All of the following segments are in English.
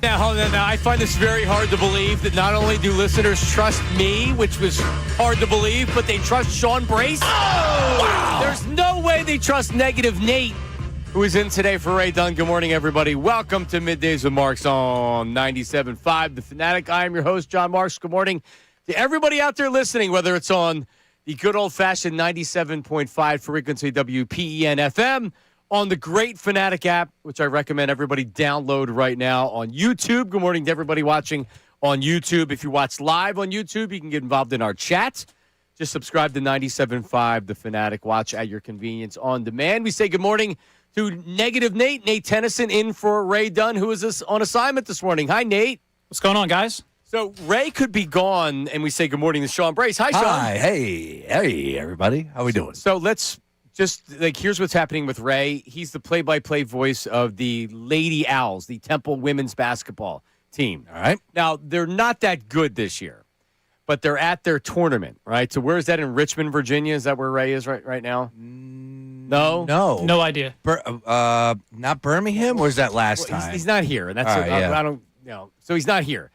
Now, I find this very hard to believe that not only do listeners trust me, which was hard to believe, but they trust Sean Brace. Oh! Wow. There's no way they trust Negative Nate, who is in today for Ray Dunn. Good morning, everybody. Welcome to Middays with Marks on 97.5 The Fanatic. I am your host, John Marks. Good morning to everybody out there listening, whether it's on the good old-fashioned 97.5 frequency WPEN FM, on the great Fanatic app, which I recommend everybody download right now, on YouTube. Good morning to everybody watching on YouTube. If you watch live on YouTube, you can get involved in our chat. Just subscribe to 97.5 The Fanatic. Watch at your convenience on demand. We say good morning to Negative Nate Tennyson, in for Ray Dunn, who is on assignment this morning. Hi, Nate. What's going on, guys? So Ray could be gone, and we say good morning to Sean Brace. Hi, Sean. Hi. Hey, everybody. How we doing? So let's just, here's what's happening with Ray. He's the play-by-play voice of the Lady Owls, the Temple women's basketball team. All right. Now, they're not that good this year, but they're at their tournament, right? So where is that, in Richmond, Virginia? Is that where Ray is right now? No? No idea. Not Birmingham, or is that last time? He's not here, and that's I don't, so he's not here.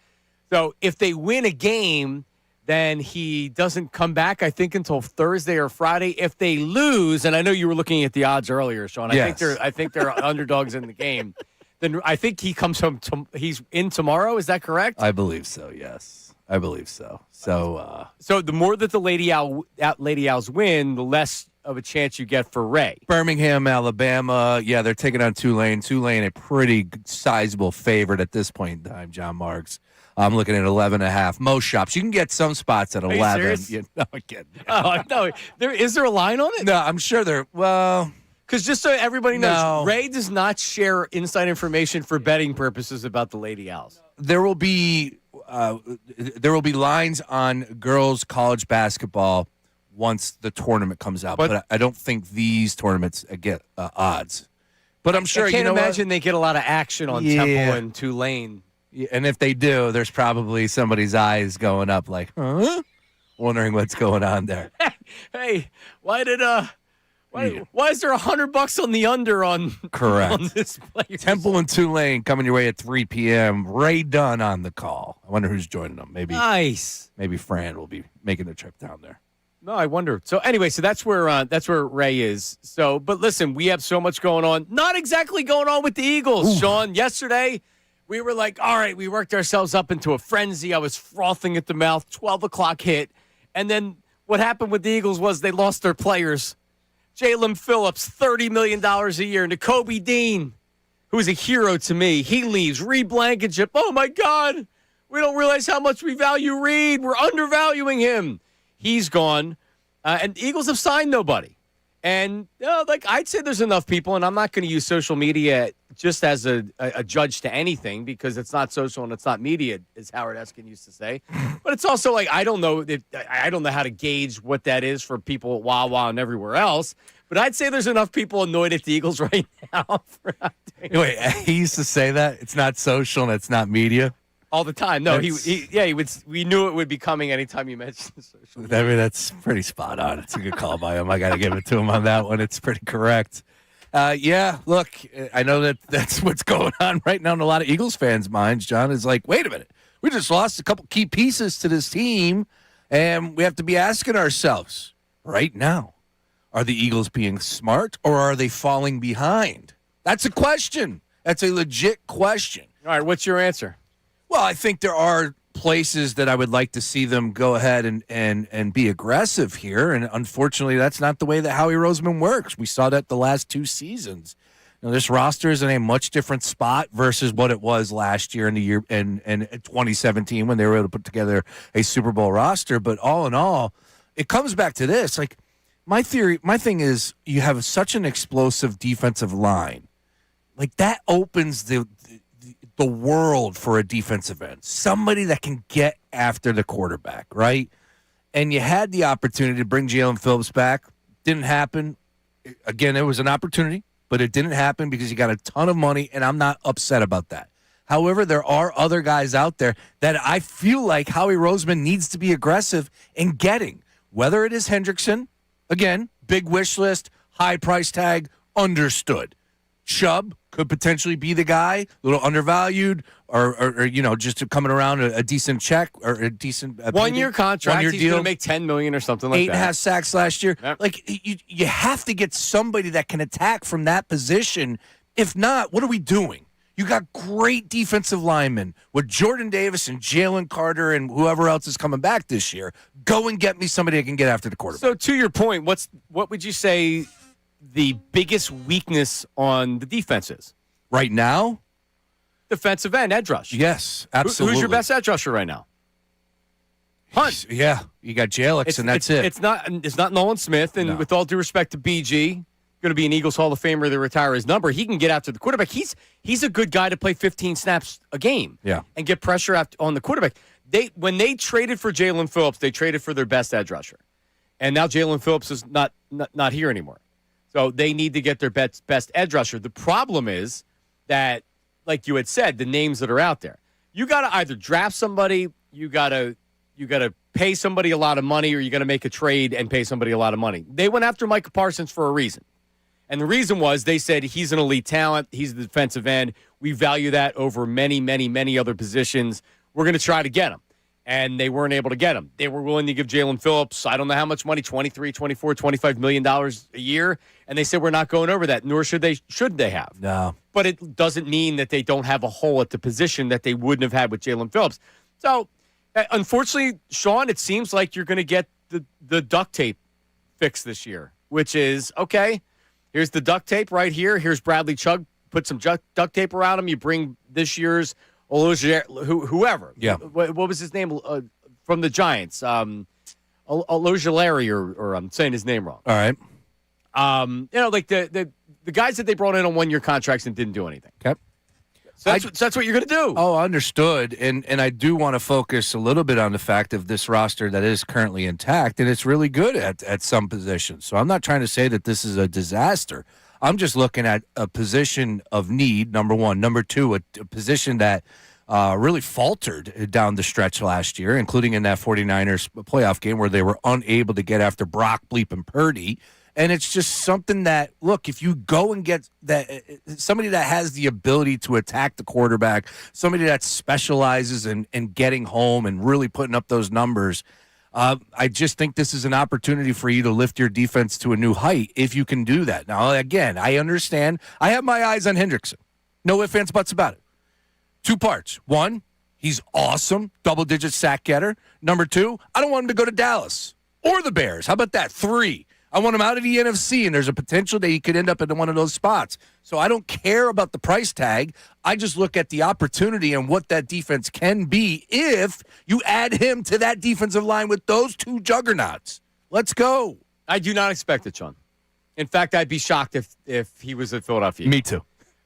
So if they win a game, then he doesn't come back, I think, until Thursday or Friday. If they lose, and I know you were looking at the odds earlier, Sean. Yes. I think they're underdogs in the game. Then I think he comes home. He's in tomorrow. Is that correct? I believe so. Yes, I believe so. So the more that the Lady Owls win, the less of a chance you get for Ray. Birmingham, Alabama. Yeah, they're taking on Tulane. Tulane, a pretty sizable favorite at this point in time. John Marks. I'm looking at 11.5. Most shops. You can get some spots at 11. Are you serious? No, again. Oh, no. Is there a line on it? No, I'm sure Because just so everybody knows, No. Ray does not share inside information for betting purposes about the Lady Owls. there will be lines on girls' college basketball once the tournament comes out. But I don't think these tournaments get odds. But I'm sure, I can't imagine they get a lot of action on Temple and Tulane. And if they do, there's probably somebody's eyes going up like, huh? Wondering what's going on there. Hey, why is there $100 on the under on, Correct. on this player? Temple and Tulane coming your way at 3 p.m. Ray Dunn on the call. I wonder who's joining them. Nice. Maybe Fran will be making the trip down there. No, I wonder. So anyway, so that's where Ray is. So, but listen, we have so much going on. Not exactly going on with the Eagles, Sean. Yesterday, we were like, all right, we worked ourselves up into a frenzy. I was frothing at the mouth. 12 o'clock hit. And then what happened with the Eagles was they lost their players. Jalen Phillips, $30 million a year. N'Kobe Dean, who is a hero to me, he leaves. Reed Blankenship, oh, my God. We don't realize how much we value Reed. We're undervaluing him. He's gone. And the Eagles have signed nobody. And I'd say there's enough people, and I'm not going to use social media just as a judge to anything because it's not social and it's not media, as Howard Eskin used to say. But it's also like I don't know how to gauge what that is for people at Wawa and everywhere else. But I'd say there's enough people annoyed at the Eagles right now. Wait, he used to say that? It's not social and it's not media? All the time. No, he would. We knew it would be coming anytime you mentioned social media. I mean, that's pretty spot on. It's a good call by him. I got to give it to him on that one. It's pretty correct. Look, I know that's what's going on right now in a lot of Eagles fans' minds. John is like, wait a minute. We just lost a couple key pieces to this team, and we have to be asking ourselves right now, are the Eagles being smart or are they falling behind? That's a question. That's a legit question. All right, what's your answer? Well, I think there are places that I would like to see them go ahead and be aggressive here. And unfortunately, that's not the way that Howie Roseman works. We saw that the last 2 seasons. This roster is in a much different spot versus what it was last year in 2017 when they were able to put together a Super Bowl roster. But all in all, it comes back to this. Like my thing is you have such an explosive defensive line. Like that opens the world for a defensive end, somebody that can get after the quarterback, right? And you had the opportunity to bring Jalen Phillips back. Didn't happen. Again, it was an opportunity, but it didn't happen because you got a ton of money, and I'm not upset about that. However, there are other guys out there that I feel like Howie Roseman needs to be aggressive in getting, whether it is Hendrickson, again, big wish list, high price tag, understood. Chubb could potentially be the guy, a little undervalued, or just coming around a decent check or a decent 1 year contract. One-year He's deal. going to make $10 million or something like 8.5 sacks last year. Yep. Like you have to get somebody that can attack from that position. If not, what are we doing? You got great defensive linemen with Jordan Davis and Jalen Carter and whoever else is coming back this year. Go and get me somebody that can get after the quarterback. So to your point, what would you say the biggest weakness on the defense is? Right now? Defensive end, edge rush. Yes, absolutely. Who's your best edge rusher right now? Hunt. Yeah, you got Jalix, and that's it. It's not Nolan Smith, and No. with all due respect to BG, going to be an Eagles Hall of Famer to retire his number. He can get after the quarterback. He's a good guy to play 15 snaps a game. Yeah. And get pressure on the quarterback. When they traded for Jalen Phillips, they traded for their best edge rusher, and now Jalen Phillips is not here anymore. So they need to get their best edge rusher. The problem is that, like you had said, the names that are out there, you got to either draft somebody, you got to pay somebody a lot of money, or you got to make a trade and pay somebody a lot of money. They went after Micah Parsons for a reason. And the reason was they said he's an elite talent. He's the defensive end. We value that over many, many, many other positions. We're going to try to get him. And they weren't able to get him. They were willing to give Jalen Phillips, I don't know how much money, $23, $24, $25 million a year. And they said, we're not going over that, nor should they have. No. But it doesn't mean that they don't have a hole at the position that they wouldn't have had with Jalen Phillips. So, unfortunately, Sean, it seems like you're going to get the duct tape fix this year, which is, okay, here's the duct tape right here. Here's Bradley Chubb. Put some duct tape around him. You bring this year's whoever. Yeah. What was his name from the Giants? Ojulari, or I'm saying his name wrong. All right. Like the guys that they brought in on 1 year contracts and didn't do anything. Okay. So that's what you're going to do. Oh, understood. And I do want to focus a little bit on the fact of this roster that is currently intact, and it's really good at some positions. So I'm not trying to say that this is a disaster. I'm just looking at a position of need, number one. Number two, a position that really faltered down the stretch last year, including in that 49ers playoff game where they were unable to get after Brock, Bleep, and Purdy. And it's just something that, look, if you go and get that somebody that has the ability to attack the quarterback, somebody that specializes in getting home and really putting up those numbers, I just think this is an opportunity for you to lift your defense to a new height if you can do that. Now, again, I understand. I have my eyes on Hendrickson. No ifs, ands, buts about it. 2 parts. 1, he's awesome, double-digit sack getter. Number 2, I don't want him to go to Dallas or the Bears. How about that? 3, I want him out of the NFC, and there's a potential that he could end up in one of those spots. So I don't care about the price tag. I just look at the opportunity and what that defense can be if you add him to that defensive line with those 2 juggernauts. Let's go. I do not expect it, Sean. In fact, I'd be shocked if he was at Philadelphia. Me too.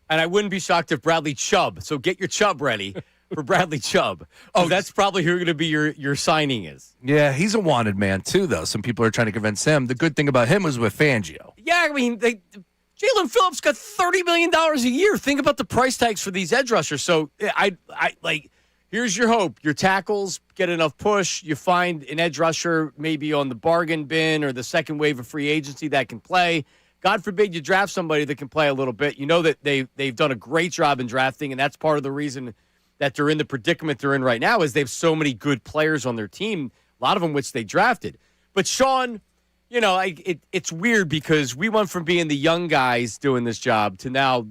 And I wouldn't be shocked if Bradley Chubb. So get your Chubb ready for Bradley Chubb. Oh, that's probably who going to be your signing is. Yeah, he's a wanted man too, though. Some people are trying to convince him. The good thing about him was with Fangio. Yeah, I mean, Jalen Phillips got $30 million a year. Think about the price tags for these edge rushers. So I like. Here's your hope. Your tackles get enough push. You find an edge rusher maybe on the bargain bin or the second wave of free agency that can play. God forbid you draft somebody that can play a little bit. You know that they've done a great job in drafting, and that's part of the reason that they're in the predicament they're in right now is they have so many good players on their team, a lot of them which they drafted. But, Sean, it's weird because we went from being the young guys doing this job to now,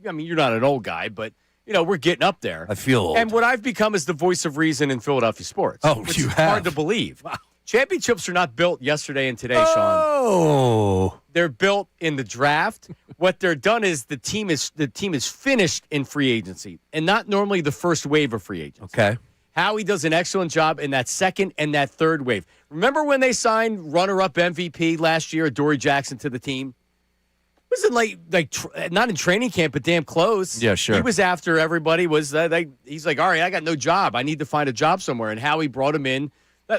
I mean, you're not an old guy, but, we're getting up there. I feel old. And what I've become is the voice of reason in Philadelphia sports. Oh, which you is have. hard to believe. Wow. Championships are not built yesterday and today, Sean. Oh. They're built in the draft. What they're done is the team is finished in free agency and not normally the first wave of free agency. Okay. Howie does an excellent job in that second and that third wave. Remember when they signed runner-up MVP last year, Dory Jackson, to the team? It wasn't not in training camp, but damn close. Yeah, sure. He was after everybody. He's like, all right, I got no job. I need to find a job somewhere. And Howie brought him in.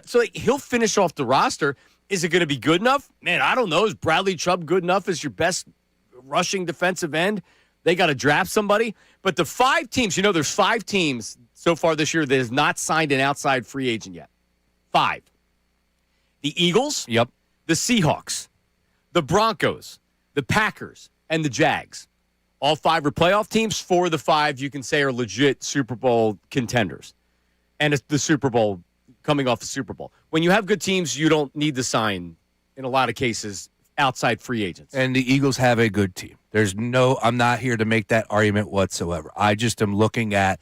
So he'll finish off the roster. Is it going to be good enough? Man, I don't know. Is Bradley Chubb good enough as your best rushing defensive end? They got to draft somebody. But the 5 teams, there's 5 teams so far this year that has not signed an outside free agent yet. 5. The Eagles. Yep. The Seahawks. The Broncos. The Packers. And the Jags. All 5 are playoff teams. 4 of the 5 you can say are legit Super Bowl contenders. And it's the Super Bowl, coming off the Super Bowl. When you have good teams, you don't need to sign, in a lot of cases, outside free agents. And the Eagles have a good team. I'm not here to make that argument whatsoever. I just am looking at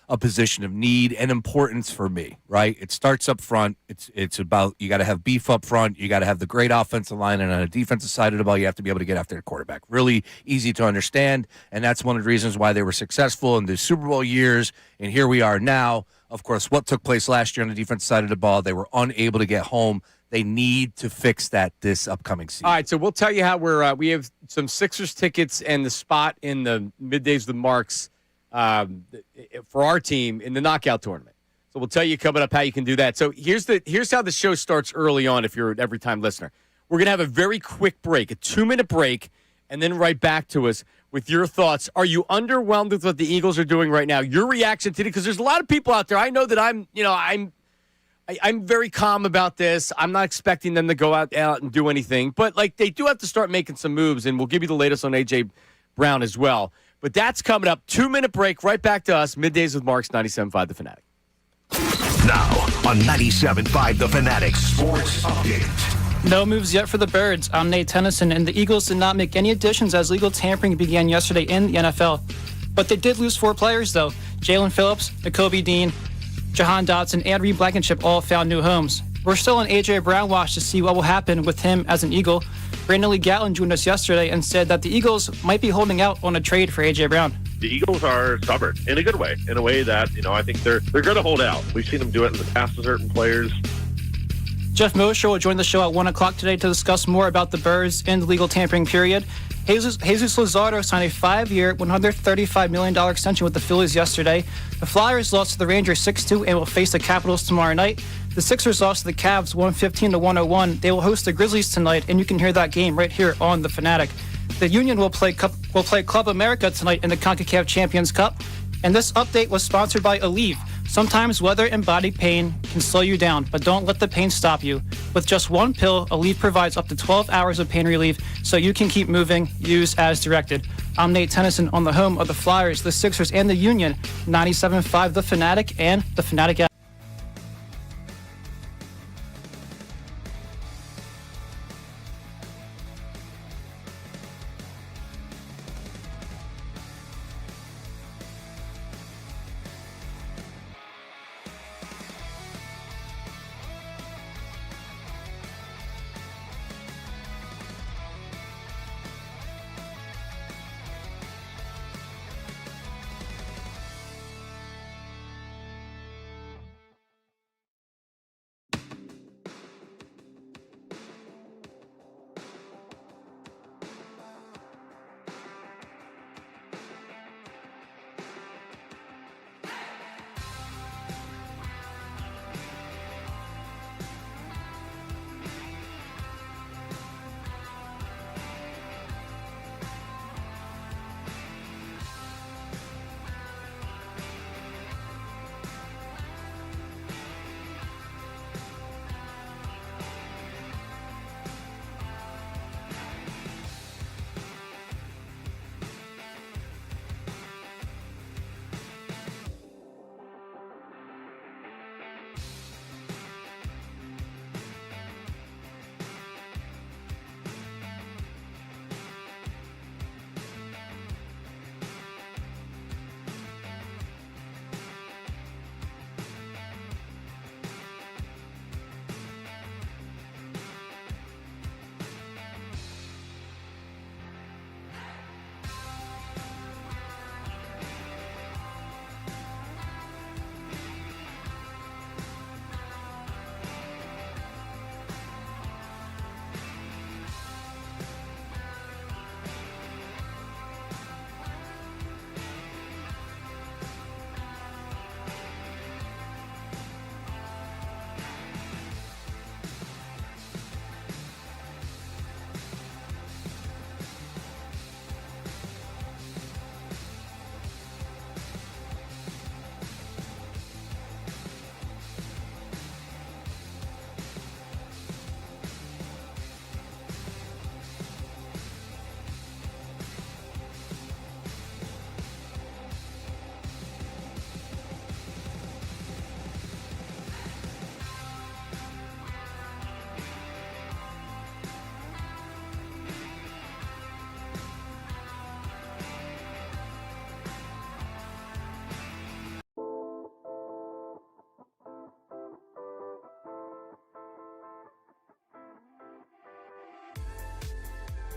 a position of need and importance for me, right? It starts up front. It's about, you got to have beef up front. You got to have the great offensive line, and on the defensive side of the ball, you have to be able to get after the quarterback. Really easy to understand, and that's one of the reasons why they were successful in the Super Bowl years, and here we are now. Of course, what took place last year on the defensive side of the ball, they were unable to get home. They need to fix that this upcoming season. All right, so we'll tell you how we have some Sixers tickets and the spot in the Middays with Marks for our team in the knockout tournament. So we'll tell you coming up how you can do that. So here's how the show starts early on if you're an every-time listener. We're going to have a very quick break, a 2-minute break, and then right back to us with your thoughts. Are you underwhelmed with what the Eagles are doing right now? Your reaction to it, because there's a lot of people out there. I know that I'm very calm about this. I'm not expecting them to go out and do anything. But, they do have to start making some moves, and we'll give you the latest on A.J. Brown as well. But that's coming up. 2-minute break, right back to us. Middays with Marks, 97.5 The Fanatic. Now on 97.5 The Fanatic Sports Update. No moves yet for the Birds. I'm Nate Tennyson, and the Eagles did not make any additions as legal tampering began yesterday in the NFL. But they did lose 4 players, though. Jalen Phillips, Nakobe Dean, Jahan Dotson, and Reed Blankenship all found new homes. We're still on A.J. Brown watch to see what will happen with him as an Eagle. Brandon Lee Gatlin joined us yesterday and said that the Eagles might be holding out on a trade for A.J. Brown. The Eagles are stubborn in a good way, in a way that, I think they're going to hold out. We've seen them do it in the past to certain players. Jeff Mosher will join the show at 1 o'clock today to discuss more about the Birds in the legal tampering period. Jesus Luzardo signed a 5-year, $135 million extension with the Phillies yesterday. The Flyers lost to the Rangers 6-2 and will face the Capitals tomorrow night. The Sixers lost to the Cavs 115-101. They will host the Grizzlies tonight, and you can hear that game right here on The Fanatic. The Union will play Club America tonight in the CONCACAF Champions Cup. And this update was sponsored by Aleve. Sometimes weather and body pain can slow you down, but don't let the pain stop you. With just one pill, Aleve provides up to 12 hours of pain relief so you can keep moving. Use as directed. I'm Nate Tennyson on the home of the Flyers, the Sixers, and the Union, 97.5 The Fanatic and The Fanatic app.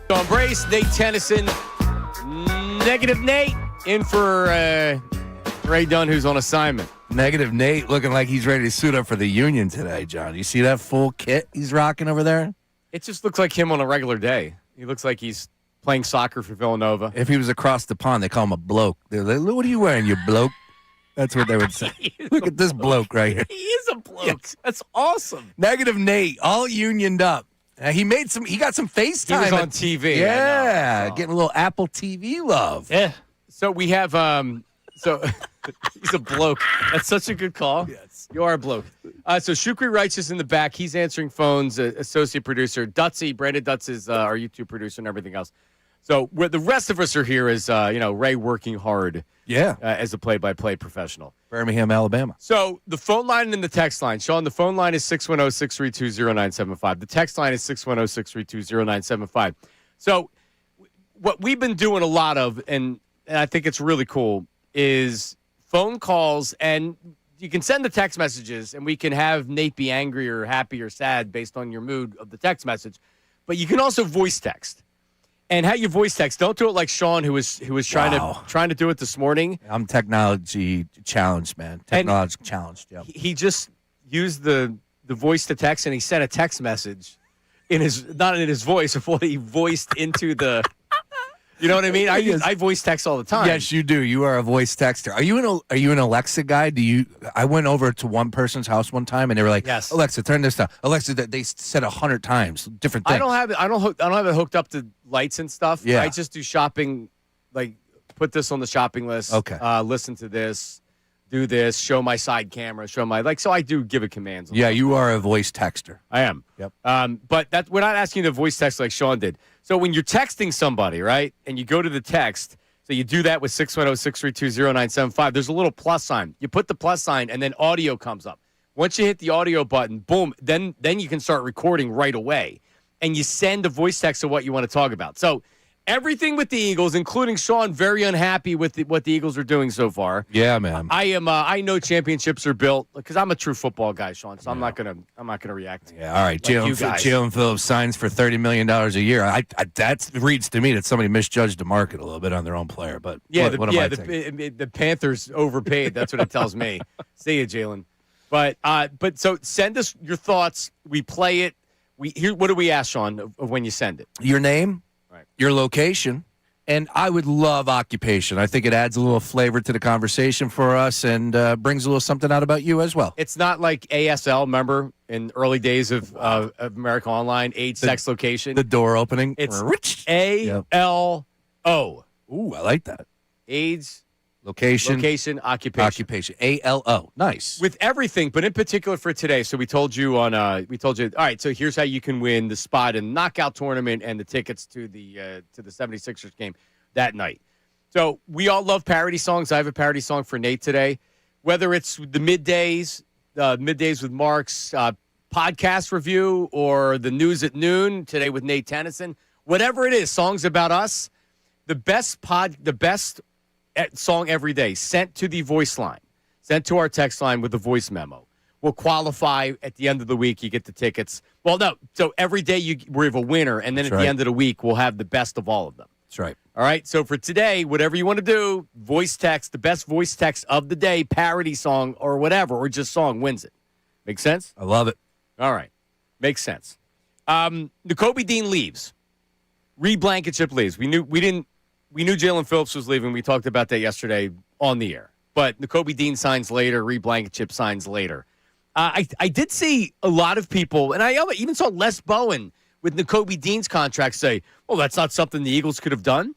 Sean Brace, Nate Tennyson, Negative Nate, in for Ray Dunn, who's on assignment. Negative Nate looking like he's ready to suit up for the Union today, John. You see that full kit he's rocking over there? It just looks like him on a regular day. He looks like he's playing soccer for Villanova. If he was across the pond, they call him a bloke. They're like, "What are you wearing, you bloke?" That's what they would say. Look at this bloke right here. He is a bloke. Yes. That's awesome. Negative Nate, all unioned up. He got some FaceTime. He was on TV. Yeah, getting a little Apple TV love. Yeah. So we have, he's a bloke. That's such a good call. Yes. You are a bloke. So Shukri Righteous in the back. He's answering phones, associate producer. Dutsy, Brandon Dutz is our YouTube producer and everything else. So the rest of us are here as, Ray working hard. Yeah. As a play-by-play professional. Birmingham, Alabama. So the phone line and the text line. Sean, the phone line is 610-632-0975. The text line is 610-632-0975. So what we've been doing a lot of, and I think it's really cool, is phone calls, and you can send the text messages, and we can have Nate be angry or happy or sad based on your mood of the text message. But you can also voice text. And how you voice text, don't do it like Sean, who was trying to do it this morning. I'm technology challenged, man. Technology challenged. Yep. He just used the voice to text, and he sent a text message not in his voice, of what he voiced into the. You know what I mean? I voice text all the time. Yes, you do. You are a voice texter. Are you an Alexa guy? I went over to one person's house one time, and they were like, yes. "Alexa, turn this down." Alexa, they said 100 times different things. I don't have it hooked up to lights and stuff. Yeah. I just do shopping, like put this on the shopping list. Okay. Listen to this, do this, show my side camera, so I do give it commands. Yeah, you are a voice texter. I am. Yep. But we're not asking you to voice text like Sean did. So when you're texting somebody, right, and you go to the text, so you do that with 610-632-0975, there's a little plus sign. You put the plus sign, and then audio comes up. Once you hit the audio button, boom, then you can start recording right away. And you send a voice text of what you want to talk about. So everything with the Eagles, including Sean, very unhappy with what the Eagles are doing so far. Yeah, man. I know championships are built because I'm a true football guy, Sean. So I'm not gonna react. Yeah, all right. Like Jalen Phillips signs for $30 million a year. That reads to me that somebody misjudged the market a little bit on their own player. But yeah, the Panthers overpaid. That's what it tells me. See you, Jalen. But so send us your thoughts. We play it. What do we ask, Sean, of when you send it? Your name, right, your location, and I would love occupation. I think it adds a little flavor to the conversation for us and brings a little something out about you as well. It's not like ASL, remember, in early days of America Online, age, sex, location. The door opening. It's ALO. Ooh, I like that. Age, location, occupation. ALO. Nice. With everything, but in particular for today. So we told you, all right, so here's how you can win the spot in the knockout tournament and the tickets to the 76ers game that night. So we all love parody songs. I have a parody song for Nate today. Whether it's the Middays with Mark's podcast review, or the news at noon today with Nate Tennyson, whatever it is, songs about us, the best song every day sent to the voice line, sent to our text line with a voice memo, will qualify at the end of the week. You get the tickets. Well, no. So every day we have a winner, and then at the end of the week, we'll have the best of all of them. That's right. All right. So for today, whatever you want to do, voice text, the best voice text of the day, parody song or whatever, or just song wins it. Make sense? I love it. All right. Makes sense. Nakobe Dean leaves. Reed Blankenship leaves. We knew Jalen Phillips was leaving. We talked about that yesterday on the air. But Nakobe Dean signs later. Reed Blankenship signs later. I did see a lot of people, and I even saw Les Bowen with Nakobe Dean's contract say, well, that's not something the Eagles could have done.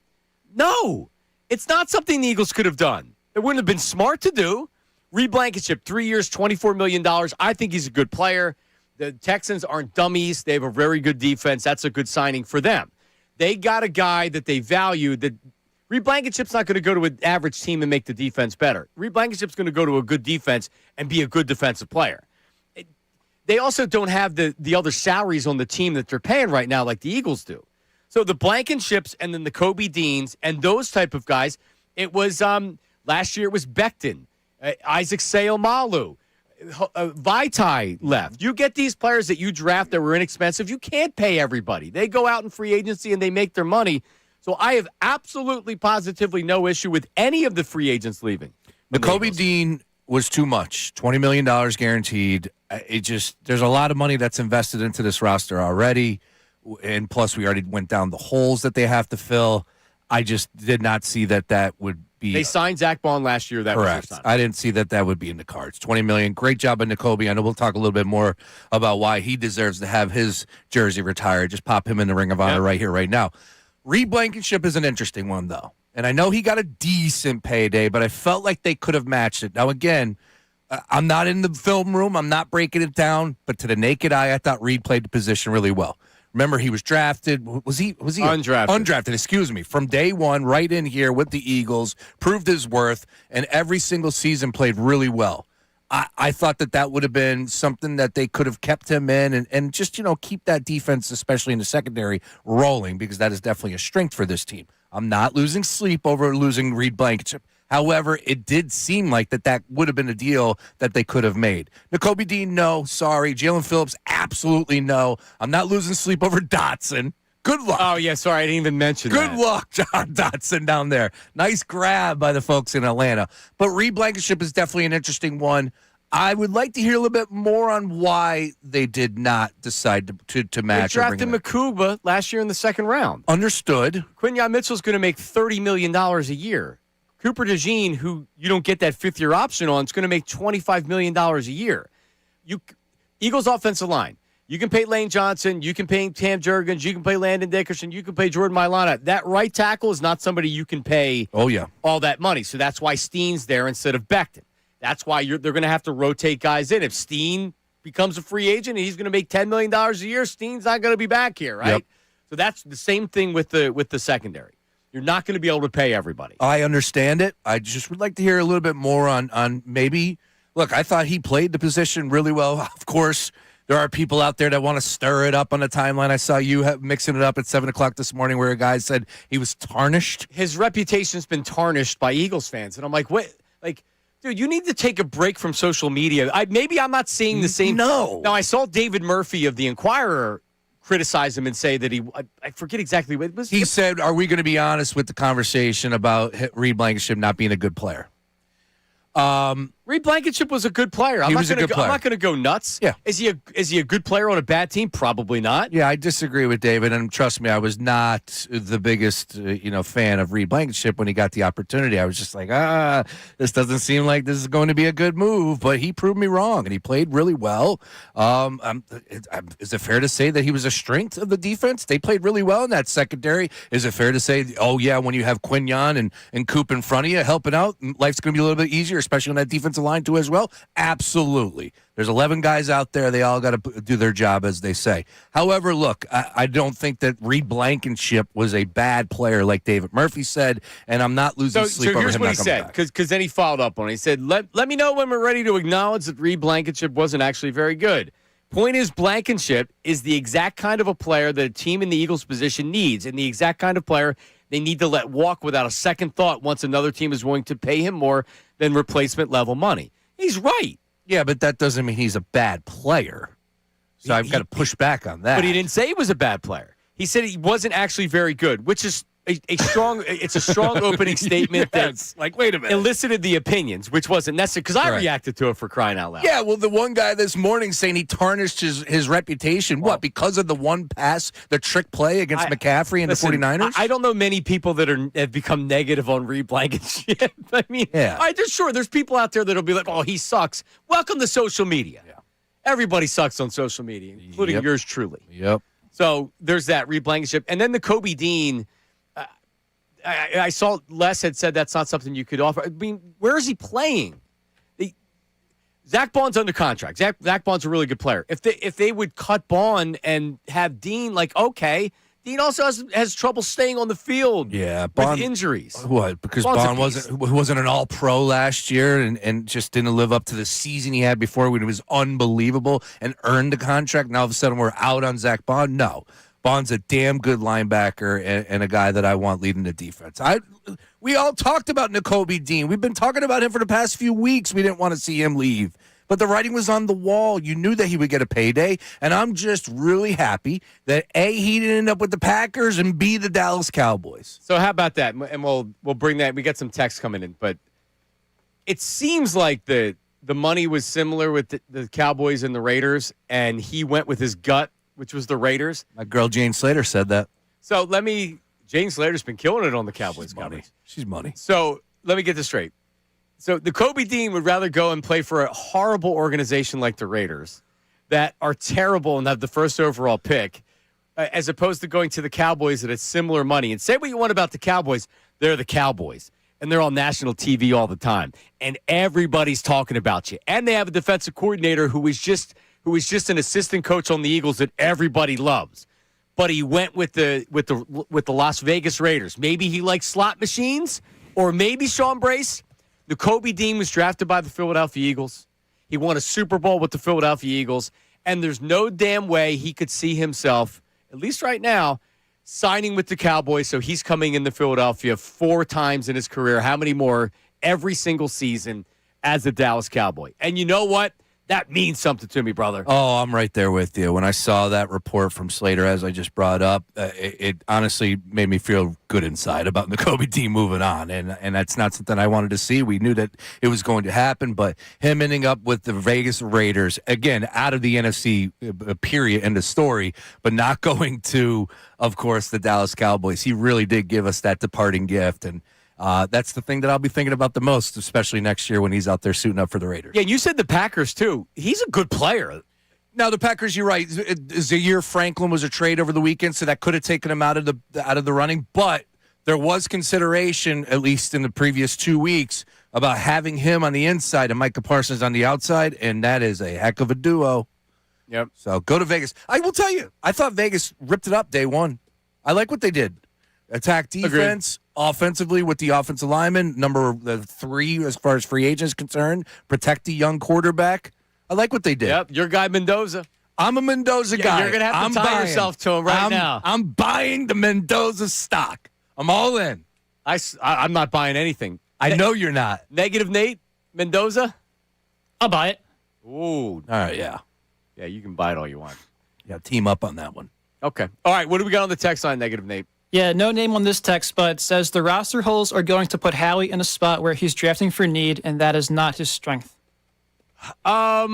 No, it's not something the Eagles could have done. It wouldn't have been smart to do. Reed Blankenship, 3 years, $24 million. I think he's a good player. The Texans aren't dummies. They have a very good defense. That's a good signing for them. They got a guy that they value. That Reed Blankenship's not going to go to an average team and make the defense better. Reed Blankenship's going to go to a good defense and be a good defensive player. They also don't have the other salaries on the team that they're paying right now like the Eagles do. So the Blankenships and then the Kobe Deans and those type of guys, it was last year it was Becton, Isaac Seomalu. Vitae left. You get these players that you draft that were inexpensive. You can't pay everybody. They go out in free agency and they make their money. So I have absolutely, positively no issue with any of the free agents leaving. Nakobe Dean was too much. $20 million guaranteed. There's a lot of money that's invested into this roster already. And plus, we already went down the holes that they have to fill. I just did not see that would be. They signed Zach Bond last year. That correct. Was I didn't see that would be in the cards. $20 million. Great job on Nakobe. I know we'll talk a little bit more about why he deserves to have his jersey retired. Just pop him in the Ring of Honor right here, right now. Reed Blankenship is an interesting one, though. And I know he got a decent payday, but I felt like they could have matched it. Now, again, I'm not in the film room. I'm not breaking it down. But to the naked eye, I thought Reed played the position really well. Remember, he was drafted. Was he undrafted? Undrafted, excuse me. From day one, right in here with the Eagles, proved his worth, and every single season played really well. I thought that would have been something that they could have kept him in and just, keep that defense, especially in the secondary, rolling, because that is definitely a strength for this team. I'm not losing sleep over losing Reed Blankenship. However, it did seem like that would have been a deal that they could have made. Nakobe Dean, no. Sorry. Jalen Phillips, absolutely no. I'm not losing sleep over Dotson. Good luck. Oh, yeah, sorry. I didn't even mention that. Good luck, John Dotson down there. Nice grab by the folks in Atlanta. But Reed Blankenship is definitely an interesting one. I would like to hear a little bit more on why they did not decide to match. They drafted Makuba last year in the second round. Understood. Quinyon Mitchell's going to make $30 million a year. Cooper DeJean, who you don't get that fifth-year option on, is going to make $25 million a year. Eagles offensive line. You can pay Lane Johnson. You can pay Tam Jurgens. You can pay Landon Dickerson. You can pay Jordan Mailata. That right tackle is not somebody you can pay all that money. So that's why Steen's there instead of Becton. That's why they're going to have to rotate guys in. If Steen becomes a free agent and he's going to make $10 million a year, Steen's not going to be back here, right? Yep. So that's the same thing with the secondary. You're not going to be able to pay everybody. I understand it. I just would like to hear a little bit more on maybe. Look, I thought he played the position really well. Of course, there are people out there that want to stir it up on the timeline. I saw you mixing it up at 7 o'clock this morning where a guy said he was tarnished. His reputation's been tarnished by Eagles fans. And I'm like, what? Like, dude, you need to take a break from social media. Maybe I'm not seeing the same. No. Now, I saw David Murphy of The Inquirer criticize him and say that I forget exactly what it was. He said, are we going to be honest with the conversation about Reed Blankenship not being a good player? Reed Blankenship was a good player. I'm not going to go nuts. Yeah. Is he a good player on a bad team? Probably not. Yeah, I disagree with David, and trust me, I was not the biggest fan of Reed Blankenship when he got the opportunity. I was just like, this doesn't seem like this is going to be a good move, but he proved me wrong, and he played really well. Is it fair to say that he was a strength of the defense? They played really well in that secondary. Is it fair to say, when you have Quinyon and Coop in front of you helping out, life's going to be a little bit easier, especially on that defensive line too as well? Absolutely. There's 11 guys out there. They all got to do their job, as they say. However, look, I don't think that Reed Blankenship was a bad player like David Murphy said, and I'm not losing sleep over him. So here's what he said, because then he followed up on it. He said, let me know when we're ready to acknowledge that Reed Blankenship wasn't actually very good. Point is, Blankenship is the exact kind of a player that a team in the Eagles position needs, and the exact kind of player they need to let walk without a second thought once another team is willing to pay him more than replacement level money. He's right. Yeah, but that doesn't mean he's a bad player. So I've got to push back on that. But he didn't say he was a bad player. He said he wasn't actually very good, which is a strong opening statement Yes. that Like, wait a minute. elicited the opinions, which wasn't necessary because I reacted to it for crying out loud. Yeah, well, the one guy this morning saying he tarnished his reputation. What, because of the one pass, the trick play against McCaffrey and the 49ers? I don't know many people that have become negative on Reed Blankenship. I mean, there's people out there that'll be like, oh, he sucks. Welcome to social media. Yeah. Everybody sucks on social media, including yours truly. Yep. So there's that, Reed Blankenship. And then the Kobe Dean, I saw Les had said that's not something you could offer. I mean, where is he playing? Zach Bond's under contract. Zach Bond's a really good player. If they would cut Bond and have Dean, okay. Dean also has trouble staying on the field. Yeah, with injuries. What? Because Bond wasn't an All-Pro last year and just didn't live up to the season he had before when it was unbelievable and earned the contract. Now all of a sudden we're out on Zach Bond. No. Bond's a damn good linebacker and a guy that I want leading the defense. We all talked about Nakobe Dean. We've been talking about him for the past few weeks. We didn't want to see him leave. but the writing was on the wall. You knew that he would get a payday, and I'm just really happy that A, he didn't end up with the Packers, and B, the Dallas Cowboys. So how about that? And we'll bring that. We got some text coming in, but it seems like the money was similar with the Cowboys and the Raiders, and he went with his gut, which was the Raiders. My girl Jane Slater said that. So Jane Slater's been killing it on the Cowboys. She's money. So let me get this straight. So the Kobe Dean would rather go and play for a horrible organization like the Raiders that are terrible and have the first overall pick, as opposed to going to the Cowboys that had similar money. And say what you want about the Cowboys, they're the Cowboys. And they're on national TV all the time. And everybody's talking about you. And they have a defensive coordinator who is just an assistant coach on the Eagles that everybody loves. But he went with the Las Vegas Raiders. Maybe he likes slot machines, or maybe Sean Brace. The Kobe Dean was drafted by the Philadelphia Eagles. He won a Super Bowl with the Philadelphia Eagles. And there's no damn way he could see himself, at least right now, signing with the Cowboys. So he's coming into Philadelphia 4 times in his career. How many more? Every single season as a Dallas Cowboy. And you know what? That means something to me, brother. Oh, I'm right there with you. When I saw that report from Slater, as I just brought up, it honestly made me feel good inside about the Kobe team moving on. And that's not something I wanted to see. We knew that it was going to happen, but him ending up with the Vegas Raiders, again, out of the NFC, period, end of story, but not going to, of course, the Dallas Cowboys. He really did give us that departing gift. And that's the thing that I'll be thinking about the most, especially next year when he's out there suiting up for the Raiders. Yeah, and you said the Packers, too. He's a good player. Now, the Packers, you're right. Zaire Franklin was a trade over the weekend, so that could have taken him out of the running. But there was consideration, at least in the previous 2 weeks, about having him on the inside and Micah Parsons on the outside, and that is a heck of a duo. Yep. So go to Vegas. I will tell you, I thought Vegas ripped it up day one. I like what they did. Attack defense, offensively with the offensive lineman, number 3 as far as free agents concerned, protect the young quarterback. I like what they did. Yep, your guy Mendoza. I'm a Mendoza guy. You're going to have to tie yourself to him now. I'm buying the Mendoza stock. I'm all in. I'm not buying anything. I know you're not. Negative Nate, Mendoza? I'll buy it. Ooh. All right, yeah. Yeah, you can buy it all you want. Yeah, team up on that one. Okay. All right, what do we got on the text line, Negative Nate? Yeah, no name on this text, but it says the roster holes are going to put Howie in a spot where he's drafting for need, and that is not his strength. I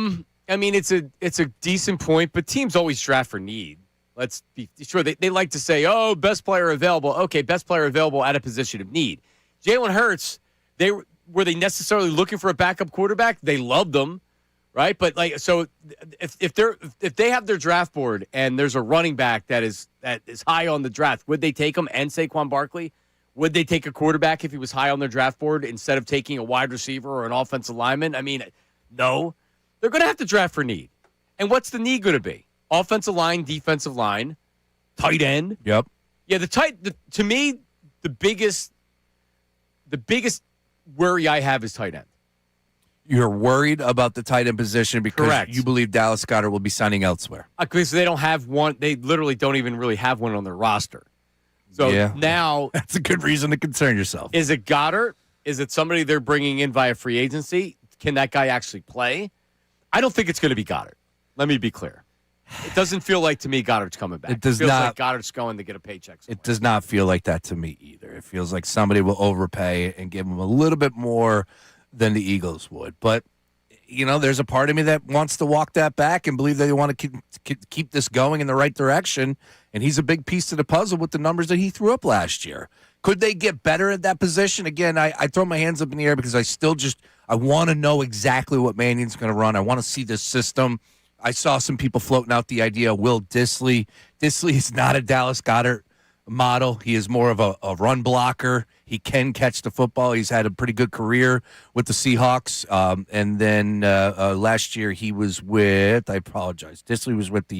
mean, it's a decent point, but teams always draft for need. Let's be sure. They like to say, oh, best player available. Okay, best player available at a position of need. Jalen Hurts, were they necessarily looking for a backup quarterback? They loved them, right? But so if they have their draft board and there's a running back that is high on the draft, would they take him and Saquon Barkley? Would they take a quarterback if he was high on their draft board instead of taking a wide receiver or an offensive lineman? I mean, no. They're going to have to draft for need. And what's the need going to be? Offensive line, defensive line, tight end. Yep. Yeah, to me, the biggest worry I have is tight end. You're worried about the tight end position because Correct. You believe Dallas Goedert will be signing elsewhere. Because they don't have one. They literally don't even really have one on their roster. So now that's a good reason to concern yourself. Is it Goddard? Is it somebody they're bringing in via free agency? Can that guy actually play? I don't think it's going to be Goddard. Let me be clear. It doesn't feel like to me Goddard's coming back. It does feels not. like Goddard's going to get a paycheck somewhere. It does not feel like that to me either. It feels like somebody will overpay and give him a little bit more than the Eagles would. But, there's a part of me that wants to walk that back and believe they want to keep this going in the right direction. And he's a big piece to the puzzle with the numbers that he threw up last year. Could they get better at that position? Again, I throw my hands up in the air because I want to know exactly what Manning's going to run. I want to see this system. I saw some people floating out the idea of Will Dissly. Dissly is not a Dallas Goedert model. He is more of a run blocker. He can catch the football. He's had a pretty good career with the Seahawks. And then last year he was with, I apologize, Dissly was with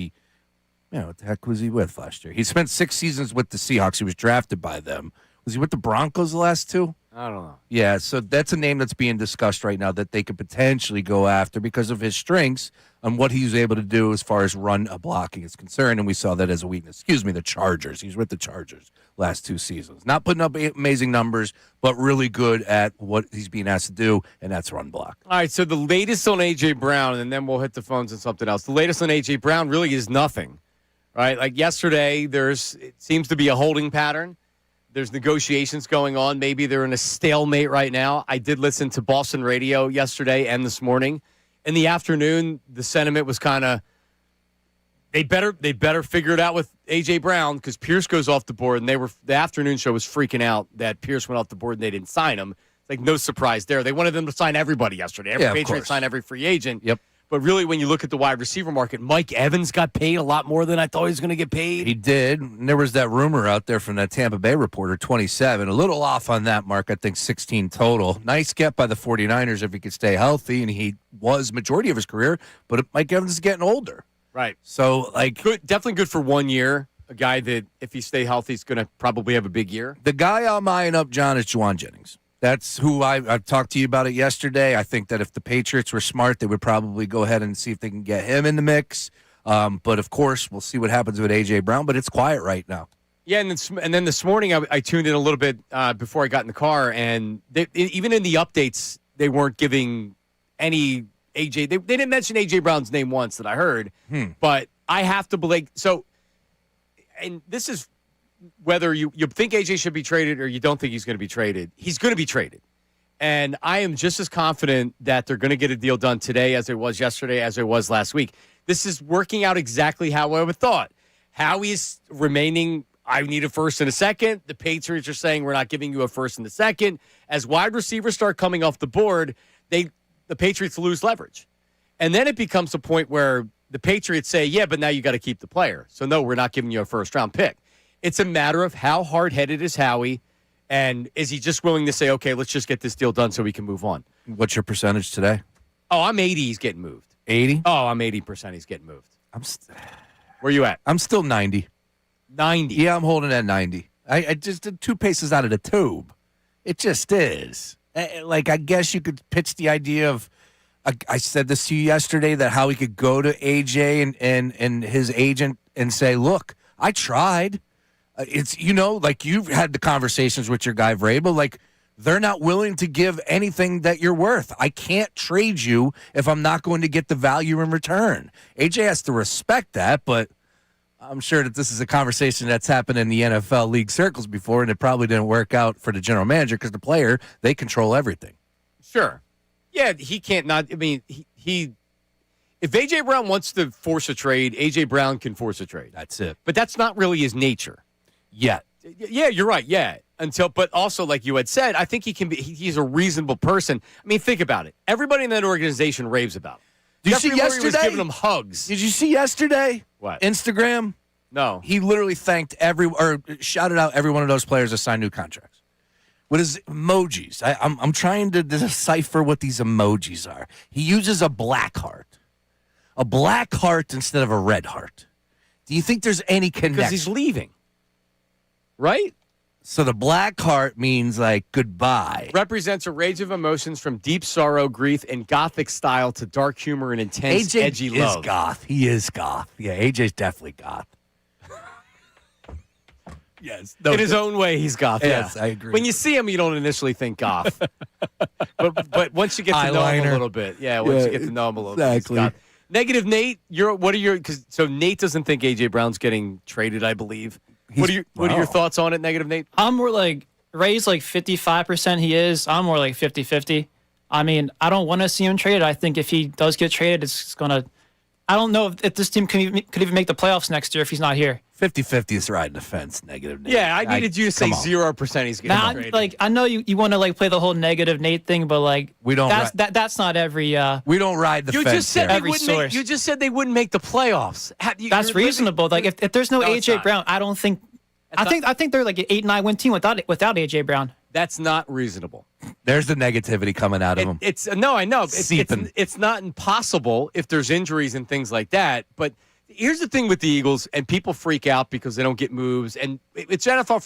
what the heck was he with last year? He spent 6 seasons with the Seahawks. He was drafted by them. Was he with the Broncos the last 2? I don't know. Yeah, so that's a name that's being discussed right now that they could potentially go after because of his strengths and what he's able to do as far as run blocking is concerned, and we saw that as a weakness. Excuse me, the Chargers. He's with the Chargers last 2 seasons. Not putting up amazing numbers, but really good at what he's being asked to do, and that's run block. All right, so the latest on A.J. Brown, and then we'll hit the phones and something else. The latest on A.J. Brown really is nothing, right? Like yesterday, it seems to be a holding pattern. There's negotiations going on. Maybe they're in a stalemate right now. I did listen to Boston radio yesterday and this morning. In the afternoon, the sentiment was kind of, they better figure it out with A.J. Brown because Pierce goes off the board, and the afternoon show was freaking out that Pierce went off the board and they didn't sign him. It's like no surprise there. They wanted them to sign everybody yesterday. Every Patriot signed every free agent. Yep. But really, when you look at the wide receiver market, Mike Evans got paid a lot more than I thought he was going to get paid. He did. And there was that rumor out there from that Tampa Bay reporter, 27. A little off on that mark, I think 16 total. Nice get by the 49ers if he could stay healthy, and he was majority of his career, but Mike Evans is getting older. Right. So, definitely good for 1 year. A guy that, if he stay healthy, is going to probably have a big year. The guy I'm eyeing up, John, is Juwan Jennings. That's who I've talked to you about it yesterday. I think that if the Patriots were smart, they would probably go ahead and see if they can get him in the mix. But, of course, we'll see what happens with A.J. Brown, but it's quiet right now. Yeah, and then this morning I tuned in a little bit before I got in the car, and even in the updates, they weren't giving any A.J. They didn't mention A.J. Brown's name once that I heard, but I have to believe – so, and this is – whether you think AJ should be traded or you don't think he's going to be traded, he's going to be traded. And I am just as confident that they're going to get a deal done today as it was yesterday, as it was last week. This is working out exactly how I would thought. Howie's remaining, I need a first and a second. The Patriots are saying we're not giving you a first and a second. As wide receivers start coming off the board, the Patriots lose leverage. And then it becomes a point where the Patriots say, yeah, but now you got to keep the player. So, no, we're not giving you a first-round pick. It's a matter of how hard-headed is Howie, and is he just willing to say, okay, let's just get this deal done so we can move on. What's your percentage today? Oh, I'm 80. He's getting moved. 80? Oh, I'm 80%. He's getting moved. Where you at? I'm still 90. 90? Yeah, I'm holding at 90. I just did 2 paces out of the tube. It just is. I guess you could pitch the idea of, I said this to you yesterday, that Howie could go to AJ and his agent and say, look, I tried. It's, you've had the conversations with your guy, Vrabel, they're not willing to give anything that you're worth. I can't trade you if I'm not going to get the value in return. AJ has to respect that, but I'm sure that this is a conversation that's happened in the NFL league circles before, and it probably didn't work out for the general manager because the player, they control everything. Sure. Yeah, he can't not, he if A.J. Brown wants to force a trade, A.J. Brown can force a trade. That's it. But that's not really his nature. Yet. Yeah, you're right. Yeah. But also, like you had said, I think he's a reasonable person. I mean, think about it. Everybody in that organization raves about him. Did you see yesterday? Was giving him hugs. Did you see yesterday? What? Instagram? No. He literally shouted out every one of those players that signed new contracts with his emojis. I'm trying to decipher what these emojis are. He uses a black heart instead of a red heart. Do you think there's any connection? Because he's leaving. Right? So the black heart means goodbye. Represents a range of emotions from deep sorrow, grief, and gothic style to dark humor and intense, edgy love. AJ is goth. He is goth. Yeah, AJ's definitely goth. Yes. In his own way, he's goth. Yes, yeah. I agree. When you see him, you don't initially think goth. but once you get to know him a little bit. Yeah, once you get to know him a little bit. Exactly. Negative Nate, so Nate doesn't think AJ Brown's getting traded, I believe. What are your thoughts on it, Negative Nate? I'm more Ray's 55% he is. I'm more 50-50. I mean, I don't want to see him traded. I think if he does get traded, it's going to – I don't know if this team could even make the playoffs next year if he's not here. 50-50 is riding the fence, Negative Nate. Yeah, I needed you to say 0% he's getting traded. I know you want to play the whole Negative Nate thing, but we don't. That's not every. We don't ride the fence. Just said every source. You just said they wouldn't make the playoffs. That's reasonable. If there's no AJ Brown, I don't think. I think they're an 8-9 win team without AJ Brown. That's not reasonable. There's the negativity coming out of him. I know. It's not impossible if there's injuries and things like that. But here's the thing with the Eagles, and people freak out because they don't get moves. And it's NFL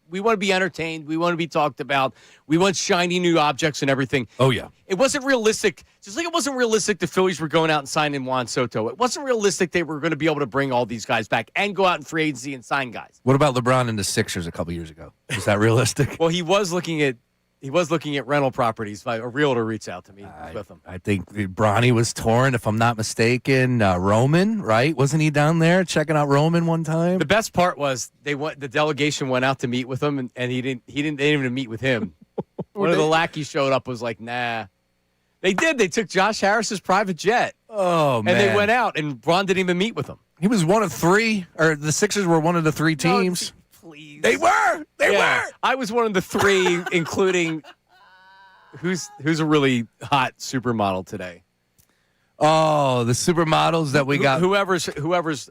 We want to be entertained. We want to be talked about. We want shiny new objects and everything. Oh, yeah. It wasn't realistic. Just like it wasn't realistic the Phillies were going out and signing Juan Soto. It wasn't realistic they were going to be able to bring all these guys back and go out in free agency and sign guys. What about LeBron and the Sixers a couple years ago? Is that realistic? Well, he was looking at rental properties. A realtor reached out to me with him. I think Bronny was torn, if I'm not mistaken. Roman, right? Wasn't he down there checking out Roman one time? The best part was the delegation went out to meet with him, and they didn't even meet with him. One of the lackeys showed up, was like, nah. They did. They took Josh Harris's private jet. Oh, man. And they went out, and Bron didn't even meet with him. He was one of three, or the Sixers were one of the three teams. Please. They were. They were. I was one of the three, including who's a really hot supermodel today. Oh, the supermodels that we got. Whoever's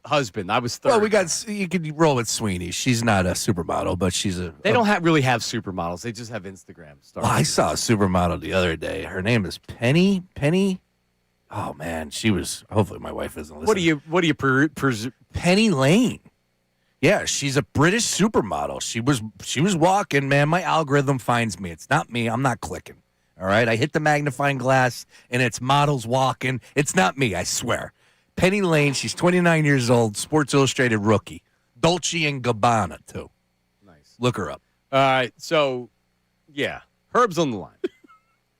husband. I was third. Well, you could roll with Sweeney. She's not a supermodel, but she's a. They don't really have supermodels. They just have Instagram stars. Well, I saw a supermodel the other day. Her name is Penny. Oh man, she was. Hopefully, my wife isn't listening. What do you Penny Lane? Yeah, she's a British supermodel. She was walking. Man, my algorithm finds me. It's not me. I'm not clicking. All right, I hit the magnifying glass, and it's models walking. It's not me, I swear. Penny Lane, she's 29 years old, Sports Illustrated rookie. Dolce & Gabbana, too. Nice. Look her up. All right, so, yeah. Herb's on the line,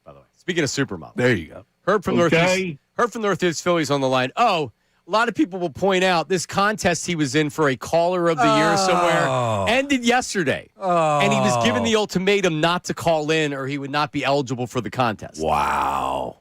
by the way. Speaking of supermodels. There you go. Herb from Northeast Phillies on the line. Oh, a lot of people will point out this contest he was in for a caller of the year somewhere ended yesterday. And he was given the ultimatum not to call in or he would not be eligible for the contest. Wow.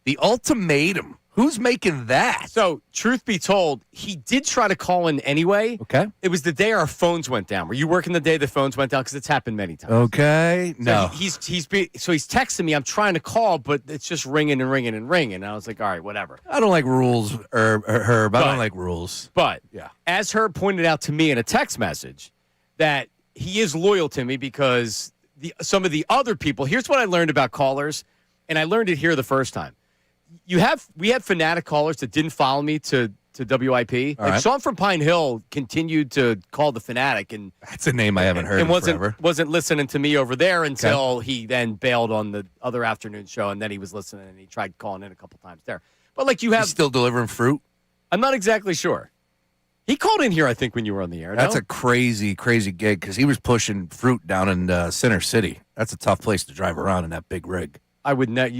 The ultimatum. Who's making that? So, truth be told, he did try to call in anyway. Okay. It was the day our phones went down. Were you working the day the phones went down? Because it's happened many times. Okay. No. He's texting me. I'm trying to call, but it's just ringing and ringing and ringing. And I was like, all right, whatever. I don't like rules, Herb. I don't like rules. But yeah, as Herb pointed out to me in a text message, that he is loyal to me because some of the other people. Here's what I learned about callers, and I learned it here the first time. We had Fanatic callers that didn't follow me to WIP. All right. Sean from Pine Hill continued to call the Fanatic, and that's a name I haven't heard and in forever. wasn't listening to me over there until he then bailed on the other afternoon show, and then he was listening and he tried calling in a couple times there. But like you have, He's still delivering fruit. I'm not exactly sure. He called in here, I think, when you were on the air. That's no? a crazy gig because he was pushing fruit down in Center City. That's a tough place to drive around in that big rig. I would not.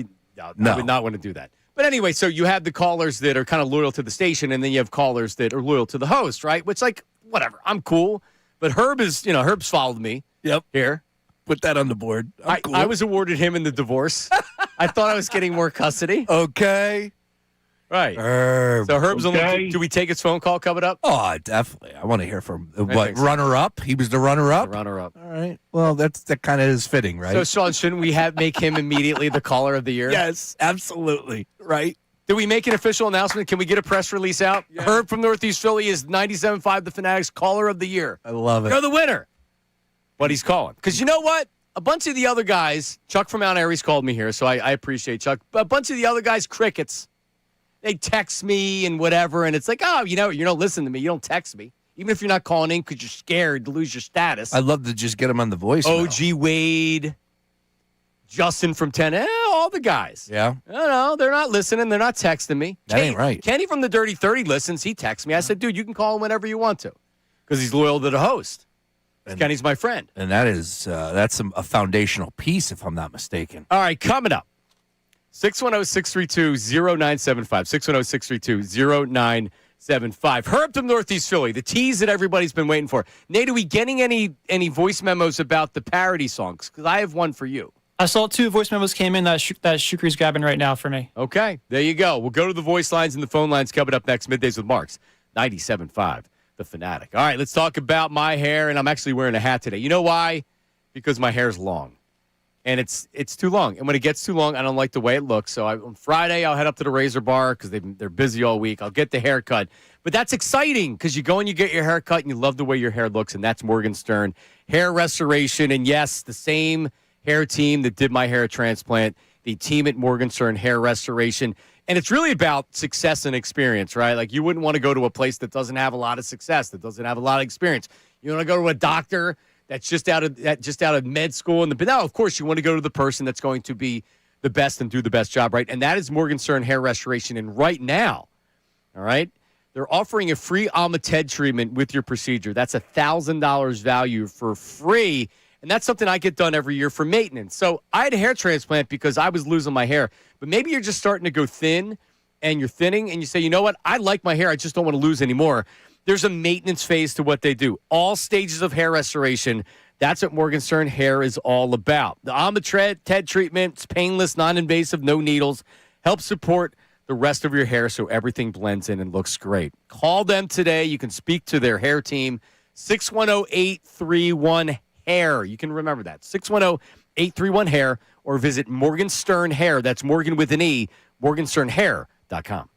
I would not want to do that. But anyway, so you have the callers that are kind of loyal to the station, and then you have callers that are loyal to the host, right? Which, like, whatever, I'm cool. But Herb's followed me. Yep. Here. Put that on the board. Cool. I was awarded him in the divorce. I thought I was getting more custody. Okay. Right. Herb. So Herb's on the, do we take his phone call coming up? Oh, definitely. I want to hear from think so. runner-up? He was the runner-up? The runner-up. All right. Well, that kind of is fitting, right? So, Sean, shouldn't we make him immediately the caller of the year? Yes, absolutely. Right. Did we make an official announcement? Can we get a press release out? Yeah. Herb from Northeast Philly is 97.5 The Fanatics caller of the year. I love it. You're the winner. But he's calling. Because you know what? A bunch of the other guys, Chuck from Mount Airy's called me here, so I appreciate Chuck. But a bunch of the other guys, crickets. They text me and whatever, and it's like, oh, you don't listen to me. You don't text me. Even if you're not calling in because you're scared to lose your status. I'd love to just get him on the voice. OG Wade, Justin from 10, all the guys. Yeah. No, they're not listening. They're not texting me. That ain't right. Kenny from the Dirty 30 listens. He texts me. I said, dude, you can call him whenever you want to because he's loyal to the host. And Kenny's my friend. And that's a foundational piece, if I'm not mistaken. All right, coming up. 610-632-0975. 610-632-0975. Herb from Northeast Philly, the tease that everybody's been waiting for. Nate, are we getting any voice memos about the parody songs? Because I have one for you. I saw 2 voice memos came in that Shukri's grabbing right now for me. Okay, there you go. We'll go to the voice lines and the phone lines coming up next. Middays with Marks, 97.5, The Fanatic. All right, let's talk about my hair, and I'm actually wearing a hat today. You know why? Because my hair's long. And it's too long. And when it gets too long, I don't like the way it looks. So on Friday, I'll head up to the razor bar because they're busy all week. I'll get the haircut. But that's exciting because you go and you get your hair cut and you love the way your hair looks. And that's Morgenstern Hair Restoration. And yes, the same hair team that did my hair transplant, the team at Morgenstern Hair Restoration. And it's really about success and experience, right? Like you wouldn't want to go to a place that doesn't have a lot of success, that doesn't have a lot of experience. You want to go to a doctor that's just out of med school. But now, of course, you want to go to the person that's going to be the best and do the best job, right? And that is Morgenstern Hair Restoration. And right now, all right, they're offering a free Alma-Ted treatment with your procedure. That's $1,000 value for free. And that's something I get done every year for maintenance. So I had a hair transplant because I was losing my hair. But maybe you're just starting to go thin and you're thinning and you say, you know what? I like my hair. I just don't want to lose anymore. There's a maintenance phase to what they do. All stages of hair restoration. That's what Morgenstern Hair is all about. The Alma-Ted treatment, it's painless, non-invasive, no needles. Helps support the rest of your hair so everything blends in and looks great. Call them today. You can speak to their hair team. 610-831-HAIR. You can remember that. 610-831-HAIR or visit Morgenstern Hair. That's Morgan with an E, morgensternhair.com.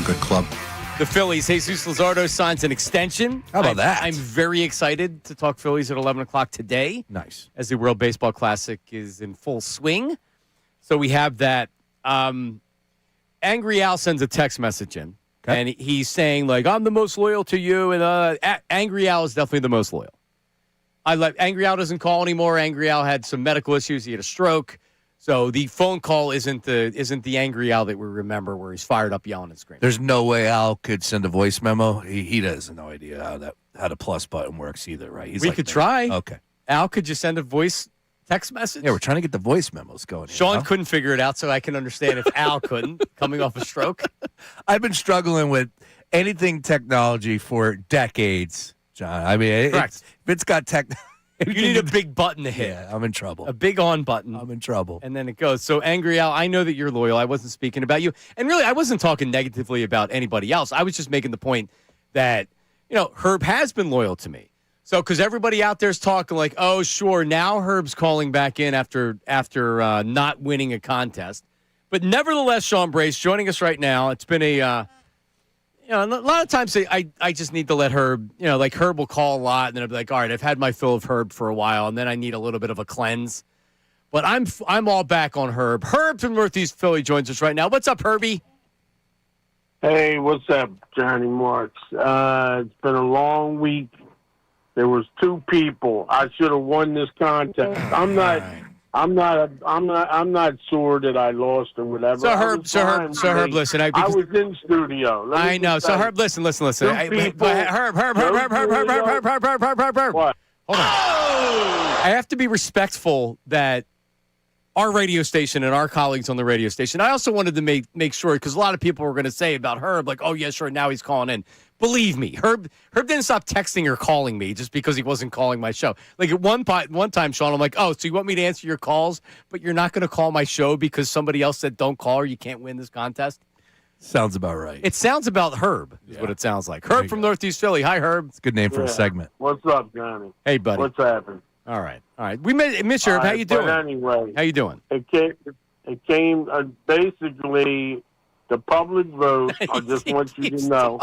darn good club. The Phillies, Jesus Luzardo signs an extension. How about that? I'm very excited to talk Phillies at 11 o'clock today. Nice. As the World Baseball Classic is in full swing. So we have that. Angry Al sends a text message in. Okay. And he's saying, like, I'm the most loyal to you. And Angry Al is definitely the most loyal. Angry Al doesn't call anymore. Angry Al had some medical issues. He had a stroke. So the phone call isn't the Angry Al that we remember where he's fired up yelling and screaming. There's no way Al could send a voice memo. He has no idea how the plus button works either, right? We could try. Okay. Al, could you send a voice text message? Yeah, we're trying to get the voice memos going. Sean couldn't figure it out, so I can understand if Al couldn't, coming off a stroke. I've been struggling with anything technology for decades, John. I mean, Correct. if it's got tech. You need a big button to hit. Yeah, I'm in trouble. A big on button. I'm in trouble. And then it goes. So, Angry Al, I know that you're loyal. I wasn't speaking about you. And really, I wasn't talking negatively about anybody else. I was just making the point that, Herb has been loyal to me. So, because everybody out there is talking like, oh, sure, now Herb's calling back in after not winning a contest. But nevertheless, Sean Brace joining us right now. It's been a lot of times I just need to let Herb, like Herb will call a lot, and then I'll be like, all right, I've had my fill of Herb for a while, and then I need a little bit of a cleanse. But I'm all back on Herb. Herb from Northeast Philly joins us right now. What's up, Herbie? Hey, what's up, Johnny Marks? It's been a long week. There was two people. I should have won this contest. I'm not sure that I lost or whatever. So Herb, listen. I was in studio. I know. So Herb, listen. Herb. What? Hold on. I have to be respectful that our radio station and our colleagues on the radio station. I also wanted to make sure, because a lot of people were going to say about Herb, like, oh yeah, sure, now he's calling in. Believe me, Herb didn't stop texting or calling me just because he wasn't calling my show. Like at one time, Sean, I'm like, oh, so you want me to answer your calls, but you're not going to call my show because somebody else said don't call or you can't win this contest? Sounds about right. It sounds about Herb, is what it sounds like. Herb from Northeast Philly. Hi, Herb. It's a good name for a segment. What's up, Johnny? Hey, buddy. What's happening? All right. We miss Herb. How you doing? But anyway, how you doing? It came basically the public vote. I just want you to know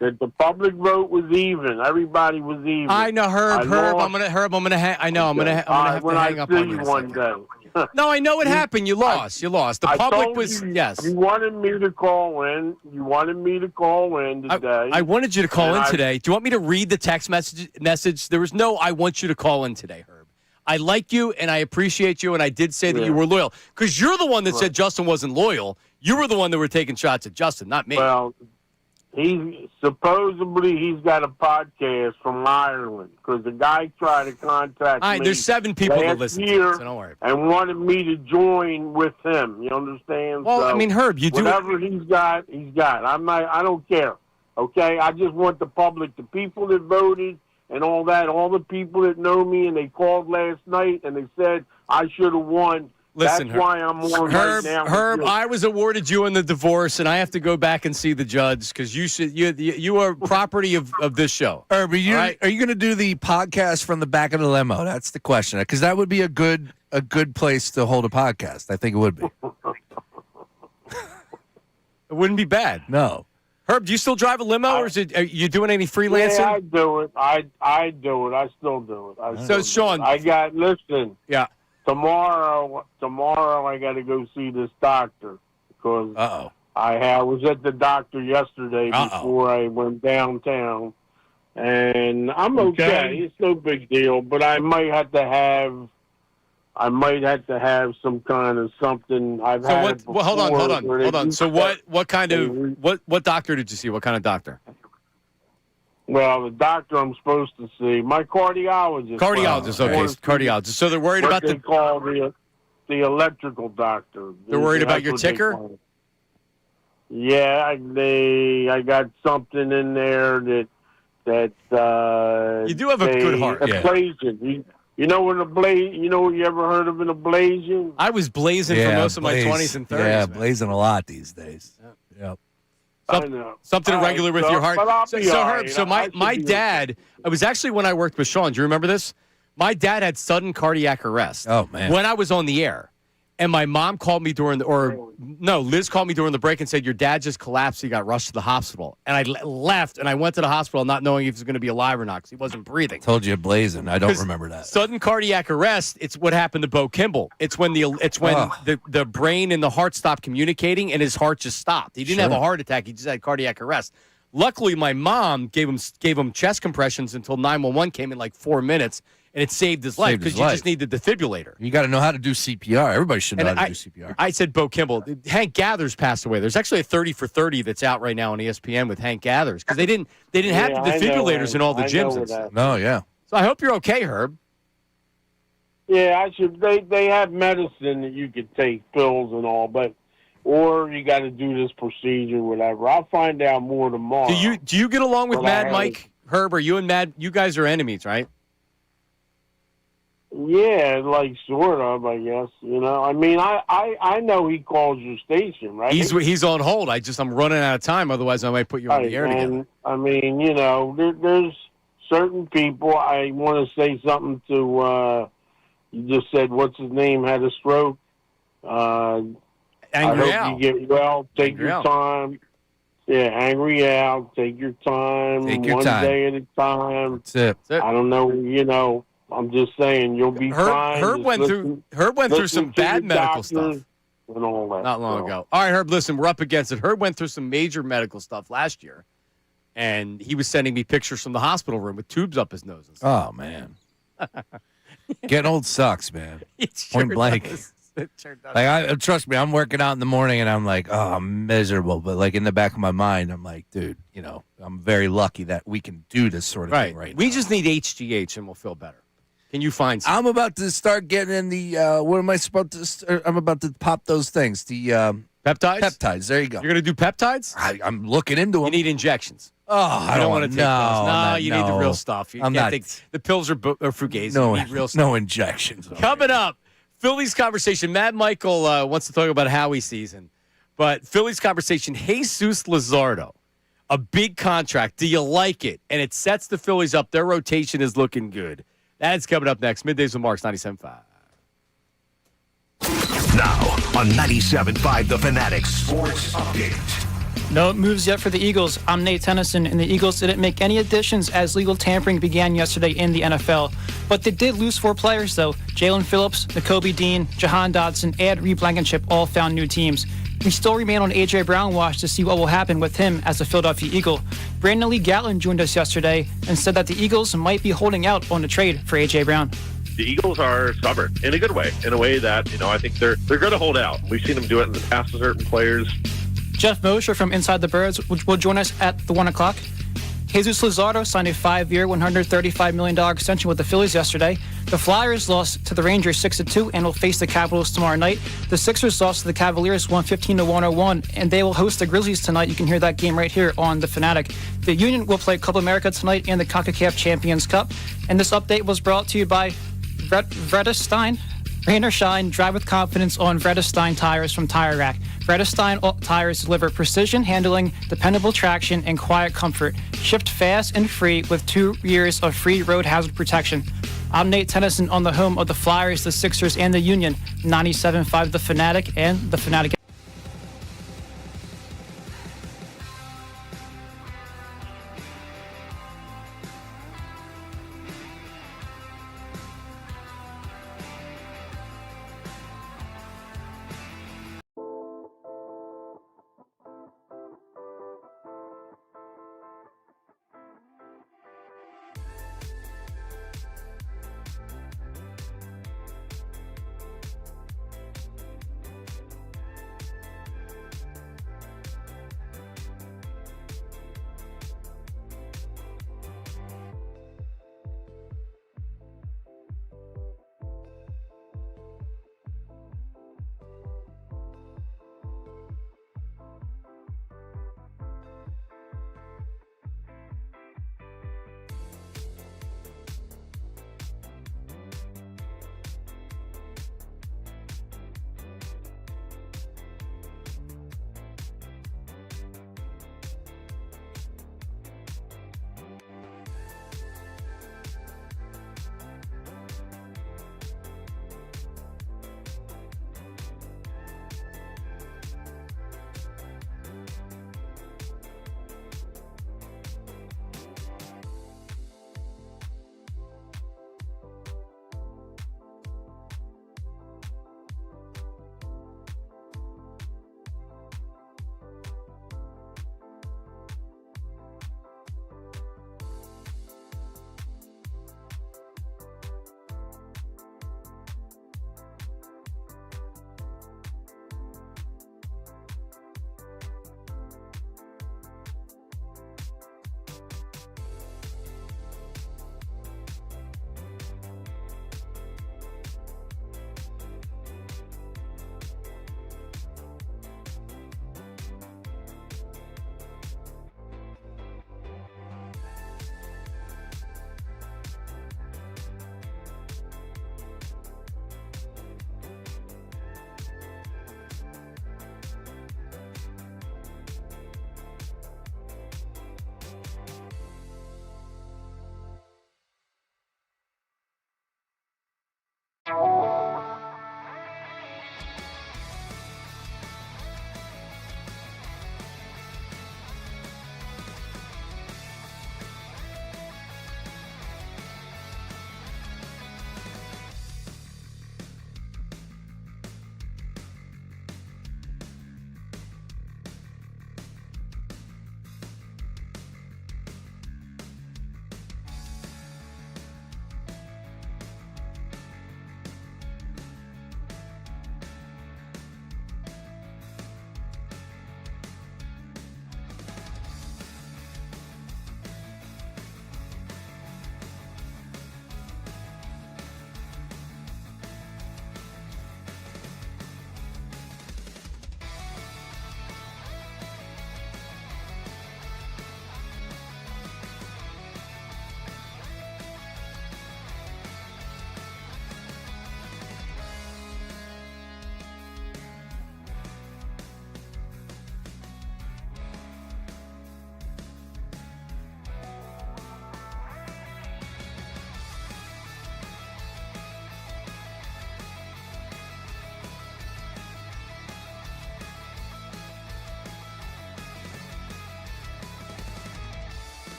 that the public vote was even. Everybody was even. I know, Herb. I'm gonna have to hang up on you one day. No, I know what happened. You lost. The public was yes. You wanted me to call in. Today. I wanted you to call in today. Do you want me to read the text message? There was no I want you to call in today, Herb. I like you and I appreciate you, and I did say that you were loyal. Because you're the one that said Justin wasn't loyal. You were the one that were taking shots at Justin, not me. Well, he's got a podcast from Ireland because the guy tried to contact me. There's 7 people that listen to it, so don't worry. And wanted me to join with him. You understand? Well, so I mean, Herb, you do whatever he's got. I don't care. Okay, I just want the public, the people that voted, and all that, all the people that know me, and they called last night and they said I should have won. Listen, that's why I'm on right now. Herb, I was awarded you in the divorce, and I have to go back and see the judge because you are property of this show. Herb, are you going to do the podcast from the back of the limo? That's the question, because that would be a good place to hold a podcast. I think it would be. It wouldn't be bad. No. Herb, do you still drive a limo, or are you doing any freelancing? Yeah, I do it. I do it. I still do it. Sean, listen. Yeah. Tomorrow I got to go see this doctor because I was at the doctor yesterday before I went downtown, and I'm okay. It's no big deal, but I might have to have some kind of something. Hold on. So what kind of what doctor did you see? What kind of doctor? Well, the doctor I'm supposed to see, my cardiologist. Cardiologist. So they're worried about they call the electrical doctor. They're worried about your ticker? Yeah, I got something in there that you do have a good heart. Ablation. You know what you ever heard of an ablation? I was blazing for most of my 20s and 30s. Yeah, blazing a lot these days. Yep. Something irregular with your heart. So my dad, it was actually when I worked with Sean. Do you remember this? My dad had sudden cardiac arrest. Oh, man. When I was on the air. And my mom called me Liz called me during the break and said, your dad just collapsed. He got rushed to the hospital. And I left, and I went to the hospital not knowing if he was going to be alive or not because he wasn't breathing. Told you blazing. I don't remember that. Sudden cardiac arrest, it's what happened to Bo Kimball. It's when the brain and the heart stopped communicating, and his heart just stopped. He didn't have a heart attack. He just had cardiac arrest. Luckily, my mom gave him chest compressions until 911 came in like 4 minutes. And it saved his life because you just need the defibrillator. You got to know how to do CPR. Everybody should know how to do CPR. I said Bo Kimball. Hank Gathers passed away. There's actually a 30 for 30 that's out right now on ESPN with Hank Gathers because they didn't have the defibrillators in all the gyms and stuff. No, yeah. So I hope you're okay, Herb. Yeah, they have medicine that you could take, pills and all, or you got to do this procedure, whatever. I'll find out more tomorrow. Do you get along with Mad Mike, Herb? Are you and Mad? You guys are enemies, right? Yeah, like sort of, I guess. I mean, I know he calls your station, right? He's on hold. I'm running out of time. Otherwise, I might put you on the air together. I mean, there's certain people. I want to say something to. You just said what's his name had a stroke. Angry I hope Al. you get well. Take Angry your Al. time. Yeah, Angry Al. Take your time. Take your one time. day at a time. That's it. I don't know. I'm just saying you'll be fine. Herb went through some bad medical stuff and all that. Not long ago. All right, Herb, listen, we're up against it. Herb went through some major medical stuff last year, and he was sending me pictures from the hospital room with tubes up his nose and stuff. Oh, man. Getting old sucks, man. Point blank. It sure does. Like, trust me, I'm working out in the morning, and I'm like, oh, I'm miserable. But, like, in the back of my mind, I'm like, dude, I'm very lucky that we can do this sort of thing right now. We just need HGH, and we'll feel better. Can you find some? I'm about to start getting in the, what am I supposed to, I'm about to pop those things, the Peptides? peptides. There you go. You're going to do peptides? I'm looking into them. You need injections. Oh, I don't want to take those. No, you need the no. real stuff. You I'm can't not. take the pills or fugazi. No, You need real stuff. no injections. Coming up, Phillies conversation. Matt Michael wants to talk about Howie season. But Phillies conversation, Jesus Luzardo, a big contract. Do you like it? And it sets the Phillies up. Their rotation is looking good. That's coming up next. Middays with Marks, 97.5. Now on 97.5, The Fanatic Sports Update. No moves yet for the Eagles. I'm Nate Tennyson, and the Eagles didn't make any additions as legal tampering began yesterday in the NFL. But they did lose 4 players, though. Jalen Phillips, Nakobe Dean, Jahan Dodson, and Reed Blankenship all found new teams. We still remain on A.J. Brown watch to see what will happen with him as a Philadelphia Eagle. Brandon Lee Gatlin joined us yesterday and said that the Eagles might be holding out on a trade for A.J. Brown. The Eagles are stubborn in a good way, in a way that, I think they're going to hold out. We've seen them do it in the past to certain players. Jeff Mosher from Inside the Birds will join us at the 1 o'clock. Jesus Luzardo signed a 5-year, $135 million extension with the Phillies yesterday. The Flyers lost to the Rangers 6-2 and will face the Capitals tomorrow night. The Sixers lost to the Cavaliers 115-101, and they will host the Grizzlies tonight. You can hear that game right here on The Fanatic. The Union will play Club America tonight in the CONCACAF Champions Cup. And this update was brought to you by Vredestein. Rain or shine, drive with confidence on Vredestein tires from Tire Rack. Vredestein tires deliver precision handling, dependable traction, and quiet comfort. Shipped fast and free with 2 years of free road hazard protection. I'm Nate Tennyson on the home of the Flyers, the Sixers, and the Union. 97.5 The Fanatic and The Fanatic.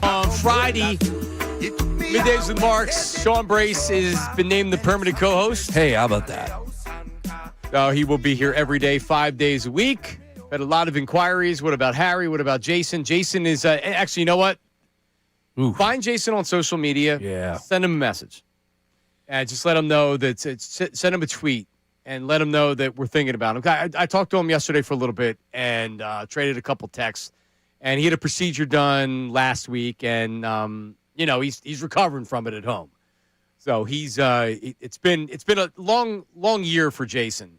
On Friday, Middays with Marks, Sean Brace has been named the permanent co-host. Hey, how about that? So he will be here every day, 5 days a week. Had a lot of inquiries. What about Harry? What about Jason? Jason is actually, you know what? Ooh. Find Jason on social media. Yeah. Send him a message. And just let him know that send him a tweet and let him know that we're thinking about him. I talked to him yesterday for a little bit and traded a couple texts. And he had a procedure done last week, and he's recovering from it at home. So it's been a long year for Jason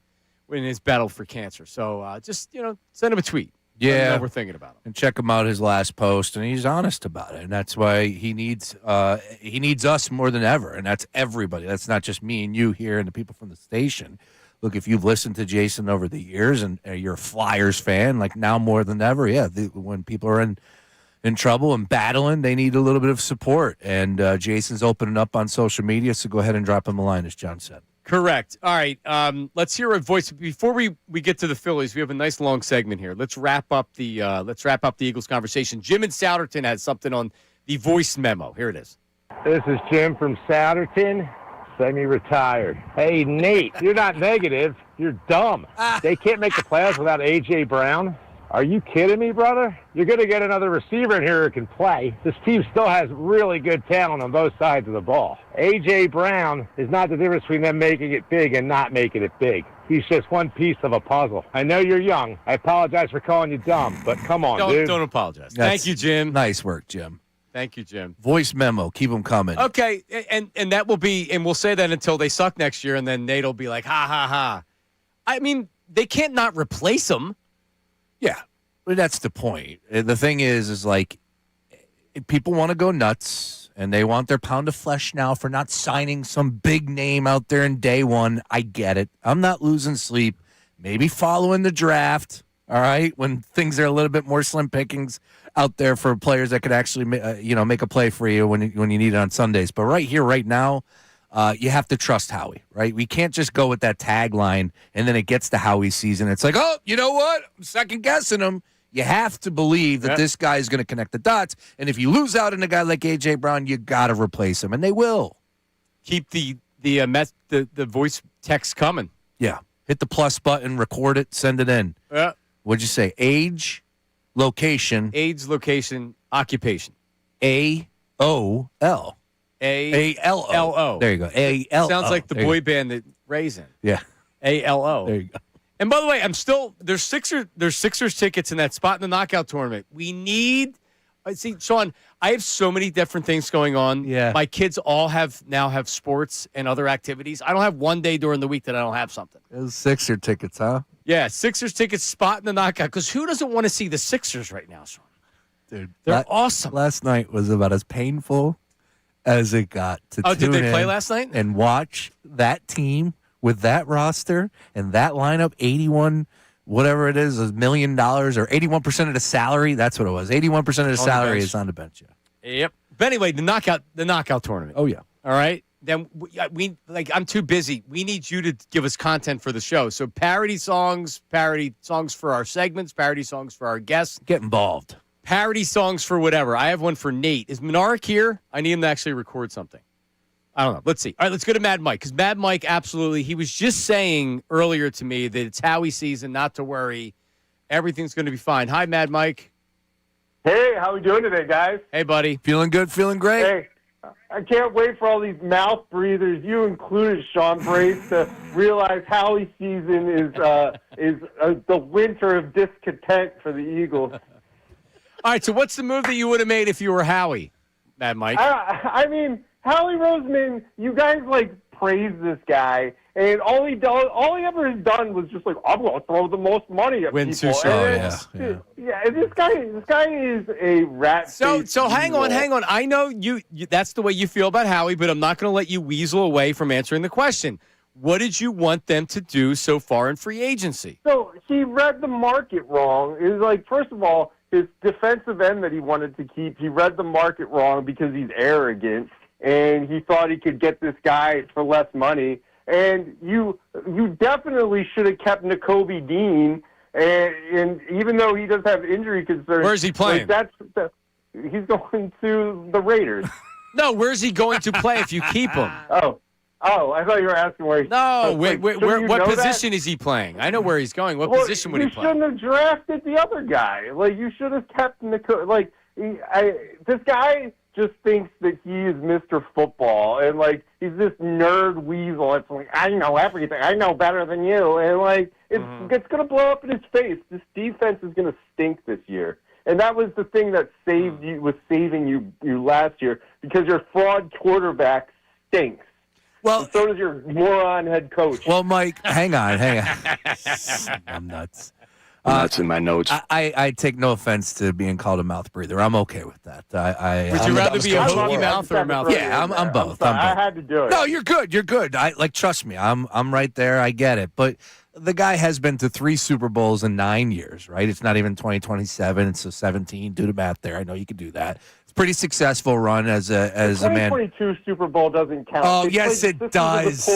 in his battle for cancer. So just send him a tweet. Let him know we're thinking about him. And check him out, his last post, and he's honest about it. And that's why he needs us more than ever. And that's everybody. That's not just me and you here and the people from the station. Look, if you've listened to Jason over the years and you're a Flyers fan, like now more than ever, when people are in trouble and battling, they need a little bit of support. And Jason's opening up on social media, so go ahead and drop him a line, as John said. Correct. All right. Let's hear a voice before we get to the Phillies. We have a nice long segment here. Let's wrap up the Eagles conversation. Jim in Souderton has something on the voice memo. Here it is. This is Jim from Souderton, semi-retired. Hey, Nate, you're not negative. You're dumb. They can't make the playoffs without A.J. Brown. Are you kidding me, brother? You're going to get another receiver in here who can play. This team still has really good talent on both sides of the ball. A.J. Brown is not the difference between them making it big and not making it big. He's just one piece of a puzzle. I know you're young. I apologize for calling you dumb, but come on, dude. Don't apologize. Thank you, Jim. Nice work, Jim. Thank you, Jim. Voice memo. Keep them coming. Okay, and that will be, and we'll say that until they suck next year, and then Nate will be like, ha, ha, ha. I mean, they can't not replace him. Yeah, but that's the point. The thing is like, people want to go nuts, and they want their pound of flesh now for not signing some big name out there in day one. I get it. I'm not losing sleep. Maybe following the draft, all right, when things are a little bit more slim pickings out there for players that could actually, make a play for you when you need it on Sundays. But right here, right now, you have to trust Howie, right? We can't just go with that tagline, and then it gets to Howie's season. It's like, oh, you know what? I'm second-guessing him. You have to believe that this guy is going to connect the dots. And if you lose out on a guy like A.J. Brown, you got to replace him, and they will. Keep the voice text coming. Yeah. Hit the plus button, record it, send it in. Yeah. What'd you say? Age, location. Age, location, occupation. A-O-L. A-L-O. There you go. A-L-O. Sounds like the boy band that Ray's in. Yeah. A-L-O. There you go. And by the way, there's Sixers tickets in that spot in the knockout tournament. We need, see, Sean, I have so many different things going on. Yeah. My kids all now have sports and other activities. I don't have one day during the week that I don't have something. Those Sixer tickets, huh? Yeah, Sixers tickets spot in the knockout. Because who doesn't want to see the Sixers right now, Sean? Dude, they're awesome. Last night was about as painful as it got to tune did they play in last night? And watch that team with that roster and that lineup, 81, whatever it is, $1 million or 81% of the salary. That's what it was. 81% of the salary is on the bench. Yeah. Yep. But anyway, the knockout tournament. Oh yeah. All right. Then I'm too busy. We need you to give us content for the show. So parody songs for our segments, parody songs for our guests. Get involved. Parody songs for whatever. I have one for Nate. Is Minarik here? I need him to actually record something. I don't know. Let's see. All right, let's go to Mad Mike, because Mad Mike, absolutely, he was just saying earlier to me that it's Howie season, not to worry. Everything's going to be fine. Hi, Mad Mike. Hey, how we doing today, guys? Hey, buddy. Feeling good, feeling great. Hey, I can't wait for all these mouth breathers, you included, Sean Brace, to realize Howie season is the winter of discontent for the Eagles. All right, so what's the move that you would have made if you were Howie, Mad Mike? I mean, Howie Roseman, you guys praise this guy, and all he ever has done was just I'm going to throw the most money at Win people. two shows. Yeah. This guy is a rat. So hang on. I know you. That's the way you feel about Howie, but I'm not going to let you weasel away from answering the question. What did you want them to do so far in free agency? So he read the market wrong. It was first of all, his defensive end that he wanted to keep, he read the market wrong because he's arrogant, and he thought he could get this guy for less money. And you definitely should have kept Nakobe Dean, and even though he does have injury concerns. Where's he playing? He's going to the Raiders. No, where's he going to play if you keep him? Oh, I thought you were asking where. No, like, what position is he playing? I know where he's going. What position would he play? You shouldn't have drafted the other guy. Like, you should have kept this guy just thinks that he is Mr. Football, and like he's this nerd weasel. It's like, I know everything. I know better than you, and like it's gonna blow up in his face. This defense is gonna stink this year. And that was the thing that saving you last year, because your fraud quarterback stinks. Well, and so does your moron head coach. Well, Mike, hang on. I'm nuts. Nuts in my notes. I take no offense to being called a mouth breather. I'm okay with that. Would you rather be a hokey mouth or a mouth? Yeah, I'm both. I had to do it. No, you're good. You're good. Trust me. I'm right there. I get it. But the guy has been to 3 Super Bowls in 9 years, right? It's not even 2027. It's 17. Do the math there. I know you can do that. It's a pretty successful run as a man. 2022 Super Bowl doesn't count. Oh, yes, it does.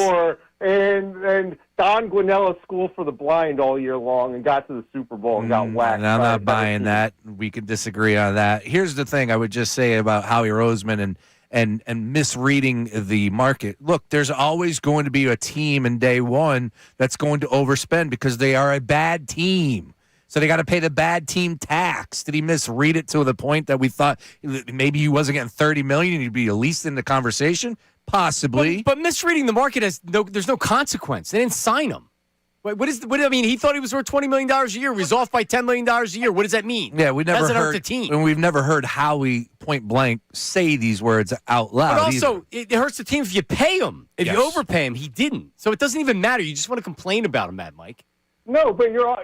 And Don Guanella School for the Blind all year long and got to the Super Bowl and got whacked. And I'm not buying that. We can disagree on that. Here's the thing I would just say about Howie Roseman and misreading the market. Look, there's always going to be a team in day one that's going to overspend because they are a bad team. So they got to pay the bad team tax. Did he misread it to the point that we thought maybe he wasn't getting $30 million and he'd be at least in the conversation? Possibly. But misreading the market there's no consequence. They didn't sign him. What I mean? He thought he was worth $20 million a year. He was off by $10 million a year. What does that mean? Yeah, we never heard hurt the team. And we've never heard Howie point blank say these words out loud. But also, it hurts the team if you pay him. If you overpay him, he didn't. So it doesn't even matter. You just want to complain about him, Mad Mike. No, but your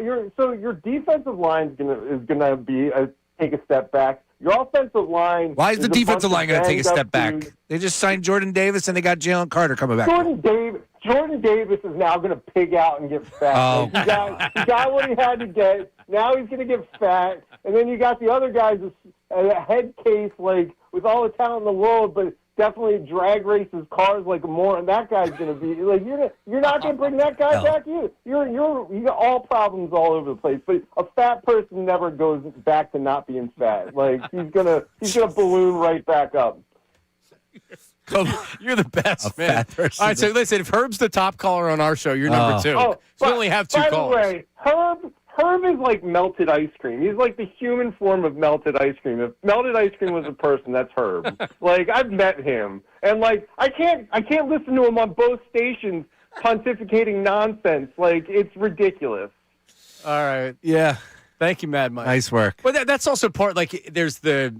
defensive line is gonna be take a step back. Your offensive line. Why is the defensive line going to take a step back? They just signed Jordan Davis and they got Jalen Carter coming back. Jordan Davis is now going to pig out and get fat. Oh, he got what he had to get. Now he's going to get fat. And then you got the other guys, a head case, like, with all the talent in the world, but definitely drag races cars like a moron. That guy's going to be, like, you're not going to bring that guy back either. You got all problems all over the place. But a fat person never goes back to not being fat. Like, he's gonna balloon right back up. You're the best, man. All right, so listen, if Herb's the top caller on our show, you're number 2. So we only have 2 callers. By the way, Herb is like melted ice cream. He's like the human form of melted ice cream. If melted ice cream was a person, that's Herb. Like, I've met him, and like I can't listen to him on both stations pontificating nonsense. Like, it's ridiculous. All right, yeah. Thank you, Mad Mike. Nice work. But that's also part. Like, there's I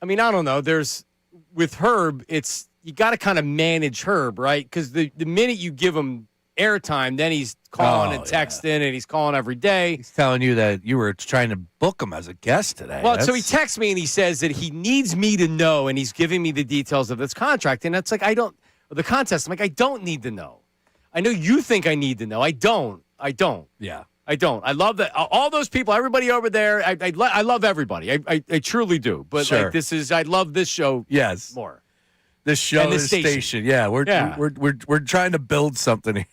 don't know. With Herb, it's you got to kind of manage Herb, right? Because the minute you give him airtime, then he's calling and texting, and he's calling every day. He's telling you that you were trying to book him as a guest today. Well, so he texts me and he says that he needs me to know, and he's giving me the details of this contract. And that's like, the contest. I'm like, I don't need to know. I know you think I need to know. I don't. Yeah. I don't. I love that. All those people, everybody over there, I love everybody. I truly do. But sure. I love this show more. This show, this station. Yeah, we're trying to build something here.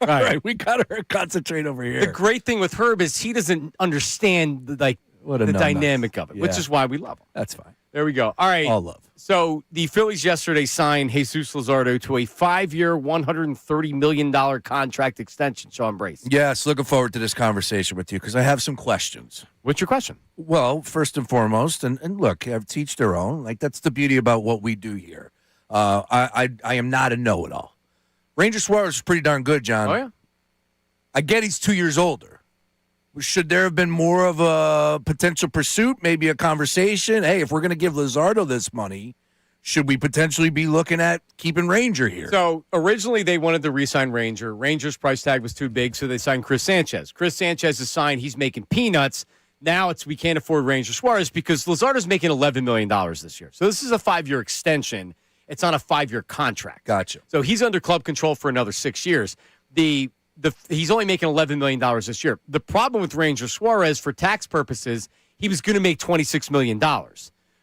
All right, we got to concentrate over here. The great thing with Herb is he doesn't understand the dynamic of it, which is why we love him. That's fine. There we go. All right. All love. So the Phillies yesterday signed Jesus Luzardo to a 5-year, $130 million contract extension, Sean Brace. Yes, looking forward to this conversation with you because I have some questions. What's your question? Well, first and foremost, and look, I've teach their own. Like, that's the beauty about what we do here. I am not a know-it-all. Ranger Suarez is pretty darn good, John. Oh, yeah? I get he's 2 years older. Should there have been more of a potential pursuit, maybe a conversation? Hey, if we're going to give Luzardo this money, should we potentially be looking at keeping Ranger here? So originally they wanted to re-sign Ranger. Ranger's price tag was too big, so they signed Chris Sanchez. Chris Sanchez is signed. He's making peanuts. Now we can't afford Ranger Suarez because Luzardo's making $11 million this year. So this is a 5-year extension. It's on a 5-year contract. Gotcha. So he's under club control for another 6 years. He's only making $11 million this year. The problem with Ranger Suarez, for tax purposes, he was going to make $26 million.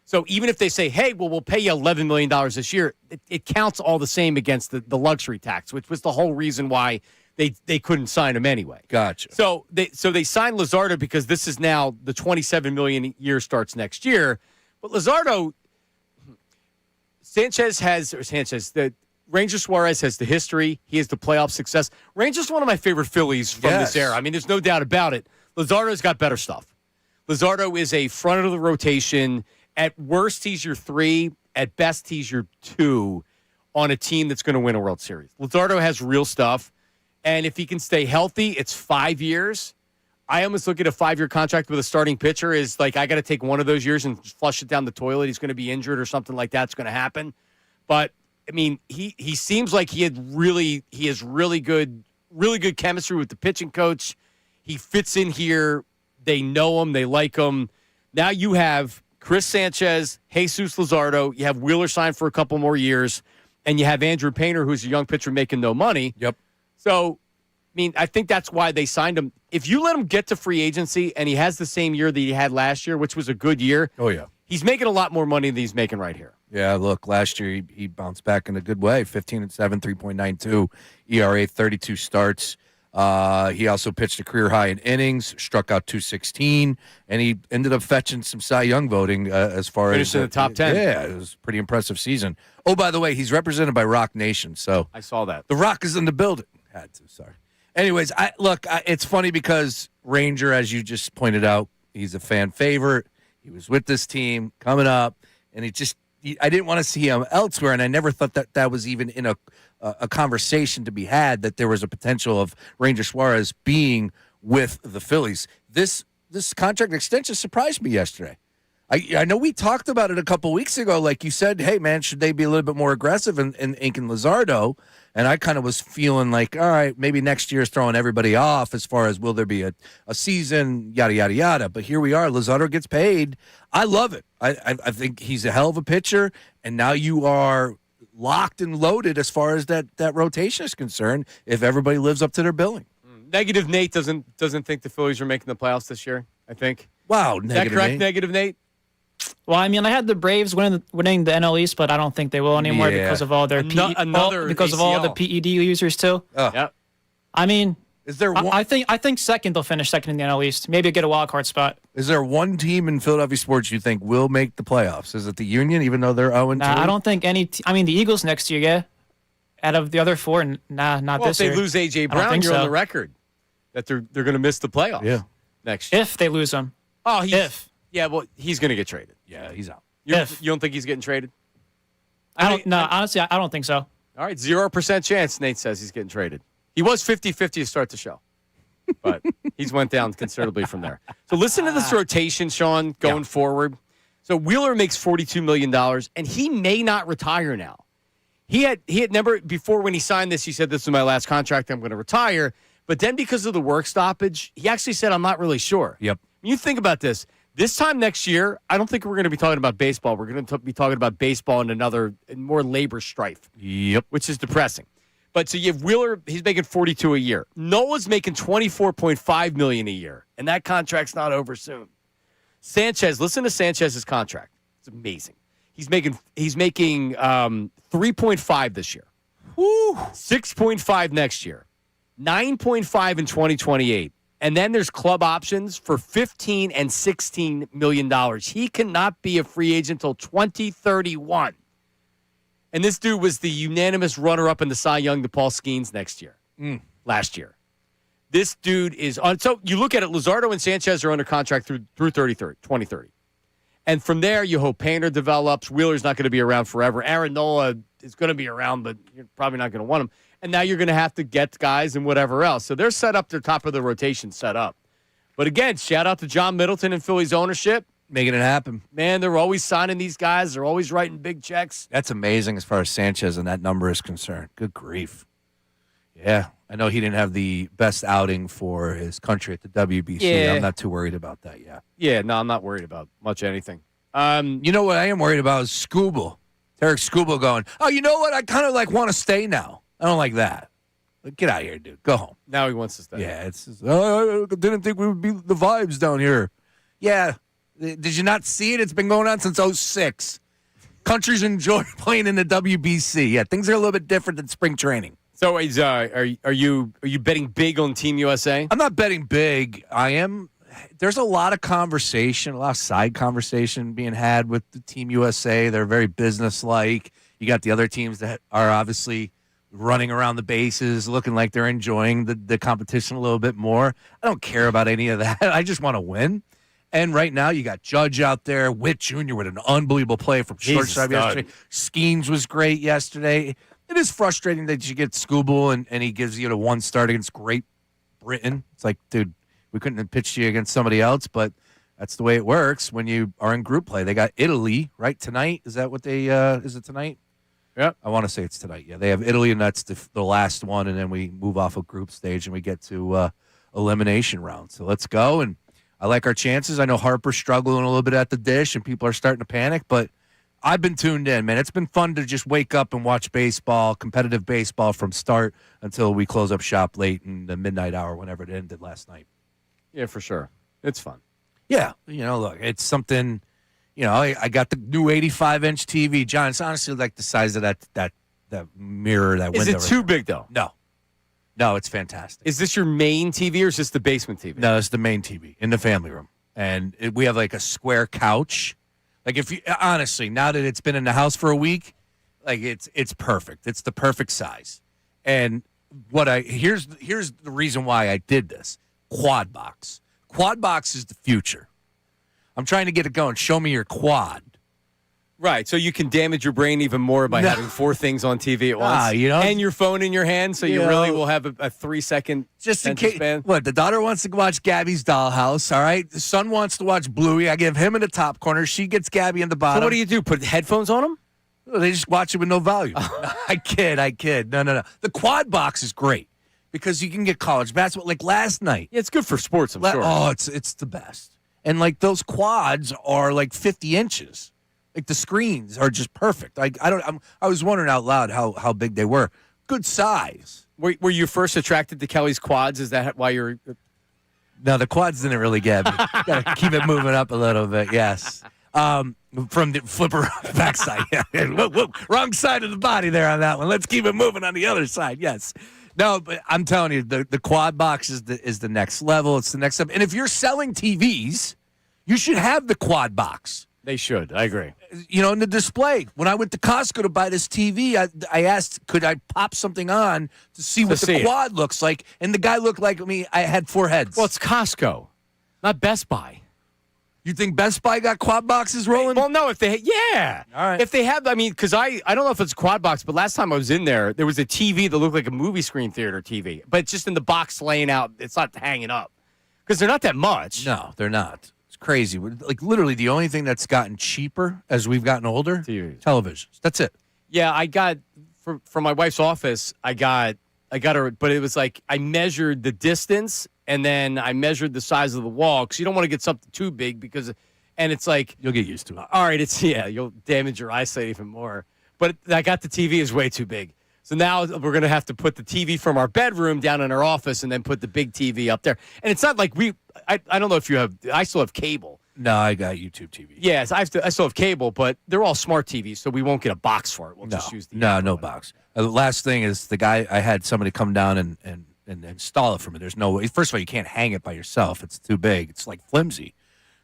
So even if they say, hey, well, we'll pay you $11 million this year, it counts all the same against the luxury tax, which was the whole reason why they couldn't sign him anyway. Gotcha. So they signed Luzardo because this is now the $27 million a year starts next year. But Luzardo, the Ranger Suarez has the history. He has the playoff success. Ranger's one of my favorite Phillies from this era. I mean, there's no doubt about it. Luzardo's got better stuff. Luzardo is a front of the rotation. At worst, he's your 3. At best, he's your 2 on a team that's going to win a World Series. Luzardo has real stuff. And if he can stay healthy, it's 5 years. I almost look at a 5-year contract with a starting pitcher is like I got to take one of those years and flush it down the toilet. He's going to be injured or something like that's going to happen. But I mean, he seems like he has really good chemistry with the pitching coach. He fits in here. They know him. They like him. Now you have Chris Sanchez, Jesus Luzardo. You have Wheeler signed for a couple more years, and you have Andrew Painter, who's a young pitcher making no money. Yep. So, I mean, I think that's why they signed him. If you let him get to free agency and he has the same year that he had last year, which was a good year, he's making a lot more money than he's making right here. Yeah, look, last year he bounced back in a good way. 15-7, 3.92 ERA, 32 starts. He also pitched a career high in innings, struck out 216, and he ended up fetching some Cy Young voting as far Finished as in the top 10. Yeah, it was a pretty impressive season. Oh, by the way, he's represented by Rock Nation, so I saw that. The Rock is in the building. Had to, sorry. Anyways, it's funny because Ranger, as you just pointed out, he's a fan favorite. He was with this team coming up, and I didn't want to see him elsewhere, and I never thought that was even in a conversation to be had, that there was a potential of Ranger Suarez being with the Phillies. This contract extension surprised me yesterday. I know we talked about it a couple weeks ago. Like you said, hey, man, should they be a little bit more aggressive in inking Luzardo? And I kind of was feeling like, all right, maybe next year is throwing everybody off as far as will there be a season, yada, yada, yada. But here we are. Luzardo gets paid. I love it. I think he's a hell of a pitcher. And now you are locked and loaded as far as that rotation is concerned if everybody lives up to their billing. Negative Nate doesn't think the Phillies are making the playoffs this year, I think. Wow. Is that correct, Negative Nate? Well, I mean, I had the Braves winning the NL East, but I don't think they will anymore because of all their all the PED users too. Yeah. I mean, is there one? I think second they'll finish second in the NL East. Maybe get a wild card spot. Is there one team in Philadelphia sports you think will make the playoffs? Is it the Union, even though they're 0-2? Nah, I don't think any. I mean, the Eagles next year, yeah. Out of the other 4, not this year. If they lose A.J. Brown, you're on the record that they're going to miss the playoffs next year. If they lose them. Oh, yeah, well, he's going to get traded. Yeah, he's out. You don't think he's getting traded? Honestly, I don't think so. All right, 0% chance, Nate says he's getting traded. He was 50-50 to start the show, but he's went down considerably from there. So listen to this rotation, Sean, going forward. So Wheeler makes $42 million, and he may not retire now. He had never, before when he signed this, he said, this is my last contract, I'm going to retire. But then because of the work stoppage, he actually said, I'm not really sure. Yep. You think about this. This time next year, I don't think we're going to be talking about baseball. We're going to be talking about baseball and more labor strife. Yep. Which is depressing. But so you have Wheeler, he's making $42 a year. Noah's making $24.5 million a year, and that contract's not over soon. Sanchez, listen to Sanchez's contract. It's amazing. He's making $3.5 this year. Woo! $6.5 next year. $9.5 in 2028. And then there's club options for $15 and $16 million. He cannot be a free agent until 2031. And this dude was the unanimous runner-up in the Cy Young to Paul Skeens last year. This dude is on. So you look at it, Luzardo and Sanchez are under contract through 2030. And from there, you hope Painter develops. Wheeler's not going to be around forever. Aaron Nola is going to be around, but you're probably not going to want him. And now you're going to have to get guys and whatever else. So they're set up, their top of the rotation set up. But again, shout out to John Middleton and Phillies ownership. Making it happen. Man, they're always signing these guys. They're always writing big checks. That's amazing as far as Sanchez and that number is concerned. Good grief. Yeah, I know he didn't have the best outing for his country at the WBC. Yeah. I'm not too worried about that yet. Yeah, no, I'm not worried about much anything. You know what I am worried about is Skubal. Derek Skubal going, oh, you know what? I kind of want to stay now. I don't like that. Get out of here, dude. Go home. Now he wants to stay. Yeah, it's just, I didn't think we would be the vibes down here. Yeah. Did you not see it? It's been going on since 2006. Countries enjoy playing in the WBC. Yeah, things are a little bit different than spring training. So are you betting big on Team USA? I'm not betting big. I am there's a lot of conversation, a lot of side conversation being had with the Team USA. They're very businesslike. You got the other teams that are obviously running around the bases, looking like they're enjoying the competition a little bit more. I don't care about any of that. I just want to win. And right now, you got Judge out there, Witt Jr. with an unbelievable play from shortstop yesterday. Skeens was great yesterday. It is frustrating that you get Scooble and he gives you the one start against Great Britain. It's like, dude, we couldn't have pitched you against somebody else, but that's the way it works when you are in group play. They got Italy, right, tonight? Is that what they is it tonight? Yeah. I want to say it's tonight. Yeah, they have Italy, and that's the last one, and then we move off of group stage and we get to elimination round. So let's go, and I like our chances. I know Harper's struggling a little bit at the dish, and people are starting to panic, but I've been tuned in, man. It's been fun to just wake up and watch baseball, competitive baseball from start until we close up shop late in the midnight hour, whenever it ended last night. Yeah, for sure. It's fun. Yeah. Look, it's something, I got the new 85-inch TV. John, it's honestly like the size of that mirror, that window. Is it too big, though? No, it's fantastic. Is this your main TV or is this the basement TV? No, it's the main TV in the family room. And we have like a square couch. Like if you honestly, now that it's been in the house for a week, like it's perfect. It's the perfect size. And here's the reason why I did this. Quad box. Quad box is the future. I'm trying to get it going. Show me your quad. Right, so you can damage your brain even more by having 4 things on TV at once. And your phone in your hand, so you really will have a 3-second just in case. Span. What, the daughter wants to watch Gabby's Dollhouse, all right? The son wants to watch Bluey. I give him in the top corner. She gets Gabby in the bottom. So what do you do, put headphones on them? They just watch it with no volume. I kid. No. The quad box is great because you can get college basketball. Like last night. Yeah, it's good for sports, I'm sure. Oh, it's the best. And like those quads are like 50 inches. Like the screens are just perfect. I was wondering out loud how big they were. Good size. Were you first attracted to Kelly's quads? Is that why you're? No, the quads didn't really get me. Gotta keep it moving up a little bit. Yes. From the flipper backside. Yeah. Whoa, wrong side of the body there on that one. Let's keep it moving on the other side. Yes. No, but I'm telling you, the quad box is the next level. It's the next step. And if you're selling TVs, you should have the quad box. They should. I agree. In the display. When I went to Costco to buy this TV, I asked, could I pop something on to see what the quad looks like? And the guy looked like me. I had 4 heads. Well, it's Costco, not Best Buy. You think Best Buy got quad boxes rolling? Well, no. If they, yeah. All right. If they have, because I don't know if it's a quad box, but last time I was in there was a TV that looked like a movie screen theater TV, but it's just in the box laying out. It's not hanging up because they're not that much. No, they're not. Crazy. Like literally the only thing that's gotten cheaper as we've gotten older, televisions. That's it. Yeah, I got from my wife's office, I got her, but it was like I measured the distance and then I measured the size of the wall because you don't want to get something too big and it's like you'll get used to it. All right, you'll damage your eyesight even more. But I got the TV is way too big. So now we're going to have to put the TV from our bedroom down in our office and then put the big TV up there. And it's not like I don't know if you have, I still have cable. No, I got YouTube TV. Yes, I still have cable, but they're all smart TVs, so we won't get a box for it. We'll just use the no box. The last thing is I had somebody come down and install it for me. There's no way. First of all, you can't hang it by yourself. It's too big. It's like flimsy.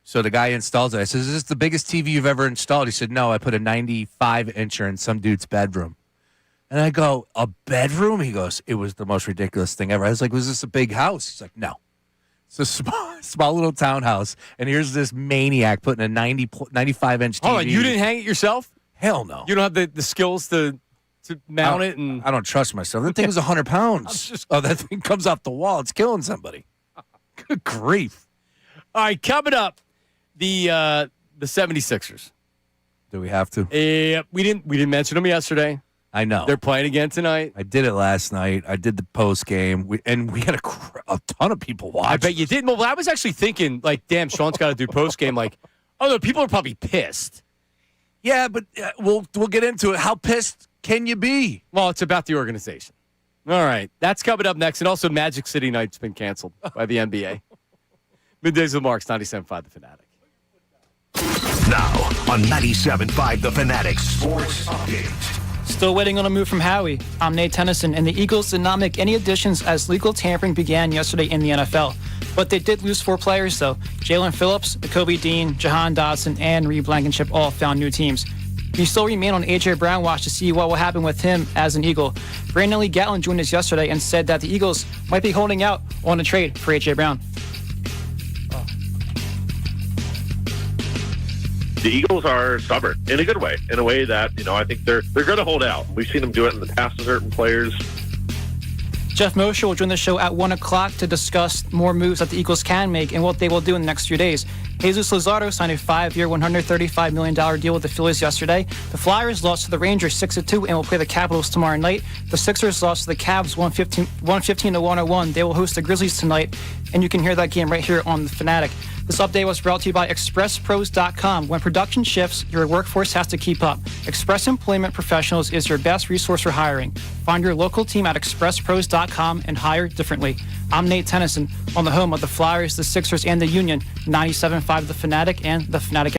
So the guy installs it. I says, is this the biggest TV you've ever installed? He said, no, I put a 95-incher in some dude's bedroom. And I go, a bedroom? He goes, it was the most ridiculous thing ever. I was like, was this a big house? He's like, no. It's a small little townhouse. And here's this maniac putting a 95-inch TV. Oh, and you didn't hang it yourself? Hell no. You don't have the skills to mount it? And I don't trust myself. That thing was 100 pounds. That thing comes off the wall. It's killing somebody. Good grief. All right, coming up, the 76ers. Do we have to? We didn't mention them yesterday. I know. They're playing again tonight. I did it last night. I did the post game. We had a ton of people watch. I bet you did. Well, I was actually thinking, like, damn, Sean's got to do post game. Like, oh, no, people are probably pissed. Yeah, but we'll get into it. How pissed can you be? Well, it's about the organization. All right. That's coming up next. And also, Magic City Night's been canceled by the NBA. Middays with Marks, 97.5 The Fanatic. Now, on 97.5 The Fanatic Sports Update. Still waiting on a move from Howie. I'm Nate Tennyson, and the Eagles did not make any additions as legal tampering began yesterday in the NFL. But they did lose 4 players, though. Jalen Phillips, Kobe Dean, Jahan Dodson, and Reed Blankenship all found new teams. We still remain on A.J. Brown watch to see what will happen with him as an Eagle. Brandon Lee Gatlin joined us yesterday and said that the Eagles might be holding out on a trade for A.J. Brown. The Eagles are stubborn in a good way, in a way that, I think they're going to hold out. We've seen them do it in the past to certain players. Jeff Mosher will join the show at 1 o'clock to discuss more moves that the Eagles can make and what they will do in the next few days. Jesus Luzardo signed a 5-year, $135 million deal with the Phillies yesterday. The Flyers lost to the Rangers 6-2 and will play the Capitals tomorrow night. The Sixers lost to the Cavs 115-101. They will host the Grizzlies tonight, and you can hear that game right here on the Fanatic. This update was brought to you by ExpressPros.com. When production shifts, your workforce has to keep up. Express Employment Professionals is your best resource for hiring. Find your local team at ExpressPros.com and hire differently. I'm Nate Tennyson on the home of the Flyers, the Sixers, and the Union, 97.5 The Fanatic and The Fanatic.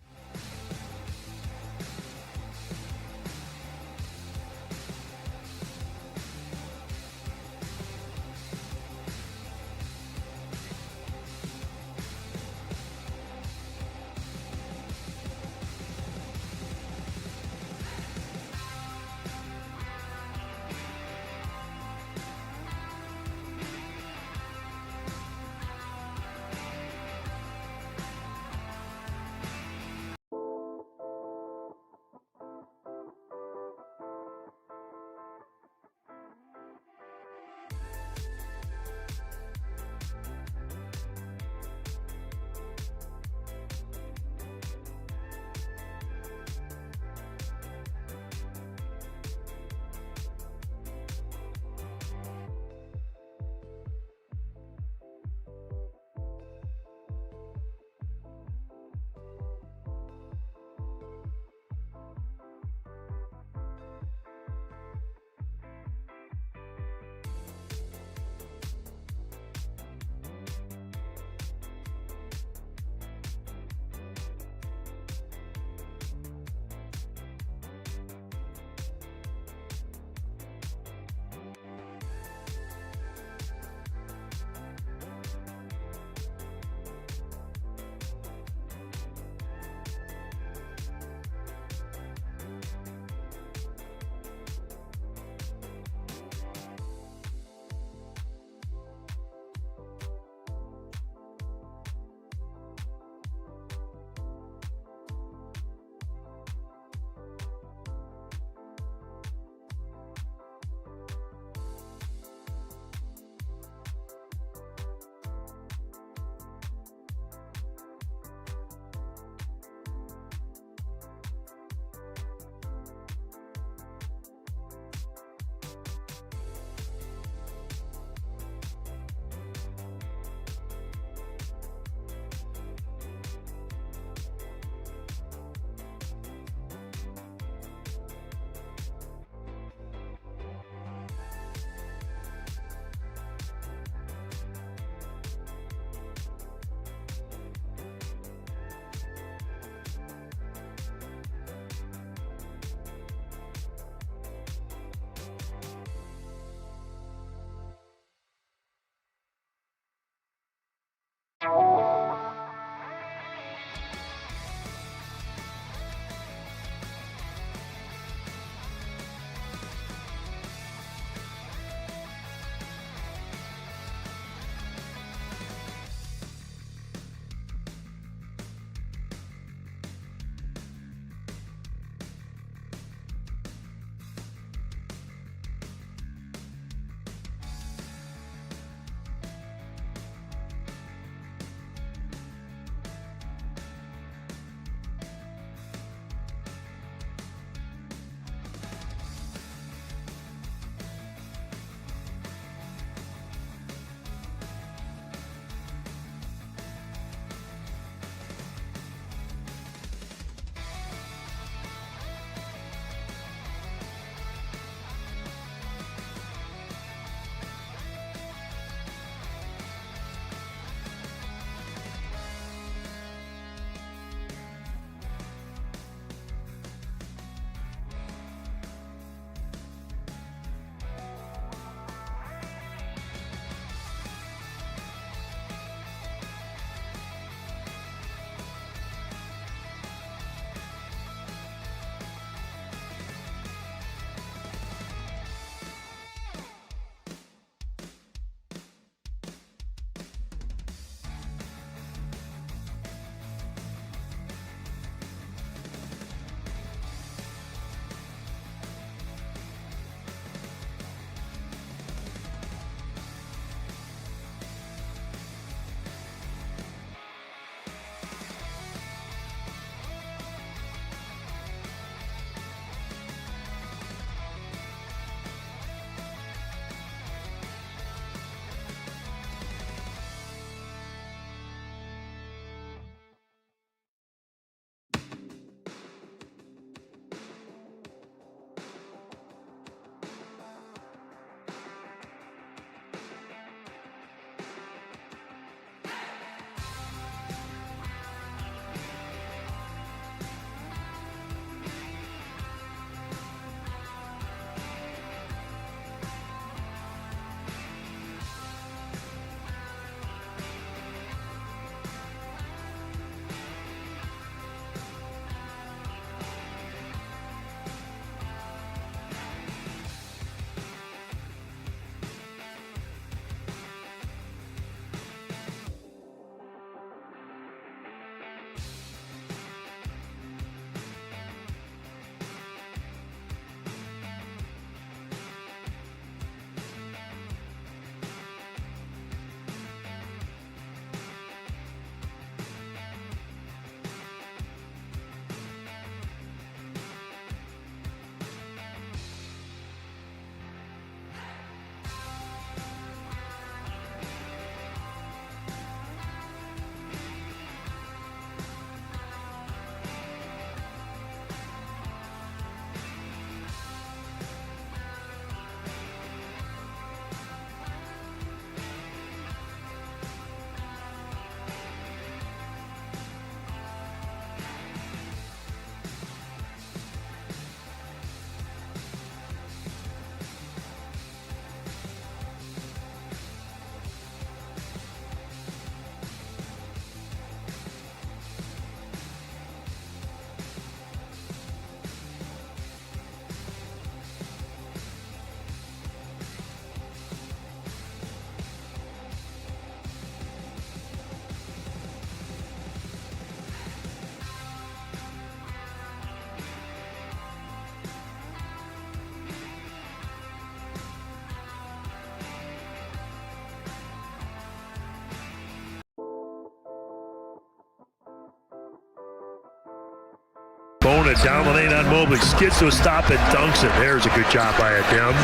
Bona down the lane on Mobley. Skids to a stop and dunks it. There's a good job by a Dem.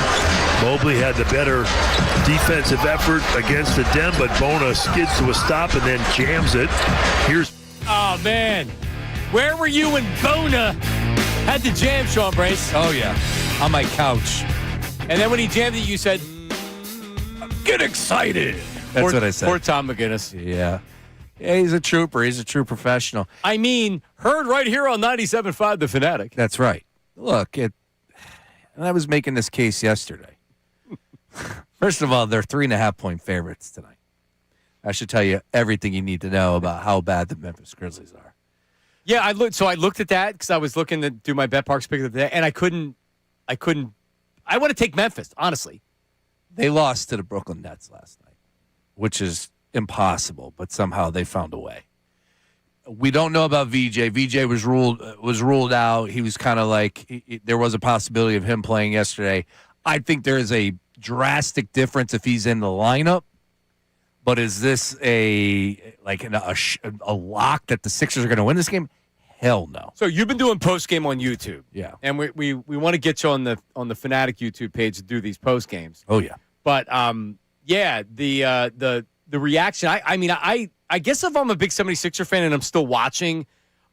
Mobley had the better defensive effort against the Dem, but Bona skids to a stop and then jams it. Oh, man. Where were you when Bona had the jam, Sean Brace? Oh, yeah. On my couch. And then when he jammed it, you said, get excited. That's what I said. Poor Tom McGinnis. Yeah. Yeah, he's a trooper. He's a true professional. I mean, heard right here on 97.5 The Fanatic. That's right. Look, and I was making this case yesterday. First of all, they're 3.5-point favorites tonight. I should tell you everything you need to know about how bad the Memphis Grizzlies are. Yeah, I looked at that because I was looking to do my Bet Parks pick of the day, and I couldn't. I want to take Memphis, honestly. They lost to the Brooklyn Nets last night, which is impossible, but somehow they found a way. We don't know about VJ. VJ was ruled out. He was kind of like there was a possibility of him playing yesterday. I think there is a drastic difference if he's in the lineup. But is this a lock that the Sixers are going to win this game? Hell no. So you've been doing post game on YouTube, yeah, and we want to get you on the Fanatic YouTube page to do these post games. Oh yeah, but yeah, the reaction. I guess if I'm a big 76er fan and I'm still watching,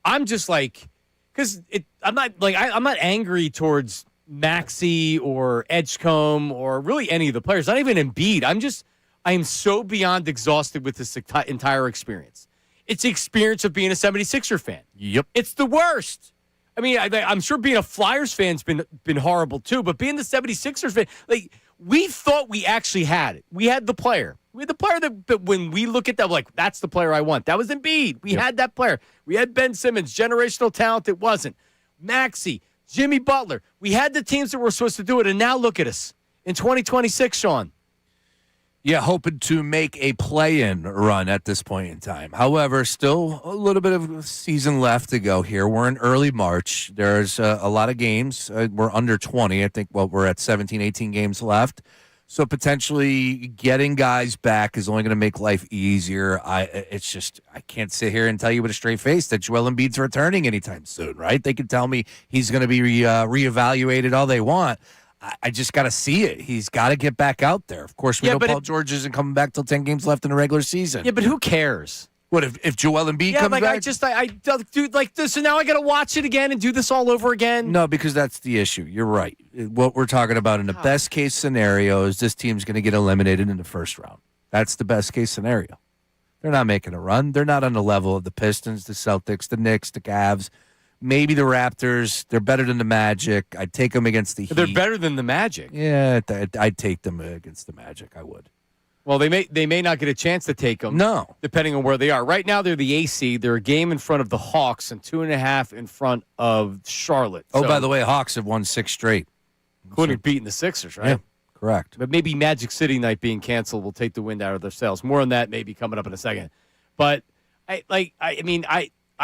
I'm just like, because I'm not angry towards Maxey or Edgecombe or really any of the players. Not even Embiid. I am so beyond exhausted with this entire experience. It's the experience of being a 76er fan. Yep. It's the worst. I mean, I'm sure being a Flyers fan's been horrible too, but being the 76ers fan, like, we thought we actually had it. We had the player. We had the player that when we look at that, we're like, that's the player I want. That was Embiid. We had that player. We had Ben Simmons, generational talent. It wasn't. Maxey, Jimmy Butler. We had the teams that were supposed to do it, and now look at us in 2026, Sean. Yeah, hoping to make a play-in run at this point in time. However, still a little bit of season left to go here. We're in early March. There's a lot of games. We're under 20. I think, we're at 17, 18 games left. So potentially getting guys back is only going to make life easier. I can't sit here and tell you with a straight face that Joel Embiid's returning anytime soon, right? They can tell me he's going to be reevaluated all they want. I just got to see it. He's got to get back out there. Of course, we know Paul George isn't coming back till 10 games left in the regular season. Yeah, but who cares? What if Joel Embiid comes back? So now I got to watch it again and do this all over again? No, because that's the issue. You're right. What we're talking about in the best case scenario is this team's going to get eliminated in the first round. That's the best case scenario. They're not making a run. They're not on the level of the Pistons, the Celtics, the Knicks, the Cavs. Maybe the Raptors. They're better than the Magic. I'd take them against the Heat. They're better than the Magic. Yeah, I'd take them against the Magic. I would. Well, they may not get a chance to take them. No. Depending on where they are. Right now, they're the AC. They're a game in front of the Hawks and 2.5 in front of Charlotte. Oh, by the way, Hawks have won 6 straight. Including beating the Sixers, right? Yeah, correct. But maybe Magic City night being canceled will take the wind out of their sails. More on that maybe coming up in a second. But, I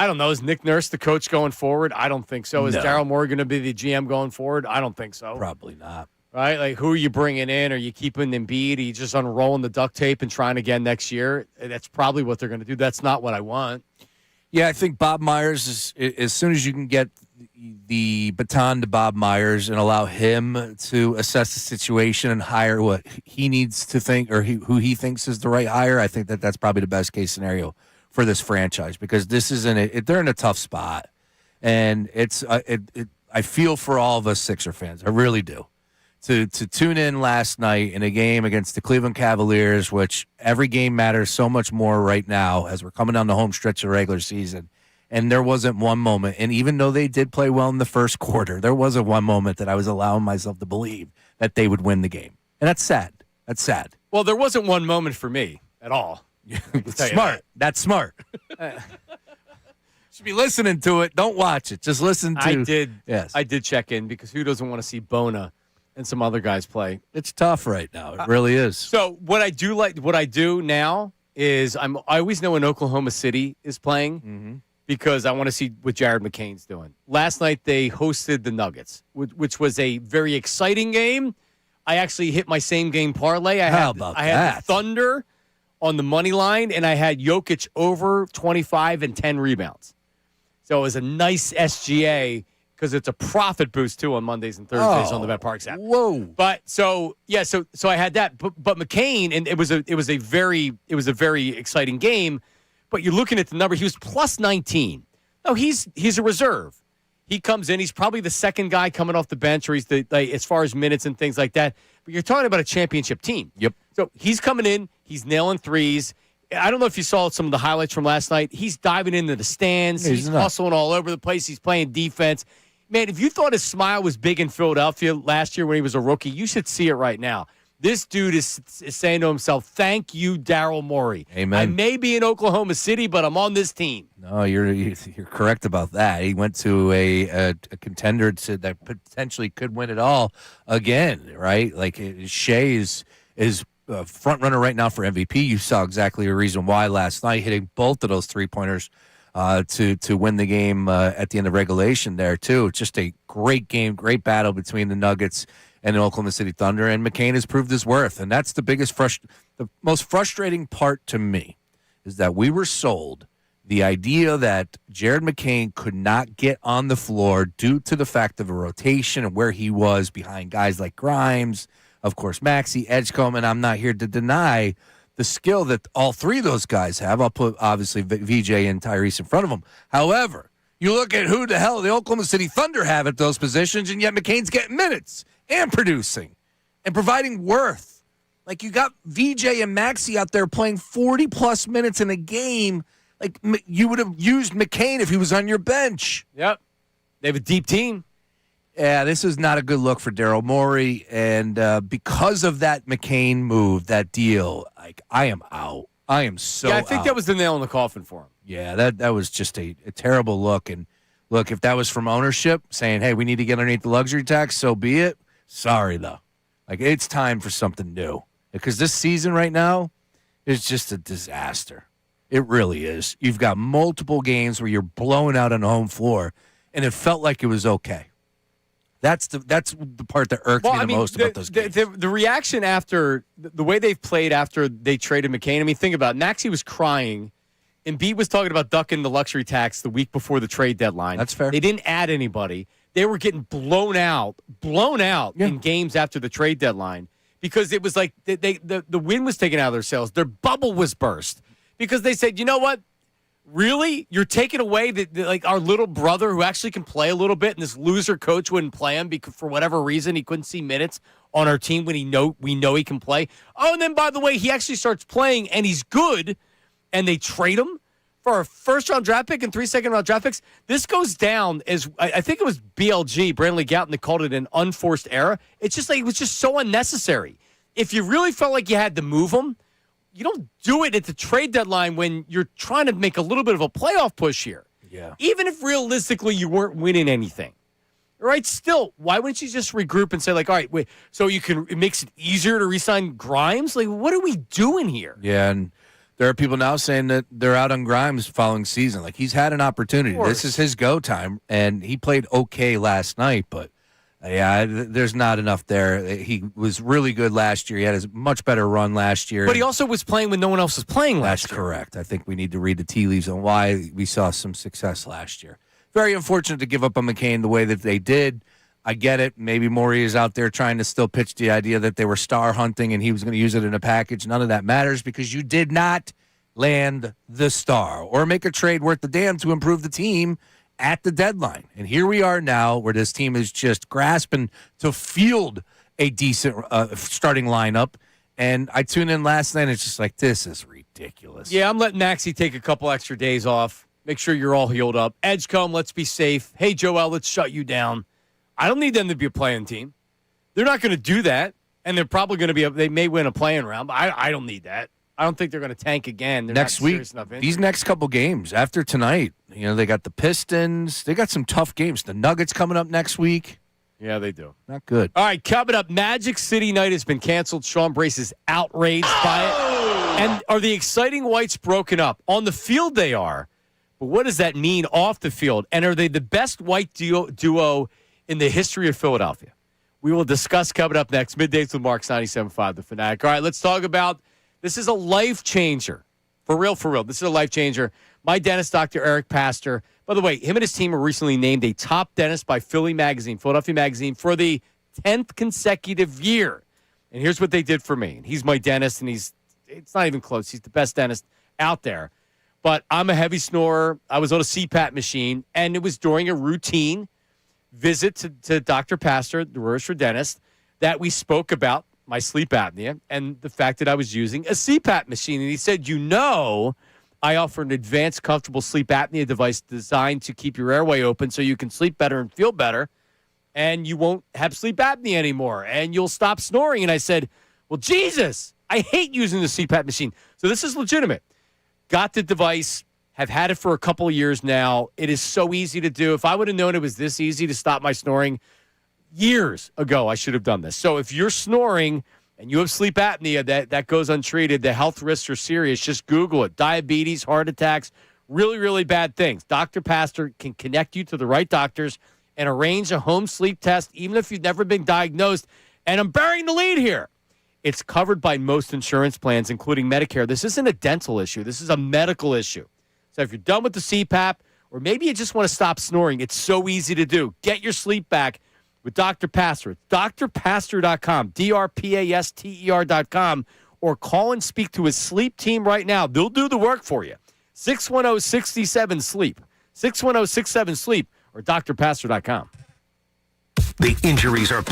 don't know. Is Nick Nurse the coach going forward? I don't think so. Is Daryl Morey going to be the GM going forward? I don't think so. Probably not. Right? Like, who are you bringing in? Are you keeping Embiid? Are you just unrolling the duct tape and trying again next year? That's probably what they're going to do. That's not what I want. Yeah, I think Bob Myers is, as soon as you can get the baton to Bob Myers and allow him to assess the situation and hire what he needs to think or who he thinks is the right hire, I think that's probably the best case scenario for this franchise, because this is they're in a tough spot, and I feel for all of us Sixer fans. I really do. To tune in last night in a game against the Cleveland Cavaliers, which every game matters so much more right now as we're coming down the home stretch of the regular season, and there wasn't one moment, and even though they did play well in the first quarter, there wasn't one moment that I was allowing myself to believe that they would win the game, and that's sad. That's sad. Well, there wasn't one moment for me at all. Smart. That's smart. Should be listening to it. Don't watch it. Just listen to. I did. Yes, I did check in because who doesn't want to see Bona and some other guys play? It's tough right now. It really is. So what I do now is I always know when Oklahoma City is playing because I want to see what Jared McCain's doing. Last night they hosted the Nuggets, which was a very exciting game. I actually hit my same game parlay. I had the Thunder on the money line, and I had Jokic over 25 and 10 rebounds. So it was a nice SGA, because it's a profit boost too on Mondays and Thursdays on the BetParks app. Whoa! But so I had that, but McCain, and it was a very exciting game. But you're looking at the number; he was plus 19. No, he's a reserve. He comes in; he's probably the second guy coming off the bench, or he's as far as minutes and things like that. But you're talking about a championship team. Yep. So he's coming in; he's nailing threes. I don't know if you saw some of the highlights from last night. He's diving into the stands. He's hustling all over the place. He's playing defense. Man, if you thought his smile was big in Philadelphia last year when he was a rookie, you should see it right now. This dude is saying to himself, thank you, Daryl Morey. Amen. I may be in Oklahoma City, but I'm on this team. No, you're correct about that. He went to a contender that potentially could win it all again, right? Like Shea is front runner right now for MVP. You saw exactly the reason why last night, hitting both of those 3-pointers to win the game at the end of regulation there too. Just a great game, great battle between the Nuggets and the Oklahoma City Thunder, and McCain has proved his worth. And that's the most frustrating part to me is that we were sold the idea that Jared McCain could not get on the floor due to the fact of a rotation and where he was behind guys like Grimes, of course, Maxey, Edgecombe, and I'm not here to deny the skill that all three of those guys have. I'll put, obviously, VJ and Tyrese in front of them. However, you look at who the hell the Oklahoma City Thunder have at those positions, and yet McCain's getting minutes and producing and providing worth. Like, you got VJ and Maxey out there playing 40-plus minutes in a game. Like, you would have used McCain if he was on your bench. Yep. They have a deep team. Yeah, this is not a good look for Daryl Morey, and because of that McCain move, that deal, like, I am out. I am so out. Yeah, I think that was the nail in the coffin for him. Yeah, that was just a terrible look. And look, if that was from ownership saying, hey, we need to get underneath the luxury tax, so be it. Sorry, though. Like, it's time for something new. Because this season right now is just a disaster. It really is. You've got multiple games where you're blowing out on the home floor, and it felt like it was okay. That's the part that irks me the most about those games. The reaction after the way they've played after they traded McCain. I mean, think about it. Maxey was crying, and Embiid was talking about ducking the luxury tax the week before the trade deadline. That's fair. They didn't add anybody. They were getting blown out in games after the trade deadline because it was like the wind was taken out of their sails. Their bubble was burst because they said, you know what? Really? You're taking away like our little brother who actually can play a little bit, and this loser coach wouldn't play him because for whatever reason he couldn't see minutes on our team when we know he can play. Oh, and then by the way, he actually starts playing and he's good, and they trade him for a first-round draft pick and 3 second-round draft picks. This goes down as I think it was BLG, Brandley Gouton, that called it an unforced error. It's just like it was just so unnecessary. If you really felt like you had to move him, you don't do it at the trade deadline when you're trying to make a little bit of a playoff push here. Yeah. Even if realistically you weren't winning anything. All right, still, why wouldn't you just regroup and say, like, all right, wait, so it makes it easier to re-sign Grimes? Like, what are we doing here? Yeah, and there are people now saying that they're out on Grimes following season. Like, he's had an opportunity. This is his go time, and he played okay last night, but yeah, there's not enough there. He was really good last year. He had a much better run last year. But he also was playing when no one else was playing last year. That's correct. I think we need to read the tea leaves on why we saw some success last year. Very unfortunate to give up on McCain the way that they did. I get it. Maybe Morey is out there trying to still pitch the idea that they were star hunting and he was going to use it in a package. None of that matters because you did not land the star or make a trade worth the damn to improve the team at the deadline. And here we are now where this team is just grasping to field a decent starting lineup. And I tuned in last night and it's just like, this is ridiculous. Yeah, I'm letting Maxey take a couple extra days off. Make sure you're all healed up. Edgecombe, let's be safe. Hey, Joel, let's shut you down. I don't need them to be a playing team. They're not going to do that. And they're probably going to they may win a playing round, but I don't need that. I don't think they're going to tank again. They're next week, these next couple games after tonight, they got the Pistons. They got some tough games. The Nuggets coming up next week. Yeah, they do. Not good. All right, coming up, Magic City Night has been canceled. Sean Brace is outraged by it. And are the Exciting Whites broken up? On the field they are, but what does that mean off the field? And are they the best white duo in the history of Philadelphia? We will discuss coming up next. Middays with Marks 97.5, The Fanatic. All right, let's talk about this is a life changer. For real, for real. This is a life changer. My dentist, Dr. Eric Pastor, By the way, him and his team were recently named a top dentist by Philadelphia Magazine, for the 10th consecutive year. And here's what they did for me. And he's my dentist, and it's not even close. He's the best dentist out there. But I'm a heavy snorer. I was on a CPAP machine, and it was during a routine visit to Dr. Pastor, the registered dentist, that we spoke about my sleep apnea and the fact that I was using a CPAP machine. And he said, I offer an advanced, comfortable sleep apnea device designed to keep your airway open so you can sleep better and feel better, and you won't have sleep apnea anymore, and you'll stop snoring. And I said, well, Jesus, I hate using the CPAP machine. So this is legitimate. Got the device, have had it for a couple of years now. It is so easy to do. If I would have known it was this easy to stop my snoring years ago, I should have done this. So if you're snoring and you have sleep apnea that goes untreated, the health risks are serious. Just Google it. Diabetes, heart attacks, really, really bad things. Dr. Pastor can connect you to the right doctors and arrange a home sleep test, even if you've never been diagnosed. And I'm burying the lead here. It's covered by most insurance plans, including Medicare. This isn't a dental issue. This is a medical issue. So if you're done with the CPAP, or maybe you just want to stop snoring, it's so easy to do. Get your sleep back with Dr. Pastor. It's drpastor.com, drpaster.com, or call and speak to his sleep team right now. They'll do the work for you. 610-67-SLEEP, 610-67-SLEEP, or drpastor.com. The injuries are...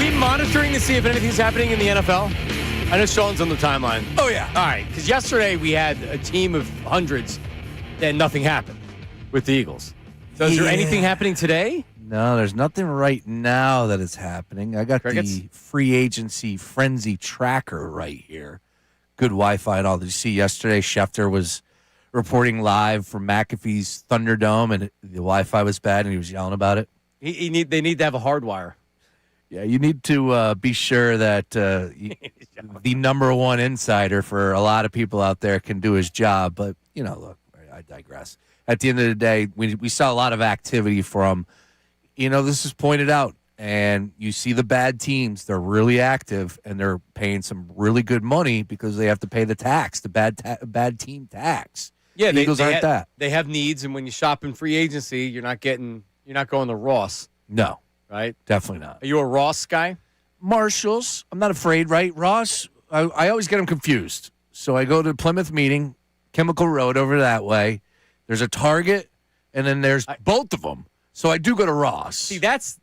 we monitoring to see if anything's happening in the NFL? I know Sean's on the timeline. Oh, yeah. All right, because yesterday we had a team of hundreds and nothing happened with the Eagles. So is there anything happening today? No, there's nothing right now that is happening. I got the free agency frenzy tracker right here. Good Wi-Fi and all. Did you see yesterday Schefter was reporting live from McAfee's Thunderdome and the Wi-Fi was bad and he was yelling about it? They need to have a hard wire. Yeah, you need to be sure that the number one insider for a lot of people out there can do his job. But, look, I digress. At the end of the day, we saw a lot of activity from, this is pointed out, and you see the bad teams. They're really active, and they're paying some really good money because they have to pay the tax, the bad team tax. Yeah, the Eagles aren't that. They have needs, and when you shop in free agency, you're not going to Ross. No. Right? Definitely not. Are you a Ross guy? Marshalls. I'm not afraid, right? Ross, I always get them confused. So I go to Plymouth Meeting, Chemical Road over that way. There's a Target, and then there's both of them. So I do go to Ross. See, that's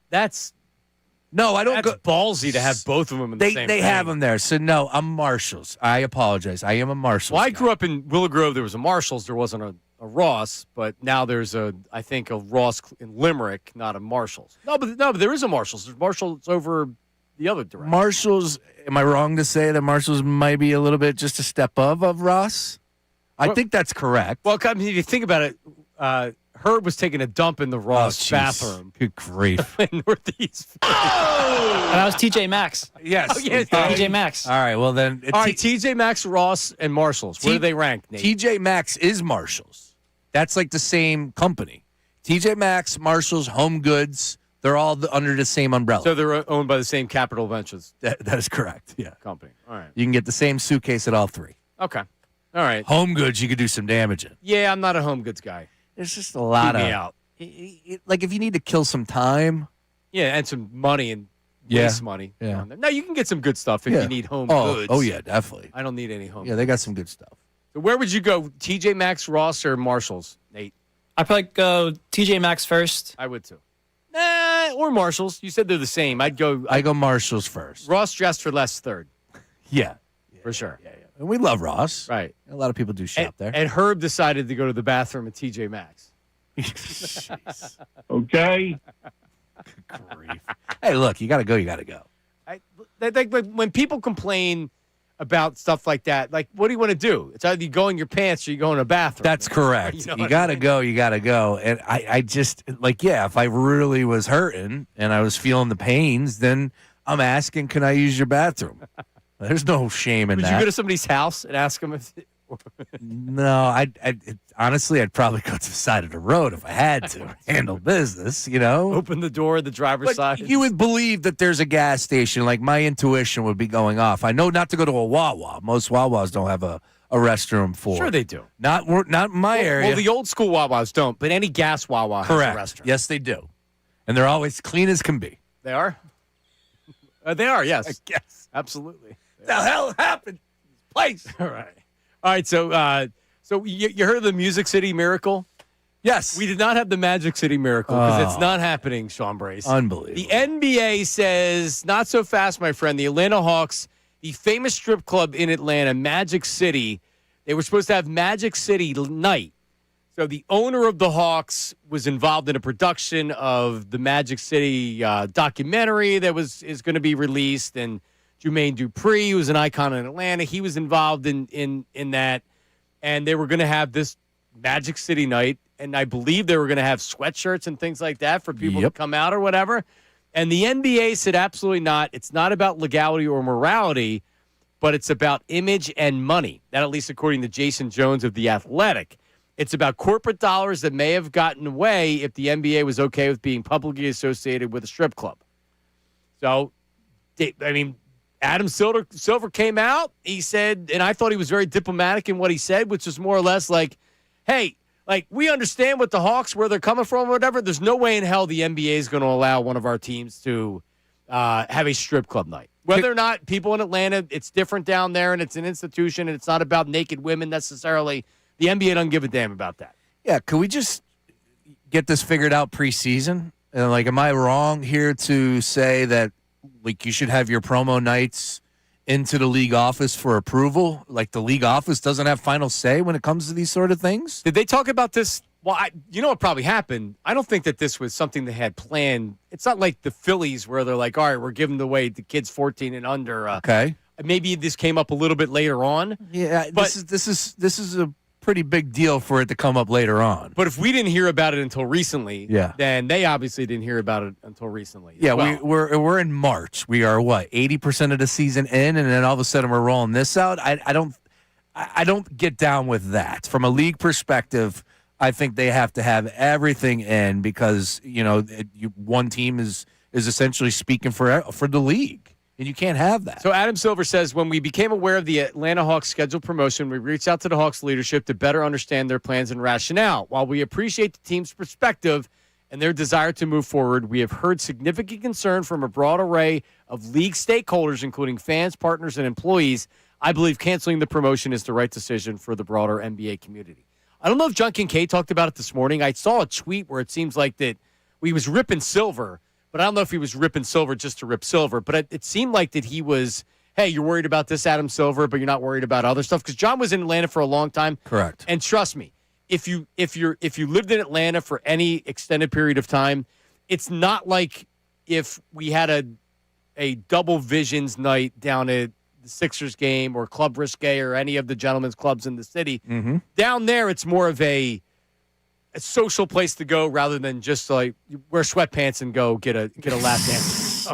no, I don't that's go. Ballsy to have both of them in the same They thing. have them there. So no, I'm Marshalls. I apologize. I am a Marshalls. Well, I grew up in Willow Grove. There was a Marshalls. There wasn't a Ross, but now there's I think a Ross in Limerick, not a Marshalls. No, but there is a Marshalls. There's Marshalls over the other direction. Marshalls. Am I wrong to say that Marshalls might be a little bit just a step of Ross? I think that's correct. Well, I mean, if you think about it, Herb was taking a dump in the Ross bathroom. Good grief. In Northeast. And that was TJ Maxx. Yes. Oh, yes. TJ Maxx. All right. Well, then. All right, TJ Maxx, Ross, and Marshalls. Where do they rank, Nate? TJ Maxx is Marshalls. That's like the same company. TJ Maxx, Marshalls, Home Goods, they're all under the same umbrella. So they're owned by the same Capital Ventures that is correct, yeah. company. All right. You can get the same suitcase at all three. Okay. All right. Home Goods, you could do some damage in. Yeah, I'm not a Home Goods guy. There's just a lot Keep of... me out. Like, if you need to kill some time... Yeah, and some money and waste money. Yeah. No, you can get some good stuff if you need home goods. Oh, yeah, definitely. I don't need any home Yeah, they got some good stuff. So where would you go? TJ Maxx, Ross, or Marshalls, Nate? I'd probably go TJ Maxx first. I would too. Or Marshalls. You said they're the same. I go Marshalls first. Ross dressed for less third. Yeah. For sure. Yeah. And we love Ross. Right. A lot of people do shop there. And Herb decided to go to the bathroom at TJ Maxx. Okay. Grief. Hey, look, you got to go. You got to go. When people complain about stuff like that, like, what do you want to do? It's either you go in your pants or you go in a bathroom. That's correct. You got to go. You got to go. And I just, like, yeah, if I really was hurting and I was feeling the pains, then I'm asking, can I use your bathroom? There's no shame in that. Would you go to somebody's house and ask them if... No, honestly, I'd probably go to the side of the road if I had to handle business, Open the door, the driver's side. You would believe that there's a gas station. Like, my intuition would be going off. I know not to go to a Wawa. Most Wawas don't have a restroom for. Sure they do. Not in my area. Well, the old school Wawas don't, but any gas Wawa has a restroom. Yes, they do. And they're always clean as can be. They are? They are, yes. I guess. Absolutely. What the hell happened? Place. All right, so you heard of the Music City Miracle? Yes. We did not have the Magic City Miracle because it's not happening, Sean Brace. Unbelievable. The NBA says, not so fast, my friend. The Atlanta Hawks, the famous strip club in Atlanta, Magic City, they were supposed to have Magic City night. So the owner of the Hawks was involved in a production of the Magic City documentary that is going to be released, and Jermaine Dupri, who's an icon in Atlanta, he was involved in that, and they were going to have this Magic City night, and I believe they were going to have sweatshirts and things like that for people to come out or whatever. And the NBA said absolutely not. It's not about legality or morality, but it's about image and money. That, at least according to Jason Jones of The Athletic. It's about corporate dollars that may have gotten away if the NBA was okay with being publicly associated with a strip club. So, I mean, Adam Silver came out. He said, and I thought he was very diplomatic in what he said, which was more or less like, hey, like, we understand what the Hawks, where they're coming from or whatever. There's no way in hell the NBA is going to allow one of our teams to have a strip club night. Whether or not people in Atlanta, it's different down there, and it's an institution, and it's not about naked women necessarily. The NBA doesn't give a damn about that. Yeah, could we just get this figured out preseason? And, like, am I wrong here to say that like you should have your promo nights into the league office for approval. Like the league office doesn't have final say when it comes to these sort of things. Did they talk about this? Well, you know what probably happened? I don't think that this was something they had planned. It's not like the Phillies where they're like, all right, we're giving away the kids 14 and under. Okay. Maybe this came up a little bit later on. Yeah, but this is a pretty big deal for it to come up later on. But if we didn't hear about it until recently, then they obviously didn't hear about it until recently. Yeah, we're in March. We are 80% of the season in, and then all of a sudden we're rolling this out. I don't get down with that. From a league perspective, I think they have to have everything in because one team is essentially speaking for the league. And you can't have that. So Adam Silver says, when we became aware of the Atlanta Hawks scheduled promotion, we reached out to the Hawks leadership to better understand their plans and rationale. While we appreciate the team's perspective and their desire to move forward, we have heard significant concern from a broad array of league stakeholders, including fans, partners, and employees. I believe canceling the promotion is the right decision for the broader NBA community. I don't know if John Kincade talked about it this morning. I saw a tweet where it seems like that he was ripping Silver, but I don't know if he was ripping Silver just to rip Silver. But it seemed like that he was, hey, you're worried about this, Adam Silver, but you're not worried about other stuff. Because John was in Atlanta for a long time. Correct. And trust me, if you lived in Atlanta for any extended period of time, it's not like if we had a double visions night down at the Sixers game or Club Risque or any of the gentlemen's clubs in the city. Mm-hmm. Down there, it's more of a social place to go rather than just like wear sweatpants and go get a lap dance.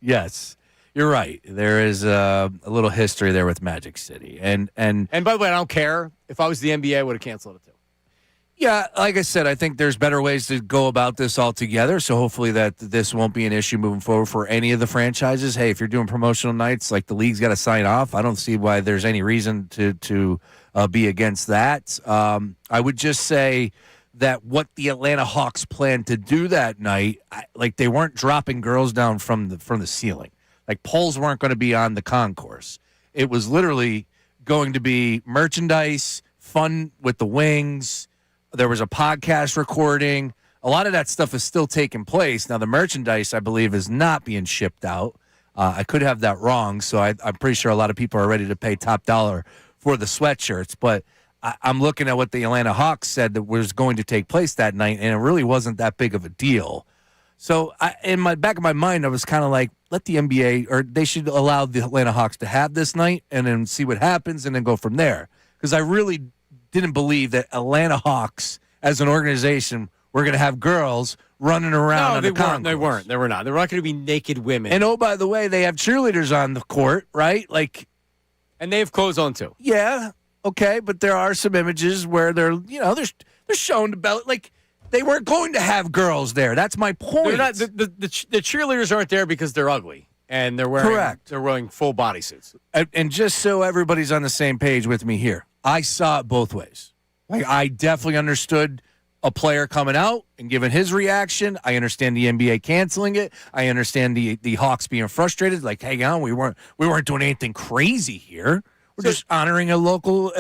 Yes. You're right. There is a little history there with Magic City. And by the way, I don't care. If I was the NBA, I would have canceled it too. Yeah, like I said, I think there's better ways to go about this altogether. So hopefully that this won't be an issue moving forward for any of the franchises. Hey, if you're doing promotional nights, like the league's got to sign off. I don't see why there's any reason to be against that. I would just say that what the Atlanta Hawks planned to do that night, like they weren't dropping girls down from the ceiling. Like poles weren't going to be on the concourse. It was literally going to be merchandise, fun with the wings. There was a podcast recording. A lot of that stuff is still taking place. Now, the merchandise, I believe, is not being shipped out. I could have that wrong, so I'm pretty sure a lot of people are ready to pay top dollar for the sweatshirts. But I'm looking at what the Atlanta Hawks said that was going to take place that night, and it really wasn't that big of a deal. So in my back of my mind, I was kind of like, let the NBA, or they should allow the Atlanta Hawks to have this night and then see what happens and then go from there. Because I really didn't believe that Atlanta Hawks as an organization were going to have girls running around on the concourse. They weren't. They were not. They were not going to be naked women. And oh, by the way, they have cheerleaders on the court, right? Like, and they have clothes on too. Yeah, okay, but there are some images where they're showing the belly. Like, they weren't going to have girls there. That's my point. They're not, the cheerleaders aren't there because they're ugly and they're wearing Correct. They're wearing full bodysuits. And just so everybody's on the same page with me here, I saw it both ways. Like, I definitely understood a player coming out and giving his reaction. I understand the NBA canceling it. I understand the Hawks being frustrated. Like, hang on, we weren't doing anything crazy here. We're just honoring a local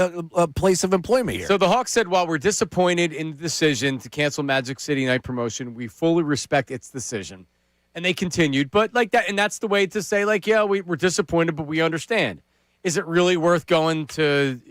place of employment here. So the Hawks said, while we're disappointed in the decision to cancel Magic City Night promotion, we fully respect its decision. And they continued, but like that, and that's the way to say, like, yeah, we're disappointed, but we understand. Is it really worth going to,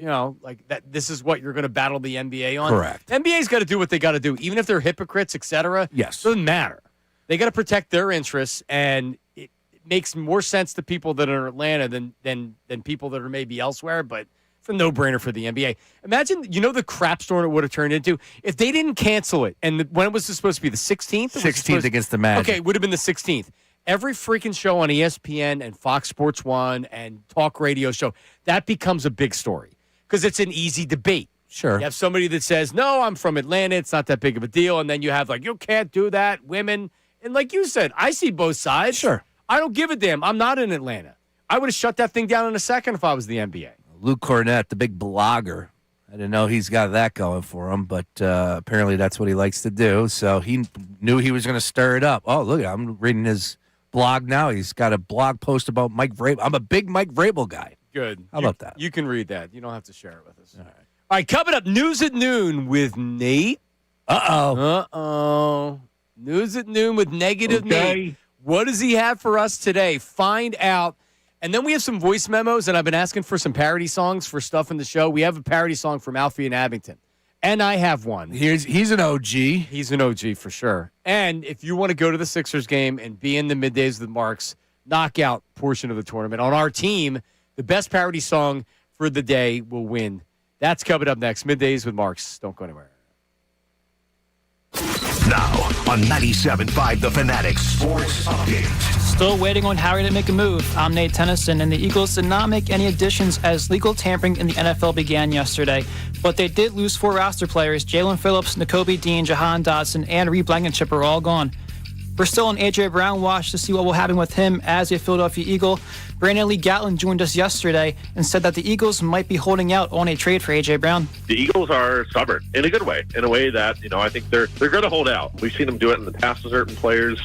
like that? This is what you're going to battle the NBA on? Correct. NBA's got to do what they got to do, even if they're hypocrites, et cetera. Yes. Doesn't matter. They got to protect their interests, and it makes more sense to people that are in Atlanta than people that are maybe elsewhere, but it's a no-brainer for the NBA. Imagine, the crap storm it would have turned into if they didn't cancel it. And when was this supposed to be? The 16th? 16th against the Magic. Okay, it would have been the 16th. Every freaking show on ESPN and Fox Sports 1 and talk radio show, that becomes a big story because it's an easy debate. Sure. You have somebody that says, no, I'm from Atlanta. It's not that big of a deal. And then you have like, you can't do that, women. And like you said, I see both sides. Sure. I don't give a damn. I'm not in Atlanta. I would have shut that thing down in a second if I was the NBA. Luke Cornett, the big blogger. I didn't know he's got that going for him, but apparently that's what he likes to do. So he knew he was going to stir it up. Oh, look, I'm reading his blog now. He's got a blog post about Mike Vrabel. I'm a big Mike Vrabel guy. Good. How about that? You can read that. You don't have to share it with us. All right, coming up, News at Noon with Nate. Uh-oh. Uh-oh. News at Noon with Negative Nate. What does he have for us today? Find out. And then we have some voice memos, and I've been asking for some parody songs for stuff in the show. We have a parody song from Alfie and Abington. And I have one. He's an OG. He's an OG for sure. And if you want to go to the Sixers game and be in the Middays with Marks knockout portion of the tournament on our team, the best parody song for the day will win. That's coming up next. Middays with Marks. Don't go anywhere. Now on 97.5 The Fanatic Sports Update. Still waiting on Harry to make a move. I'm Nate Tennyson, and the Eagles did not make any additions as legal tampering in the NFL began yesterday. But they did lose 4 roster players. Jalen Phillips, Nakobe Dean, Jahan Dotson, and Reed Blankenship are all gone. We're still on A.J. Brown watch to see what will happen with him as a Philadelphia Eagle. Brandon Lee Gatlin joined us yesterday and said that the Eagles might be holding out on a trade for A.J. Brown. The Eagles are stubborn in a good way, in a way that, I think they're going to hold out. We've seen them do it in the past to certain players.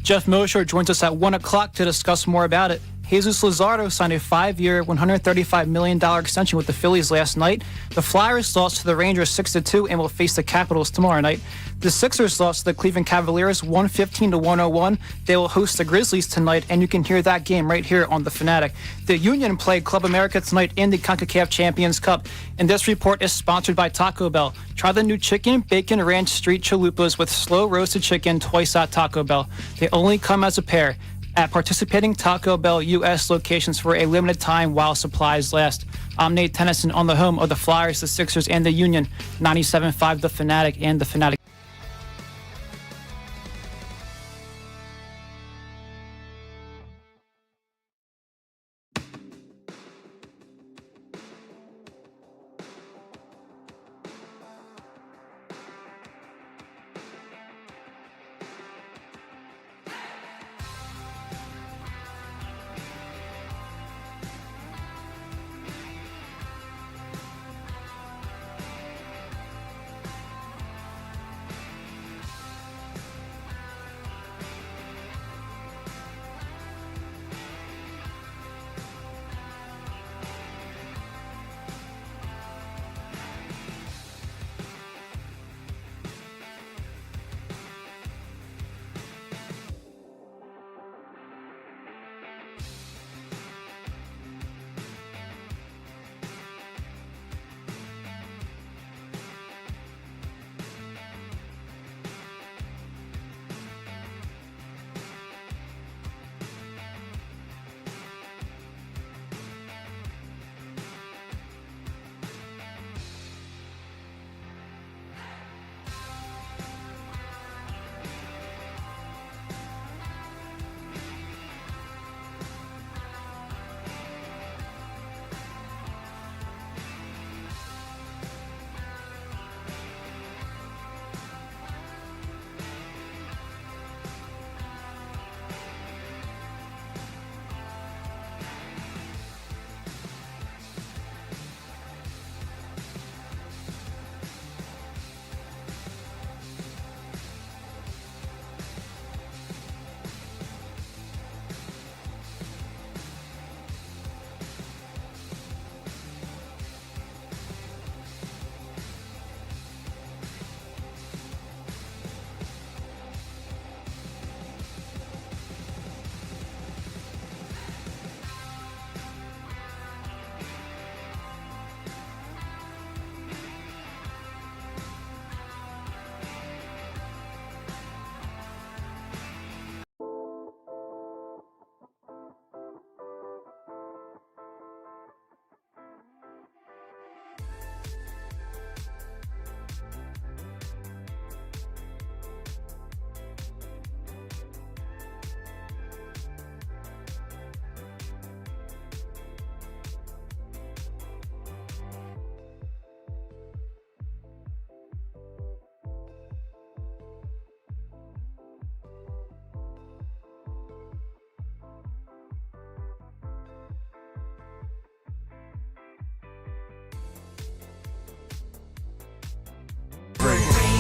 Jeff Mosher joins us at 1 o'clock to discuss more about it. Jesus Luzardo signed a 5-year, $135 million extension with the Phillies last night. The Flyers lost to the Rangers 6-2 and will face the Capitals tomorrow night. The Sixers lost to the Cleveland Cavaliers 115-101. They will host the Grizzlies tonight, and you can hear that game right here on The Fanatic. The Union played Club America tonight in the CONCACAF Champions Cup, and this report is sponsored by Taco Bell. Try the new chicken, bacon, ranch street chalupas with slow roasted chicken twice at Taco Bell. They only come as a pair at participating Taco Bell U.S. locations for a limited time while supplies last. I'm Nate Tennyson on the home of the Flyers, the Sixers, and the Union, 97.5 The Fanatic and The Fanatic.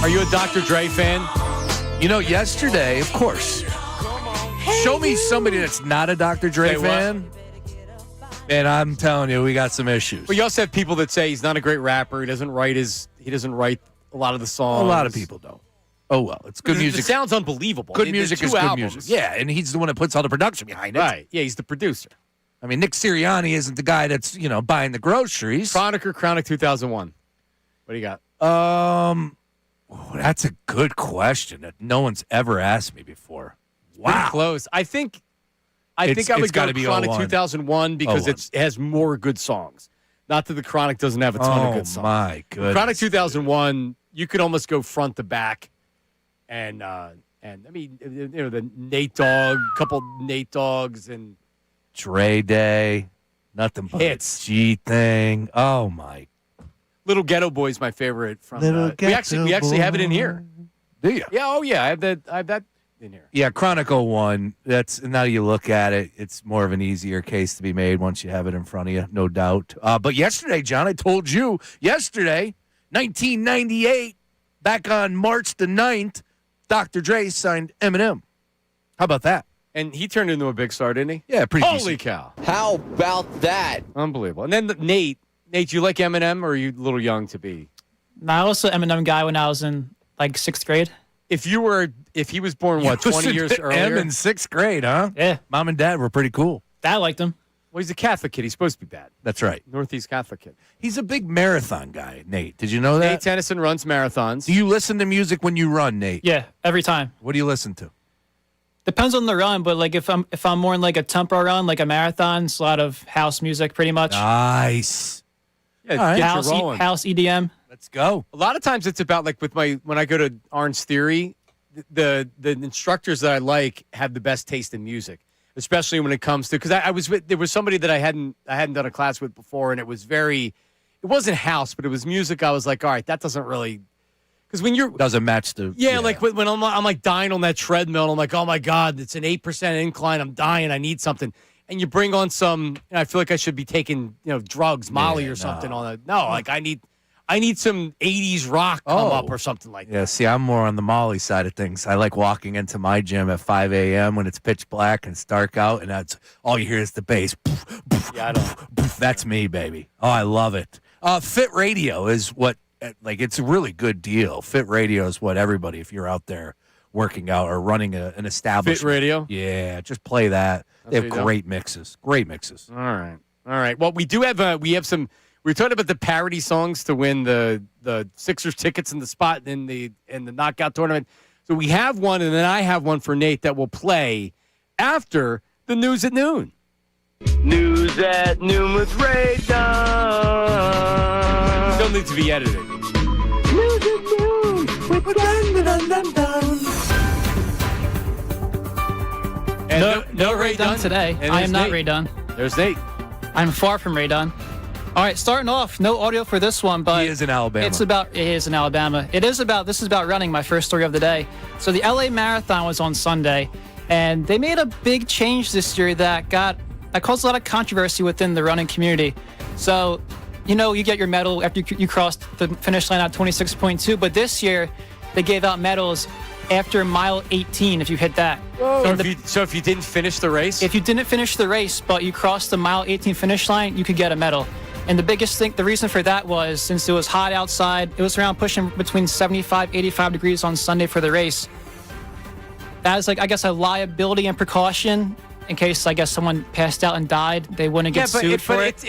Are you a Dr. Dre fan? Yesterday, of course. Show me somebody that's not a Dr. Dre fan, and I'm telling you, we got some issues. But you also have people that say he's not a great rapper. He doesn't write a lot of the songs. A lot of people don't. Oh, well, it's good music. It sounds unbelievable. Good music is good albums. music. Yeah, and he's the one that puts all the production behind it. Right. Yeah, he's the producer. I mean, Nick Sirianni isn't the guy that's, buying the groceries. Chronic 2001. What do you got? That's a good question that no one's ever asked me before. Wow. Pretty close. I think I would go to Chronic 2001 because it has more good songs. Not that the Chronic doesn't have a ton of good songs. Oh, my goodness. Chronic 2001, you could almost go front to back. And I mean, the Nate Dogg, couple Nate Doggs and Dre Day, nothing but hits. G thing. Oh my! Little Ghetto Boy's my favorite from. We actually have it in here. Do you? Yeah. Oh yeah. I have that in here. Yeah, Chronic 01. That's now you look at it. It's more of an easier case to be made once you have it in front of you, no doubt. But yesterday, John, I told you 1998, back on March the 9th. Dr. Dre signed Eminem. How about that? And he turned into a big star, didn't he? Yeah, pretty Holy decent. cow. How about that? Unbelievable. And then Nate, you like Eminem or are you a little young to be? No, I was an Eminem guy when I was in like 6th grade. If he was born, 20 years earlier? In 6th grade, huh? Yeah. Mom and Dad were pretty cool. Dad liked him. Well, he's a Catholic kid. He's supposed to be bad. That's right. Northeast Catholic kid. He's a big marathon guy, Nate. Did you know that? Nate Tennyson runs marathons. Do you listen to music when you run, Nate? Yeah, every time. What do you listen to? Depends on the run, but like if I'm more in like a tempo run, like a marathon, it's a lot of house music pretty much. Nice. Yeah, right. get House, you rolling. house EDM. Let's go. A lot of times it's about like when I go to Arn's Theory, the instructors that I like have the best taste in music, especially when it comes to because there was somebody that I hadn't done a class with before, and it wasn't house, but it was music. I was like, all right, that doesn't really. Because when you're doesn't match the like when I'm like dying on that treadmill, and I'm like, oh my god, it's an 8% incline. I'm dying. I need something. And you bring on some. I feel like I should be taking drugs, Molly or something on it. No, like I need some 80s rock come up or something like that. Yeah, see, I'm more on the Molly side of things. I like walking into my gym at 5 a.m. when it's pitch black and it's dark out, and that's all you hear is the bass. Yeah, I don't. That's me, baby. Oh, I love it. Fit Radio is what. Like, it's a really good deal. Fit Radio is what everybody, if you're out there working out or running an establishment. Fit Radio? Yeah, just play that. They have great mixes. Great mixes. All right. Well, we do have we have some. We were talking about the parody songs to win the Sixers tickets in the spot in the knockout tournament. So we have one, and then I have one for Nate that will play after the News at Noon. News at Noon with Ray Dunn. Don't need to be edited. News at Noon with Dunn. No Ray Dunn today. I am not Ray Dunn. There's Nate. I'm far from Ray Dunn. All right, starting off, no audio for this one, but he is in Alabama. It is in Alabama. This is about running, my first story of the day. So the LA Marathon was on Sunday, and they made a big change this year that caused a lot of controversy within the running community. So, you get your medal after you crossed the finish line at 26.2, but this year they gave out medals after mile 18 if you hit that. So if you didn't finish the race? If you didn't finish the race, but you crossed the mile 18 finish line, you could get a medal. And the reason for that was since it was hot outside, it was around pushing between 75, 85 degrees on Sunday for the race. That is a liability and precaution in case, someone passed out and died. They wouldn't get sued for it.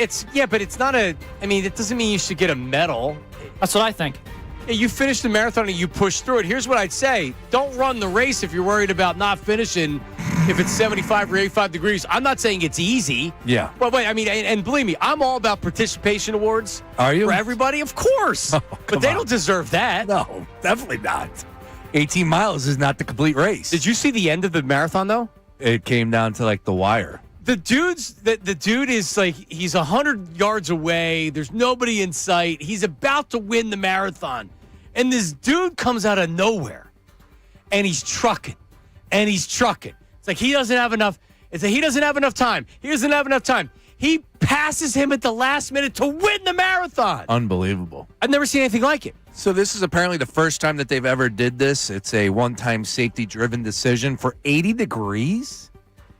But it's not it doesn't mean you should get a medal. That's what I think. Yeah, you finished the marathon and you pushed through it. Here's what I'd say. Don't run the race if you're worried about not finishing if it's 75 or 85 degrees. I'm not saying it's easy. Yeah. But wait, and believe me, I'm all about participation awards. Are you? For everybody, of course. But they don't deserve that. No, definitely not. 18 miles is not the complete race. Did you see the end of the marathon, though? It came down to, the wire. The dude is he's 100 yards away. There's nobody in sight. He's about to win the marathon. And this dude comes out of nowhere, and he's trucking, It's like he doesn't have enough. He doesn't have enough time. He passes him at the last minute to win the marathon. Unbelievable. I've never seen anything like it. So this is apparently the first time that they've ever did this. It's a one-time safety-driven decision for 80 degrees.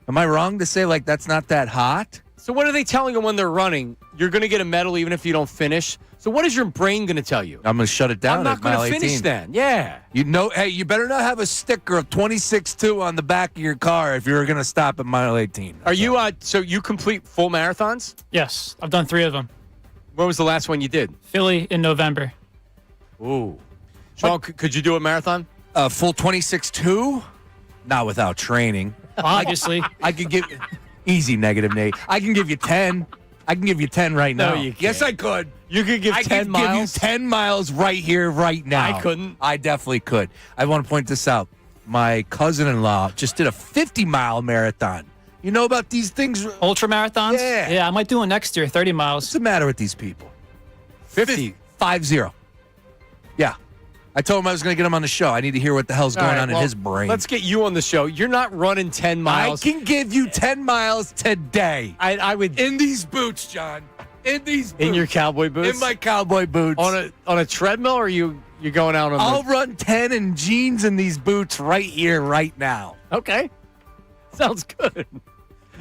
Am I wrong to say that's not that hot? So what are they telling them when they're running? You're going to get a medal even if you don't finish. So what is your brain going to tell you? I'm going to shut it down. I'm not going to finish then. Yeah. Hey, you better not have a sticker of 26-2 on the back of your car if you're going to stop at mile 18. Are you? So you complete full marathons? Yes, I've done 3 of them. When was the last one you did? Philly in November. Ooh. Sean, could you do a marathon? Full 26-2? Not without training. Obviously. I could give easy negative, Nate. I can give you 10. I can give you 10 right now. No, you can't. Yes, I could. You could give 10 miles? I could give you 10 miles right here, right now. I couldn't. I definitely could. I want to point this out. My cousin-in-law just did a 50-mile marathon. You know about these things? Ultra marathons? Yeah. Yeah, I might do one next year, 30 miles. What's the matter with these people? 50. 50. Yeah. I told him I was going to get him on the show. I need to hear what the hell's going on in his brain. Let's get you on the show. You're not running 10 miles. I can give you 10 miles today. I would. In these boots, John. In these boots. In your cowboy boots? In my cowboy boots. On a treadmill, or you're going out on I'll run 10 in jeans in these boots right here, right now. Okay. Sounds good.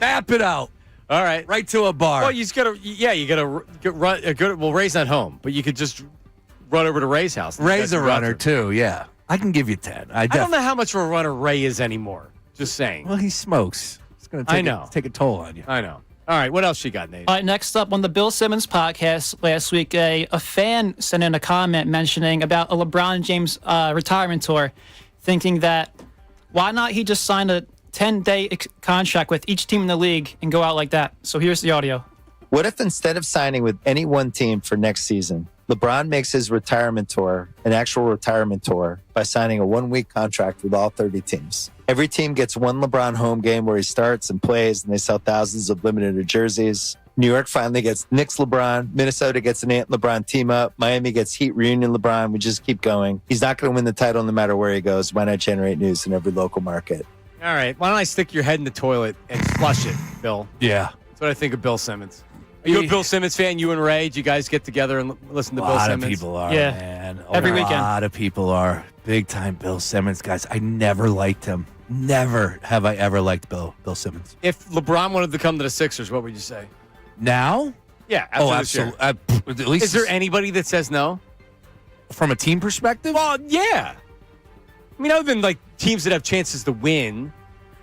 Map it out. All right. Right to a bar. Well, you just got to, you got to run. Well, Ray's not home, but you could just run over to Ray's house. Ray's a runner, too, yeah. I can give you 10. I don't know how much of a runner Ray is anymore. Just saying. Well, he smokes. It's going to take a toll on you. I know. All right, what else you got, Nate? All right, next up on the Bill Simmons podcast last week, a fan sent in a comment mentioning about a LeBron James retirement tour, thinking that why not he just sign a 10-day contract with each team in the league and go out like that. So here's the audio. What if instead of signing with any one team for next season, LeBron makes his retirement tour an actual retirement tour by signing a 1-week contract with all 30 teams? Every team gets one LeBron home game where he starts and plays, and they sell thousands of limited jerseys. New York finally gets Knicks LeBron. Minnesota gets an Ant LeBron team up. Miami gets Heat reunion LeBron. We just keep going. He's not going to win the title no matter where he goes. Why not generate news in every local market? All right. Why don't I stick your head in the toilet and flush it, Bill? Yeah. That's what I think of Bill Simmons. Are you a Bill Simmons fan? You and Ray? Do you guys get together and listen to Bill Simmons? A lot of people are, yeah. man. Every weekend. A lot of people are. Big time Bill Simmons guys. I never liked him. Never have I ever liked Bill Simmons. If LeBron wanted to come to the Sixers, what would you say? Now? Yeah. Absolutely. At least is there anybody that says no? From a team perspective? Well, yeah. I mean, other than like teams that have chances to win,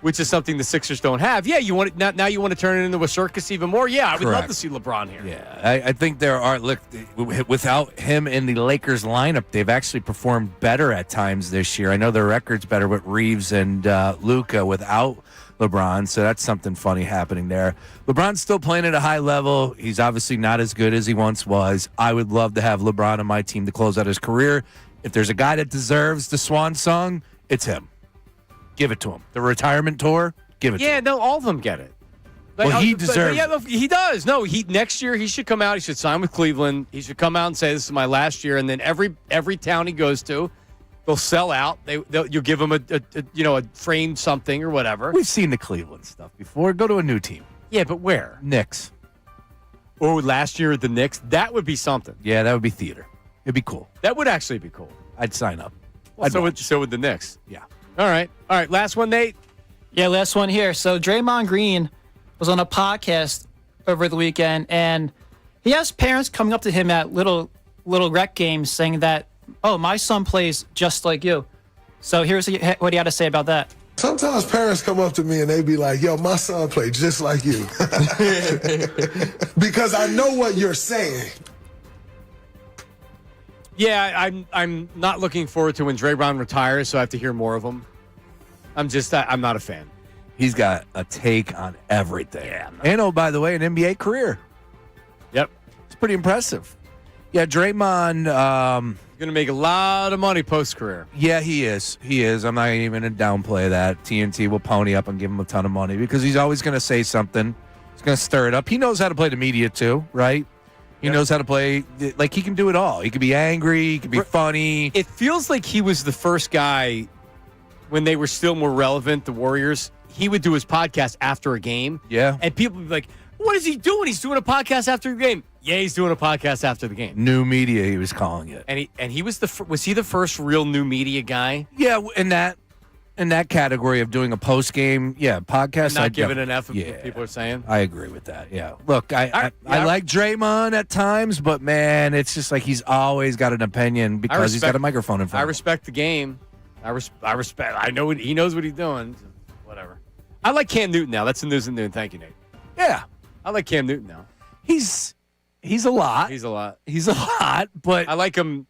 which is something the Sixers don't have. Yeah, you want it now. You want to turn it into a circus even more. Yeah, I would love to see LeBron here. Yeah, I think there are. Look, without him in the Lakers lineup, they've actually performed better at times this year. I know their record's better with Reeves and Luka without LeBron, so that's something funny happening there. LeBron's still playing at a high level. He's obviously not as good as he once was. I would love to have LeBron on my team to close out his career. If there's a guy that deserves the swan song, it's him. Give it to him. The retirement tour, give it to him. Yeah, no, all of them get it. Well, he deserves it. Yeah, he does. No, next year he should come out. He should sign with Cleveland. He should come out and say, this is my last year. And then every town he goes to, they'll sell out. You'll give him a framed something or whatever. We've seen the Cleveland stuff before. Go to a new team. Yeah, but where? Knicks. Oh, last year at the Knicks? That would be something. Yeah, that would be theater. It'd be cool. That would actually be cool. I'd sign up. Well, so would the Knicks. Yeah. All right. Last one, Nate. Yeah, last one here. So Draymond Green was on a podcast over the weekend, and he has parents coming up to him at little rec games saying that, oh, my son plays just like you. So here's what he had to say about that. Sometimes parents come up to me and they be like, yo, my son played just like you. Because I know what you're saying. Yeah, I'm not looking forward to when Draymond retires, so I have to hear more of him. I'm not a fan. He's got a take on everything. Yeah. And, by the way, an NBA career. Yep. It's pretty impressive. Yeah, Draymond. Going to make a lot of money post-career. Yeah, he is. He is. I'm not even going to downplay that. TNT will pony up and give him a ton of money because he's always going to say something. He's going to stir it up. He knows how to play the media, too, right? He knows how to play. Like, he can do it all. He can be angry. He can be funny. It feels like he was the first guy when they were still more relevant, the Warriors. He would do his podcast after a game. Yeah. And people would be like, what is he doing? He's doing a podcast after the game. Yeah, he's doing a podcast after the game. New media, he was calling it. And he was was he the first real new media guy? Yeah, and that. in that category of doing a post game, podcast. Not giving an F of what people are saying. I agree with that. Yeah. Look, I like Draymond at times, but man, it's just like he's always got an opinion because he's got a microphone in front. I of him. respect the game. I respect. I know he knows what he's doing. So whatever. I like Cam Newton now. That's the news at noon. Thank you, Nate. Yeah, I like Cam Newton now. He's a lot. He's a lot. He's a lot, but I like him.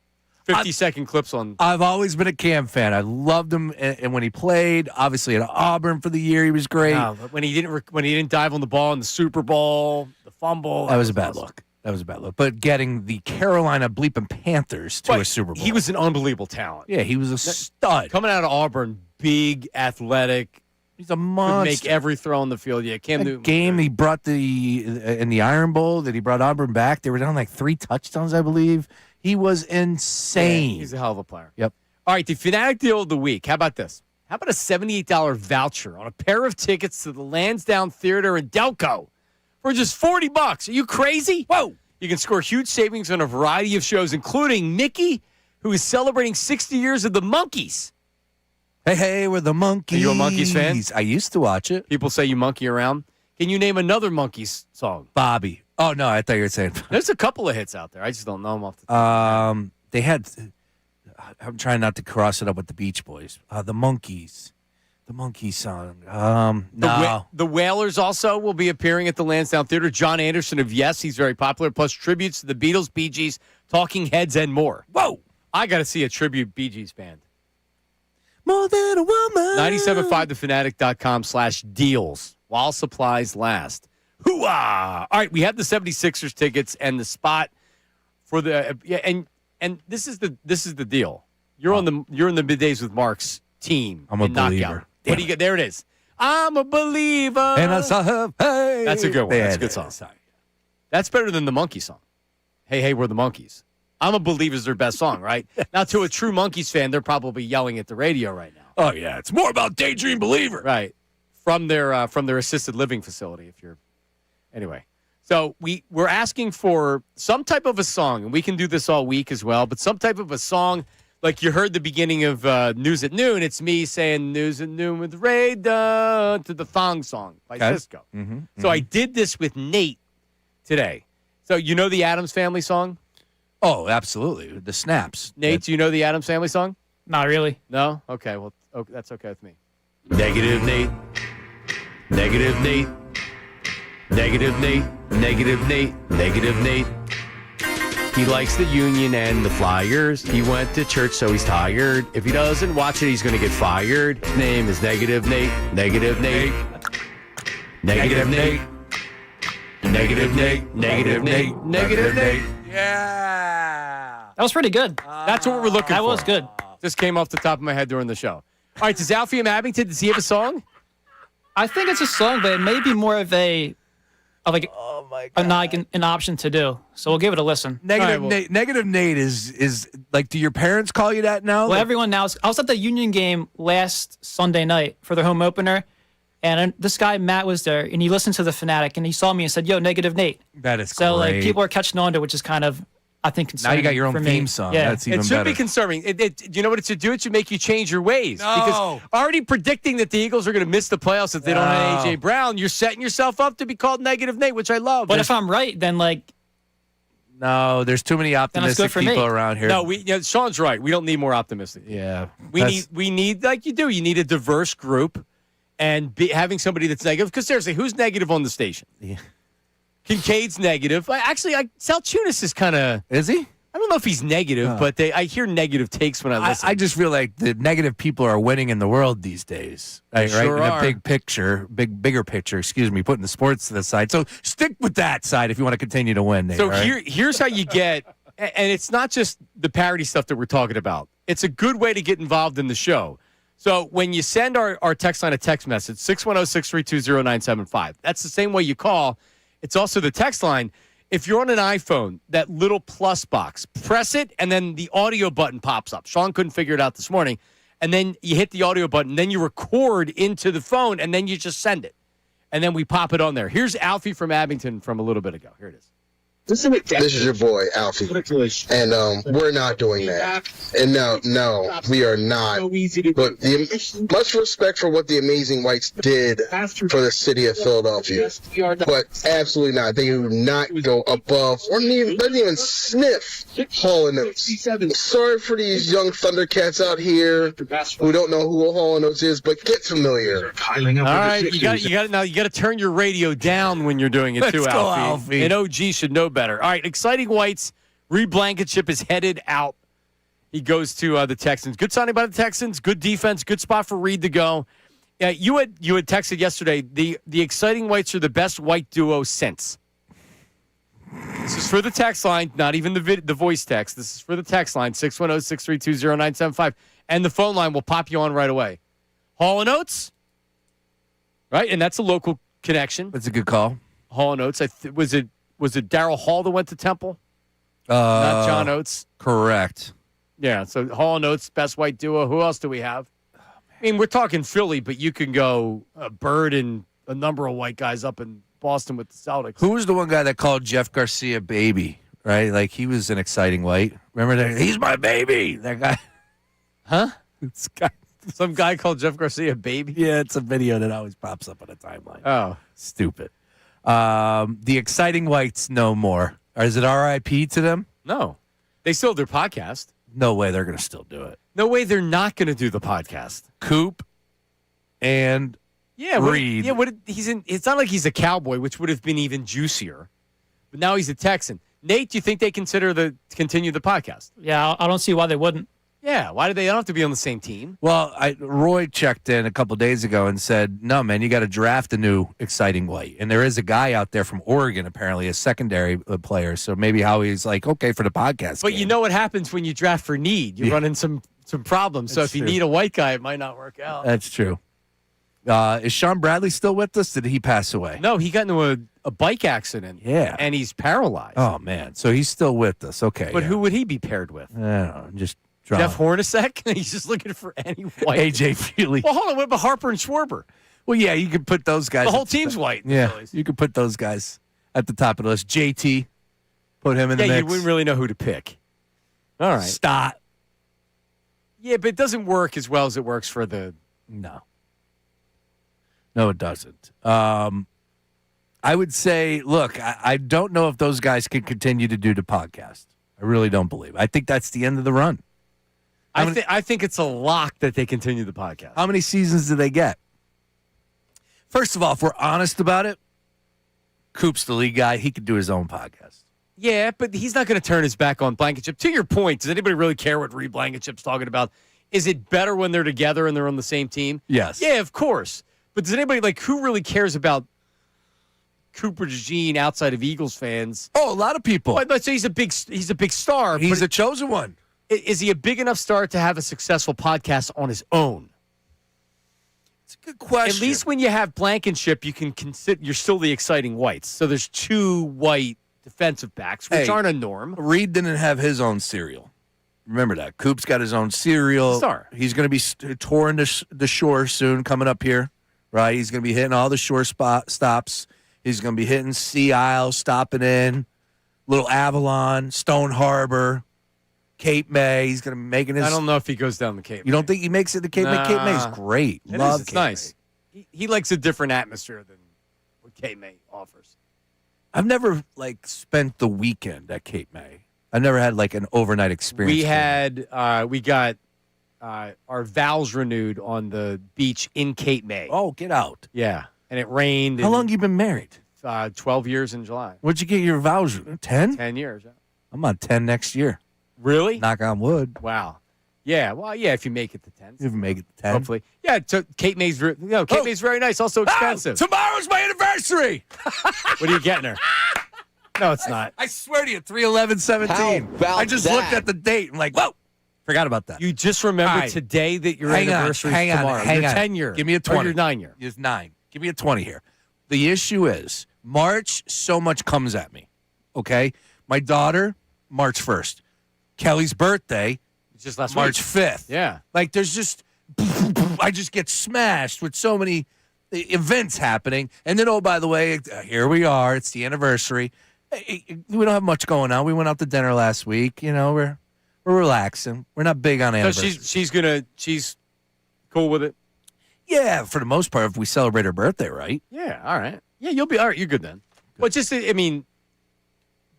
50-second clips on. I've always been a Cam fan. I loved him, and when he played, obviously at Auburn for the year, he was great. No, but when he didn't dive on the ball in the Super Bowl, the fumble, that was a bad look. That was a bad look. But getting the Carolina bleeping Panthers to a Super Bowl, he was an unbelievable talent. Yeah, he was a stud coming out of Auburn. Big, athletic. He's a monster. Could make every throw on the field. Yeah, Cam Newton. Game he brought in the Iron Bowl that he brought Auburn back. They were down like 3 touchdowns, I believe. He was insane. Yeah, he's a hell of a player. Yep. All right, the Fanatic deal of the week. How about this? How about a $78 voucher on a pair of tickets to the Lansdowne Theater in Delco for just $40? Are you crazy? Whoa. You can score huge savings on a variety of shows, including Mickey, who is celebrating 60 years of the Monkees. Hey, we're the Monkees. Are you a Monkees fan? I used to watch it. People say you monkey around. Can you name another Monkees song? Bobby. Oh, no, I thought you were saying. There's a couple of hits out there. I just don't know them off the top. They had. I'm trying not to cross it up with the Beach Boys. The Monkees. The Monkees song. No. The Wailers also will be appearing at the Lansdowne Theater. John Anderson of Yes, he's very popular. Plus tributes to the Beatles, Bee Gees, Talking Heads, and more. Whoa. I got to see a tribute Bee Gees band. More than a woman. 975thefanatic.com/deals while supplies last. Hoo-ah! All right, we have the 76ers tickets and the spot for the and this is the deal. You're in the Middays with Mark's team. I'm a believer. Knockout. What do you get? There it is. I'm a believer. And I saw her. Hey. That's a good one. That's a good song. That's better than the Monkey song. Hey, we're the Monkees. I'm a believer is their best song, right? Now, to a true Monkees fan, they're probably yelling at the radio right now. Oh yeah, it's more about Daydream Believer, right? From their assisted living facility. Anyway, so we're asking for some type of a song, and we can do this all week as well. But some type of a song, like you heard the beginning of News at Noon. It's me saying News at Noon with Ray Dunn to the Thong song by Cisco. Mm-hmm. So I did this with Nate today. So you know the Addams Family song? Oh, absolutely. The Snaps. Nate, do you know the Addams Family song? Not really. No? Okay, well, that's okay with me. Negative Nate. Negative Nate. Negative Nate. Negative Nate. Negative Nate. He likes the Union and the Flyers. He went to church, so he's tired. If he doesn't watch it, he's going to get fired. His name is Negative Nate. Negative Nate. Negative Nate. Negative Nate. Negative Nate. Negative Nate. Yeah. That was pretty good. That's what we're looking for. That was good. Just came off the top of my head during the show. All right, does Alfie from Abington, does he have a song? I think it's a song, but it may be more of an option to do. So we'll give it a listen. Negative Nate is like, do your parents call you that now? Well, everyone now. I was at the Union game last Sunday night for their home opener, and this guy, Matt, was there, and he listened to the Fanatic, and he saw me and said, yo, Negative Nate. That is so, great. like, people are catching on to it, which is kind of, I think, concerning. Now you got your own theme me. song. Yeah. That's even better. It should be concerning. You know what it should do? It should make you change your ways. No. Because already predicting that the Eagles are going to miss the playoffs if they don't have A.J. Brown, you're setting yourself up to be called Negative Nate, which I love. But if I'm right, then, like... No, there's too many optimistic people around here. No, Sean's right. We don't need more optimistic. Yeah. We need, like you do, you need a diverse group and having somebody that's negative. Because seriously, who's negative on the station? Yeah. Kincaid's negative. Salciunas is kind of... Is he? I don't know if he's negative, but I hear negative takes when I listen. I just feel like the negative people are winning in the world these days. Right? Sure In are. a bigger picture, putting the sports to the side. So stick with that side if you want to continue to win, Nate, So right? here's how you get, and it's not just the parody stuff that we're talking about. It's a good way to get involved in the show. So when you send our text line a text message, 610-632-0975, that's the same way you call. It's also the text line. If you're on an iPhone, that little plus box, press it, and then the audio button pops up. Sean couldn't figure it out this morning. And then you hit the audio button, then you record into the phone, and then you just send it. And then we pop it on there. Here's Alfie from Abington from a little bit ago. Here it is. This is your boy, Alfie. And we're not doing that. And no, we are not. But much respect for what the Amazing Whites did for the city of Philadelphia. But absolutely not. They do not go above or doesn't even sniff Hall & Oates. Sorry for these young Thundercats out here who don't know who Hall & Oates is, but get familiar. All right, you got to turn your radio down when you're doing it too, Alfie. And OG should know better. All right, exciting Whites. Reed Blankenship is headed out. He goes to the Texans. Good signing by the Texans. Good defense. Good spot for Reed to go. You had texted yesterday. The exciting Whites are the best White duo since. This is for the text line, not even the voice text. This is for the text line, 610-632-0975. And the phone line will pop you on right away. Hall & Oates, right? And that's a local connection. That's a good call. Hall & Oates. Was it Darryl Hall that went to Temple? Not John Oates? Correct. Yeah, so Hall & Oates, best White duo. Who else do we have? I mean, we're talking Philly, but you can go Bird and a number of white guys up in Boston with the Celtics. Who was the one guy that called Jeff Garcia baby, right? Like, he was an exciting White. Remember that? He's my baby. That guy. Huh? Some guy called Jeff Garcia baby? Yeah, it's a video that always pops up on the timeline. Oh. Stupid. The exciting Whites no more. Or is it RIP to them? No. They still have their podcast. No way they're going to still do it. No way they're not going to do the podcast. Coop and Reed. It's not like he's a Cowboy, which would have been even juicier. But now he's a Texan. Nate, do you think they continue the podcast? Yeah, I don't see why they wouldn't. Yeah, why do they don't have to be on the same team? Well, Roy checked in a couple days ago and said, no, man, you got to draft a new exciting White. And there is a guy out there from Oregon, apparently, a secondary player. So maybe Howie's like, okay, for the podcast. But you know what happens when you draft for need. You run into some problems. So if you need a white guy, it might not work out. That's true. Is Sean Bradley still with us? Did he pass away? No, he got into a bike accident. Yeah. And he's paralyzed. Oh, man. So he's still with us. Okay. But who would he be paired with? I don't know. Just Jeff Hornacek? He's just looking for any white. AJ Feely. Well, hold on. What about Harper and Schwarber? Well, yeah, you could put those guys. The whole team's white. Yeah, you could put those guys at the top of the list. JT, put him in the mix. Yeah, you wouldn't really know who to pick. All right. Stott. Yeah, but it doesn't work as well as it works for the... No, it doesn't. I would say, look, I don't know if those guys can continue to do the podcast. I really don't believe it. I think that's the end of the run. I think it's a lock that they continue the podcast. How many seasons do they get? First of all, if we're honest about it, Coop's the lead guy. He could do his own podcast. Yeah, but he's not going to turn his back on Blankenship. To your point, does anybody really care what Reed Blankenship's talking about? Is it better when they're together and they're on the same team? Yes. Yeah, of course. But does anybody, who really cares about Cooper DeJean outside of Eagles fans? Oh, a lot of people. Let's say he's a big star. He's a chosen one. Is he a big enough star to have a successful podcast on his own? It's a good question. At least when you have Blankenship, you can consider you're still the exciting Whites. So there's two white defensive backs, which aren't a norm. Reed didn't have his own cereal. Remember that. Coop's got his own cereal. Star. He's going to be touring the shore soon, coming up here, right? He's going to be hitting all the shore stops. He's going to be hitting Sea Isle, stopping in, Little Avalon, Stone Harbor, Cape May. He's going to be making his... I don't know if he goes down the Cape May. You don't think he makes it to Cape May? Cape May is great. It's nice. He likes a different atmosphere than what Cape May offers. I've never, spent the weekend at Cape May. I've never had, an overnight experience. We got our vows renewed on the beach in Cape May. Oh, get out. Yeah. And it rained. How long you been married? 12 years in July. What'd you get your vows? 10? 10 years, yeah. I'm on 10 next year. Really? Knock on wood. Wow. Yeah, well, yeah, if you make it to 10. If you make it to 10. Hopefully. Yeah, so Cape May's May's very nice, also expensive. Tomorrow's my anniversary. What are you getting her? No, it's not. I swear to you, 3/11/17. I just looked at the date. I'm like, whoa, forgot about that. You just remembered today that your anniversary is tomorrow. Hang your on. 10 year. Give me a 20. Or your 9 year. It's 9. Give me a 20 here. The issue is March, so much comes at me. Okay? My daughter, March 1st. Kelly's birthday, just last March week. 5th. Yeah. There's just, I just get smashed with so many events happening. And then, oh, by the way, here we are. It's the anniversary. We don't have much going on. We went out to dinner last week. We're relaxing. We're not big on So anniversaries. she's cool with it. Yeah, for the most part, if we celebrate her birthday, right? Yeah, all right. Yeah, you'll be all right. You're good then. But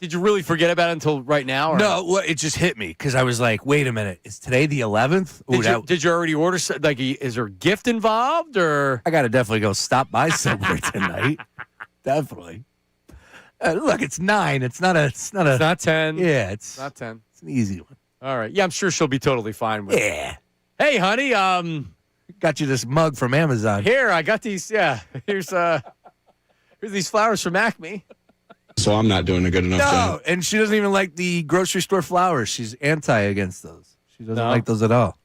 did you really forget about it until right now? Or? No, well, it just hit me because I was like, wait a minute, is today the 11th? Did you already order, is there a gift involved or? I got to definitely go stop by somewhere tonight. Definitely. Look, it's 9. It's not 10. Yeah, it's not 10. It's an easy one. All right. Yeah, I'm sure she'll be totally fine with it. Yeah. Hey, honey, got you this mug from Amazon. Here, I got these. Yeah, here's these flowers from Acme. So I'm not doing a good enough job. No, and she doesn't even like the grocery store flowers. She's anti against those. She doesn't like those at all.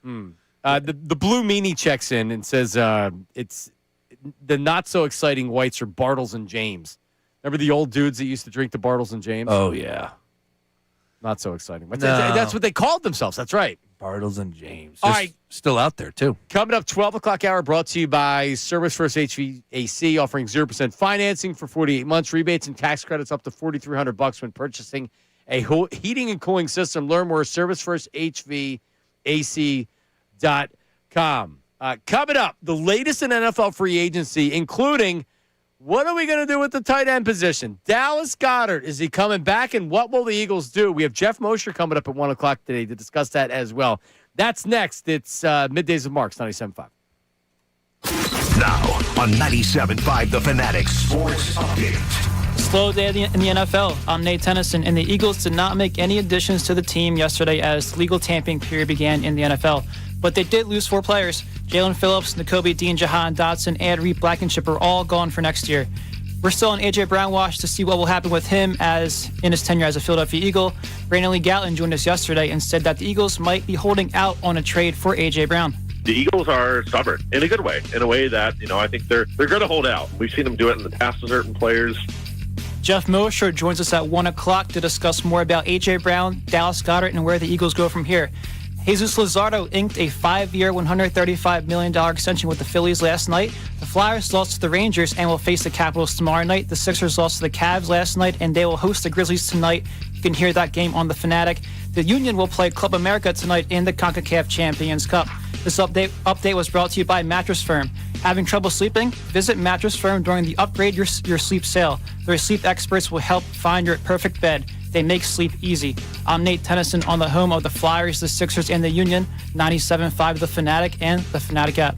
The blue meanie checks in and says it's the not so exciting whites are Bartles and James. Remember the old dudes that used to drink the Bartles and James? Oh yeah, not so exciting. But No. that's what they called themselves. That's right. Bartles and James. All They're right. still out there too. Coming up, 12 o'clock hour brought to you by Service First HVAC, offering 0% financing for 48 months, rebates and tax credits up to $4,300 when purchasing a heating and cooling system. Learn more at ServiceFirstHVAC.com. Coming up, the latest in NFL free agency, including what are we going to do with the tight end position? Dallas Goedert, is he coming back, and what will the Eagles do? We have Jeff Mosher coming up at 1 o'clock today to discuss that as well. That's next. It's Middays with Marks, 97.5. Now on 97.5 The Fanatic Sports Update. Slow day in the NFL. I'm Nate Tennyson, and the Eagles did not make any additions to the team yesterday as legal tampering period began in the NFL. But they did lose 4 players. Jalen Phillips, Nakobe Dean, Jahan Dotson, and Reed Blankenship are all gone for next year. We're still on A.J. Brown watch to see what will happen with him as in his tenure as a Philadelphia Eagle. Brandon Lee Gatlin joined us yesterday and said that the Eagles might be holding out on a trade for A.J. Brown. The Eagles are stubborn in a good way, in a way that, I think they're going to hold out. We've seen them do it in the past to certain players. Jeff Mosher joins us at 1 o'clock to discuss more about A.J. Brown, Dallas Goedert, and where the Eagles go from here. Jesus Luzardo inked a 5-year, $135 million extension with the Phillies last night. The Flyers lost to the Rangers and will face the Capitals tomorrow night. The Sixers lost to the Cavs last night, and they will host the Grizzlies tonight. You can hear that game on the Fanatic. The Union will play Club America tonight in the CONCACAF Champions Cup. This update was brought to you by Mattress Firm. Having trouble sleeping? Visit Mattress Firm during the Upgrade Your Sleep sale. Their sleep experts will help find your perfect bed. They make sleep easy. I'm Nate Tennyson on the home of the Flyers, the Sixers, and the Union, 97.5 The Fanatic and the Fanatic app.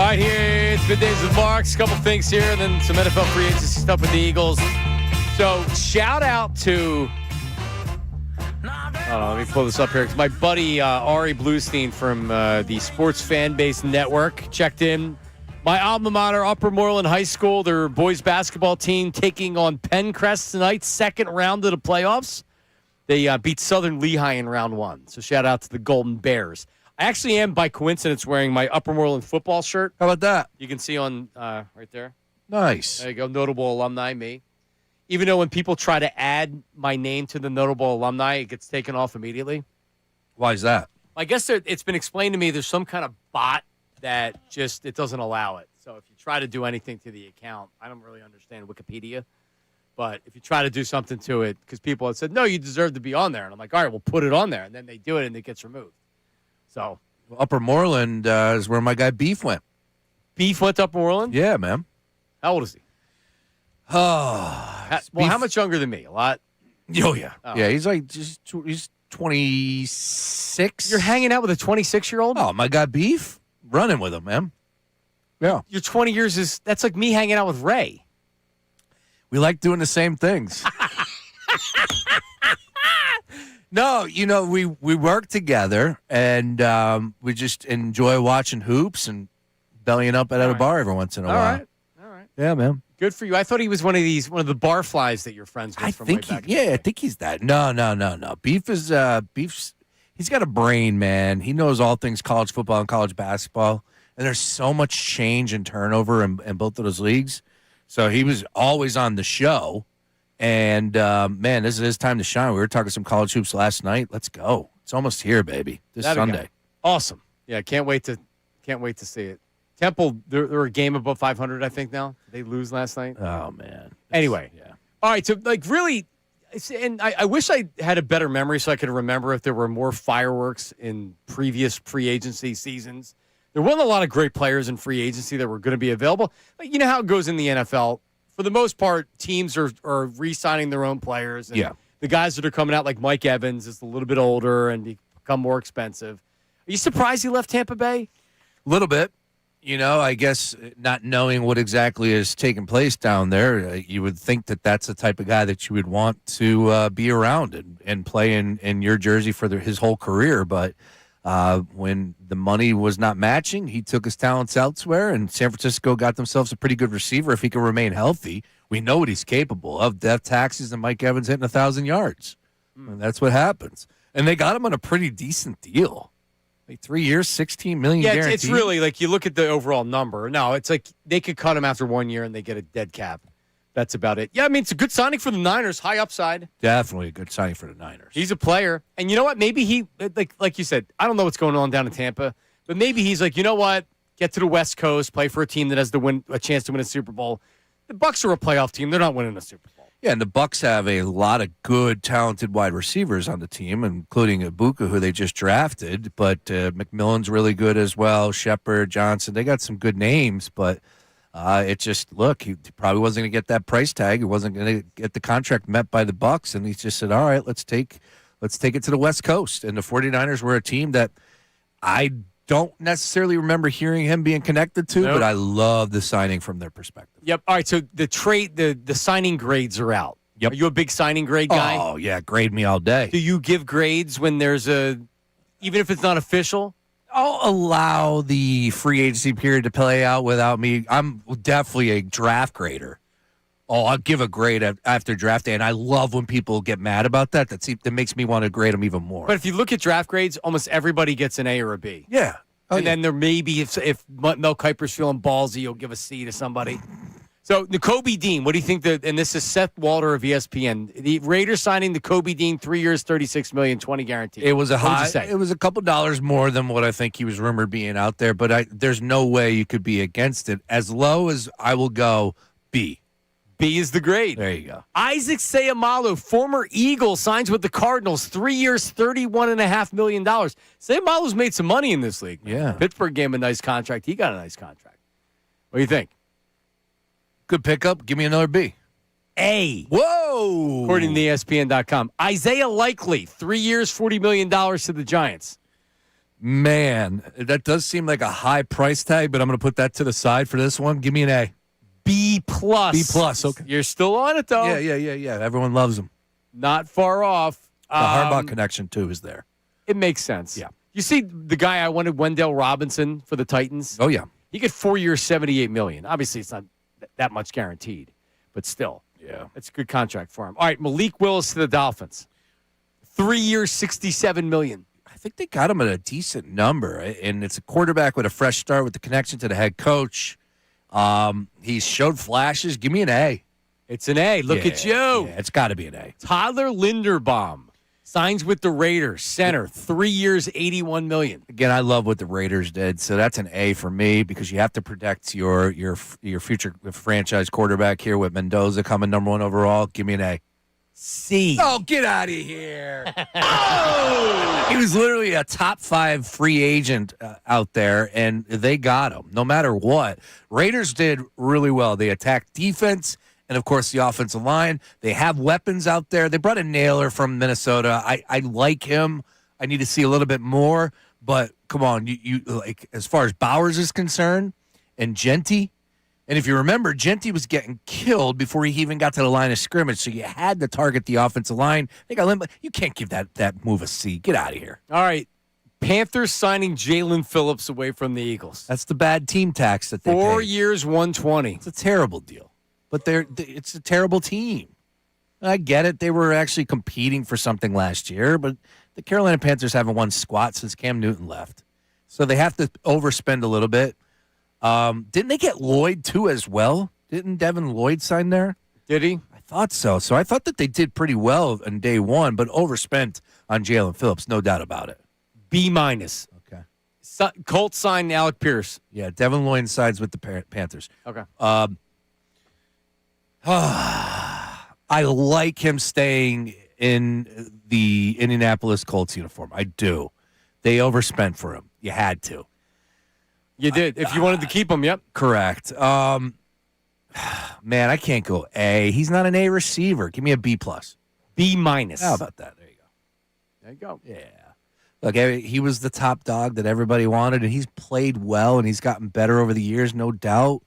right, here it's Middays with Marks. A couple things here, and then some NFL free agency stuff with the Eagles. So, shout out to... let me pull this up here. Because my buddy Ari Bluestein from the Sports Fan Base Network checked in. My alma mater, Upper Moreland High School, their boys basketball team taking on Pencrest tonight, second round of the playoffs. They beat Southern Lehigh in round 1. So shout out to the Golden Bears. I actually am, by coincidence, wearing my Upper Moreland football shirt. How about that? You can see on right there. Nice. There you go. Notable alumni, me. Even though when people try to add my name to the notable alumni, it gets taken off immediately. Why is that? I guess it's been explained to me there's some kind of bot that it doesn't allow it. So if you try to do anything to the account, I don't really understand Wikipedia, but if you try to do something to it, because people have said, no, you deserve to be on there. And I'm like, all right, we'll put it on there. And then they do it and it gets removed. So Upper Moreland is where my guy Beef went. Beef went to Upper Moreland? Yeah, man. How old is he? How much younger than me? A lot? Oh, yeah. Yeah, he's 26. You're hanging out with a 26-year-old? Oh, my guy Beef? Running with him, man. Yeah. Your 20 years that's like me hanging out with Ray. We like doing the same things. No, we work together, and we just enjoy watching hoops and bellying up at a bar every once in a while. All right. Yeah, man. Good for you. I thought he was one of the bar flies that you're friends with. I think he's that. No. Beef's he's got a brain, man. He knows all things college football and college basketball, and there's so much change and turnover in both of those leagues. So he was always on the show. And, man, this is his time to shine. We were talking some college hoops last night. Let's go. It's almost here, baby. This Sunday. Awesome. Yeah, can't wait to see it. Temple, they're a game above 500, I think, now. They lose last night. Oh, man. Anyway. Yeah. All right, so, really, and I wish I had a better memory so I could remember if there were more fireworks in previous free agency seasons. There weren't a lot of great players in free agency that were going to be available. Like, you know how it goes in the NFL. For the most part, teams are re-signing their own players. And the guys that are coming out, like Mike Evans, is a little bit older and become more expensive. Are you surprised he left Tampa Bay? A little bit. I guess not knowing what exactly is taking place down there, you would think that that's the type of guy that you would want to be around and play in your jersey for his whole career. But when the money was not matching, he took his talents elsewhere, and San Francisco got themselves a pretty good receiver if he can remain healthy. We know what he's capable of. Death taxes and Mike Evans hitting 1,000 yards. And that's what happens. And they got him on a pretty decent deal. Like 3 years, $16 million guaranteed. It's really like you look at the overall number. No, it's like they could cut him after 1 year and they get a dead cap. That's about it. Yeah, I mean, it's a good signing for the Niners. High upside. Definitely a good signing for the Niners. He's a player. And you know what? Maybe he, like you said, I don't know what's going on down in Tampa, but maybe he's like, you know what? Get to the West Coast, play for a team that has a chance to win a Super Bowl. The Bucs are a playoff team. They're not winning a Super Bowl. Yeah, and the Bucs have a lot of good, talented wide receivers on the team, including Ibuka, who they just drafted. But McMillan's really good as well. Shepard, Johnson, they got some good names. But it just, look, he probably wasn't going to get that price tag. He wasn't going to get the contract met by the Bucs, and he just said, all right, let's take it to the West Coast. And the 49ers were a team that I don't necessarily remember hearing him being connected to, but I love the signing from their perspective. Yep. All right, so the signing grades are out. Yep. Are you a big signing grade guy? Oh, yeah, grade me all day. Do you give grades when there's even if it's not official? I'll allow the free agency period to play out without me. I'm definitely a draft grader. Oh, I'll give a grade after draft day, and I love when people get mad about that. That makes me want to grade them even more. But if you look at draft grades, almost everybody gets an A or a B. Yeah. Then there may be, if Mel Kiper's feeling ballsy, you'll give a C to somebody. So, Nakobe Dean, what do you think? And this is Seth Walter of ESPN. The Raiders signing Nakobe Dean, 3 years, $36 million, 20 guaranteed. It was it was a couple dollars more than what I think he was rumored being out there, but there's no way you could be against it. As low as I will go, B. B is the grade. There you go. Isaac Seumalo, former Eagle, signs with the Cardinals. 3 years, $31.5 million. Seumalo's made some money in this league. Yeah. Pittsburgh gave him a nice contract. He got a nice contract. What do you think? Good pickup. Give me another B. A. Whoa. According to ESPN.com. Isaiah Likely, 3 years, $40 million to the Giants. Man, that does seem like a high price tag, but I'm going to put that to the side for this one. Give me an A. B+. B+, okay. You're still on it, though. Yeah. Everyone loves him. Not far off. The Harbaugh connection, too, is there. It makes sense. Yeah. You see the guy I wanted, Wendell Robinson, for the Titans? Oh, yeah. He get 4 years, $78 million. Obviously, it's not that much guaranteed, but still. Yeah. It's a good contract for him. All right, Malik Willis to the Dolphins. 3 years, $67 million. I think they got him at a decent number, and it's a quarterback with a fresh start with the connection to the head coach. He showed flashes. Give me an A. It's an A. Look at you. Yeah, it's got to be an A. Tyler Linderbaum signs with the Raiders. Center, 3 years, $81 million. Again, I love what the Raiders did, so that's an A for me because you have to protect your future franchise quarterback here with Mendoza coming number 1 overall. Give me an A. C. Oh, get out of here. He was literally a top 5 free agent out there, and they got him no matter what. Raiders did really well. They attacked defense and, of course, the offensive line. They have weapons out there. They brought a Naylor from Minnesota. I like him. I need to see a little bit more, but come on, you like as far as Bowers is concerned and Genty. And if you remember, Genty was getting killed before he even got to the line of scrimmage, so you had to target the offensive line. They got limit. You can't give that move a C. Get out of here. All right. Panthers signing Jalen Phillips away from the Eagles. That's the bad team tax that they 4 paid. years, $120. It's a terrible deal, but it's a terrible team. I get it. They were actually competing for something last year, but the Carolina Panthers haven't won squat since Cam Newton left, so they have to overspend a little bit. Didn't they get Lloyd, too, as well? Didn't Devin Lloyd sign there? Did he? I thought so. So I thought that they did pretty well on day one, but overspent on Jalen Phillips, no doubt about it. B-. Okay. Colts signed Alec Pierce. Yeah, Devin Lloyd sides with the Panthers. Okay. I like him staying in the Indianapolis Colts uniform. I do. They overspent for him. You had to. You did. If you wanted to keep him, yep. Correct. Man, I can't go A. He's not an A receiver. Give me a B+. B-. How about that? There you go. There you go. Yeah. Look, he was the top dog that everybody wanted, and he's played well, and he's gotten better over the years, no doubt.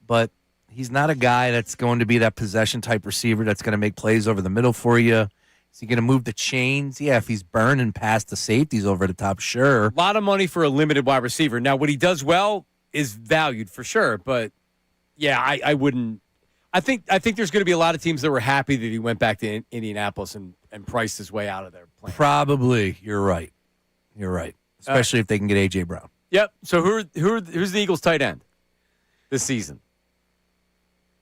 But he's not a guy that's going to be that possession-type receiver that's going to make plays over the middle for you. Is he going to move the chains? Yeah, if he's burning past the safeties over the top, sure. A lot of money for a limited wide receiver. Now, what he does well is valued for sure, but yeah, I wouldn't. I think there's going to be a lot of teams that were happy that he went back to Indianapolis and priced his way out of their plan. Probably, you're right. You're right, especially if they can get A.J. Brown. Yep. So who's the Eagles' tight end this season?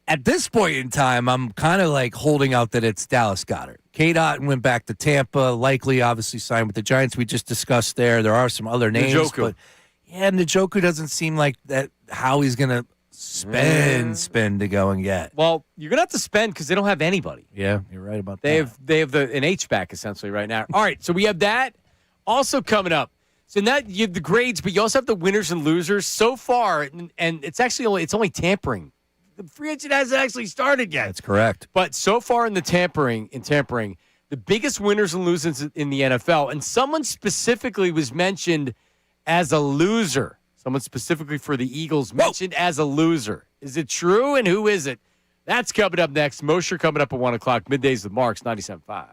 At this point in time, I'm kind of like holding out that it's Dallas Goedert. K-Dot went back to Tampa, likely obviously signed with the Giants. We just discussed there. There are some other names. Njoku. But yeah, Njoku doesn't seem like that how he's going to spend to go and get. Well, you're going to have to spend because they don't have anybody. Yeah, you're right about They that. have an H-back essentially right now. All right, so we have that also coming up. So now you have the grades, but you also have the winners and losers so far, and it's actually only tampering. The free agent hasn't actually started yet. That's correct. But so far in tampering, the biggest winners and losers in the NFL, and someone specifically was mentioned as a loser. Someone specifically for the Eagles mentioned as a loser. Is it true, and who is it? That's coming up next. Mosher coming up at 1 o'clock. Middays with Marks, 97.5.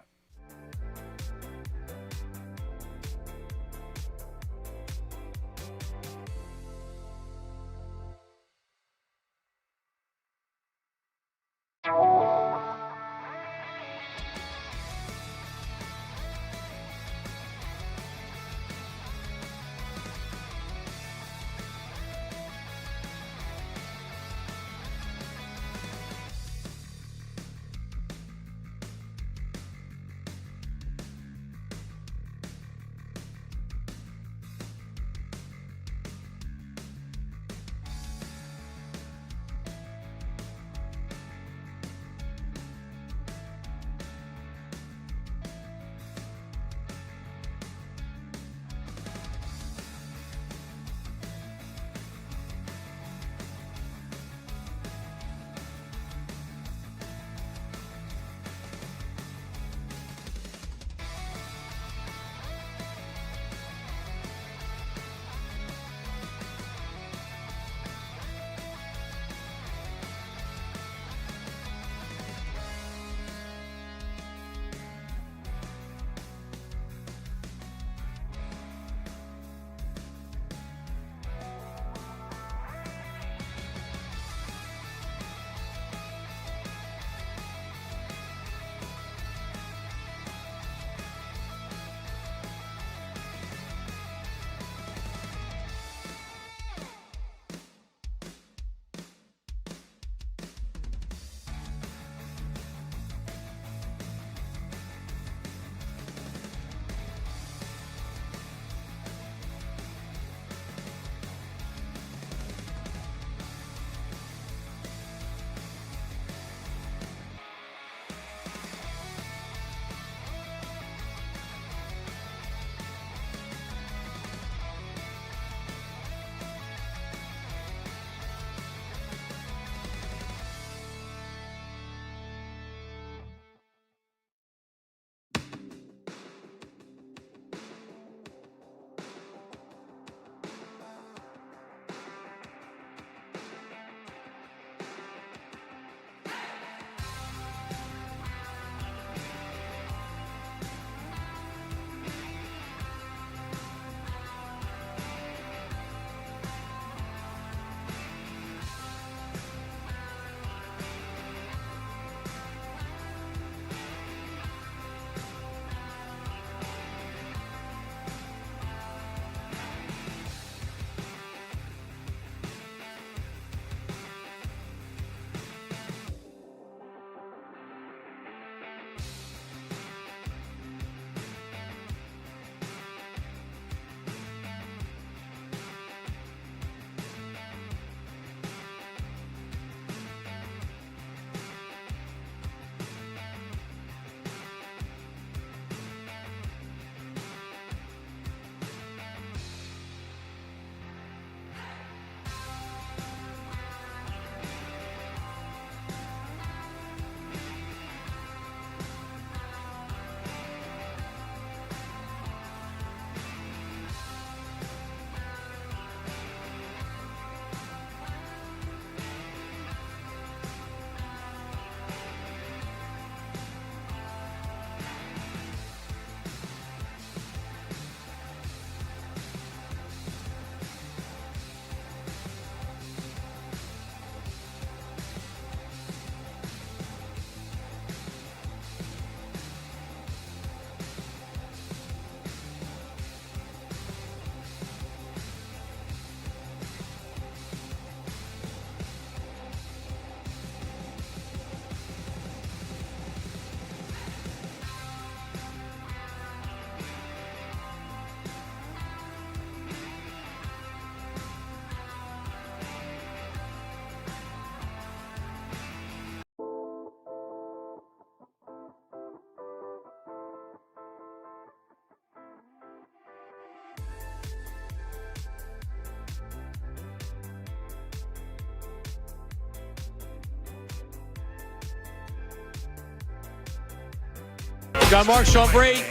John Mark, Sean Bray,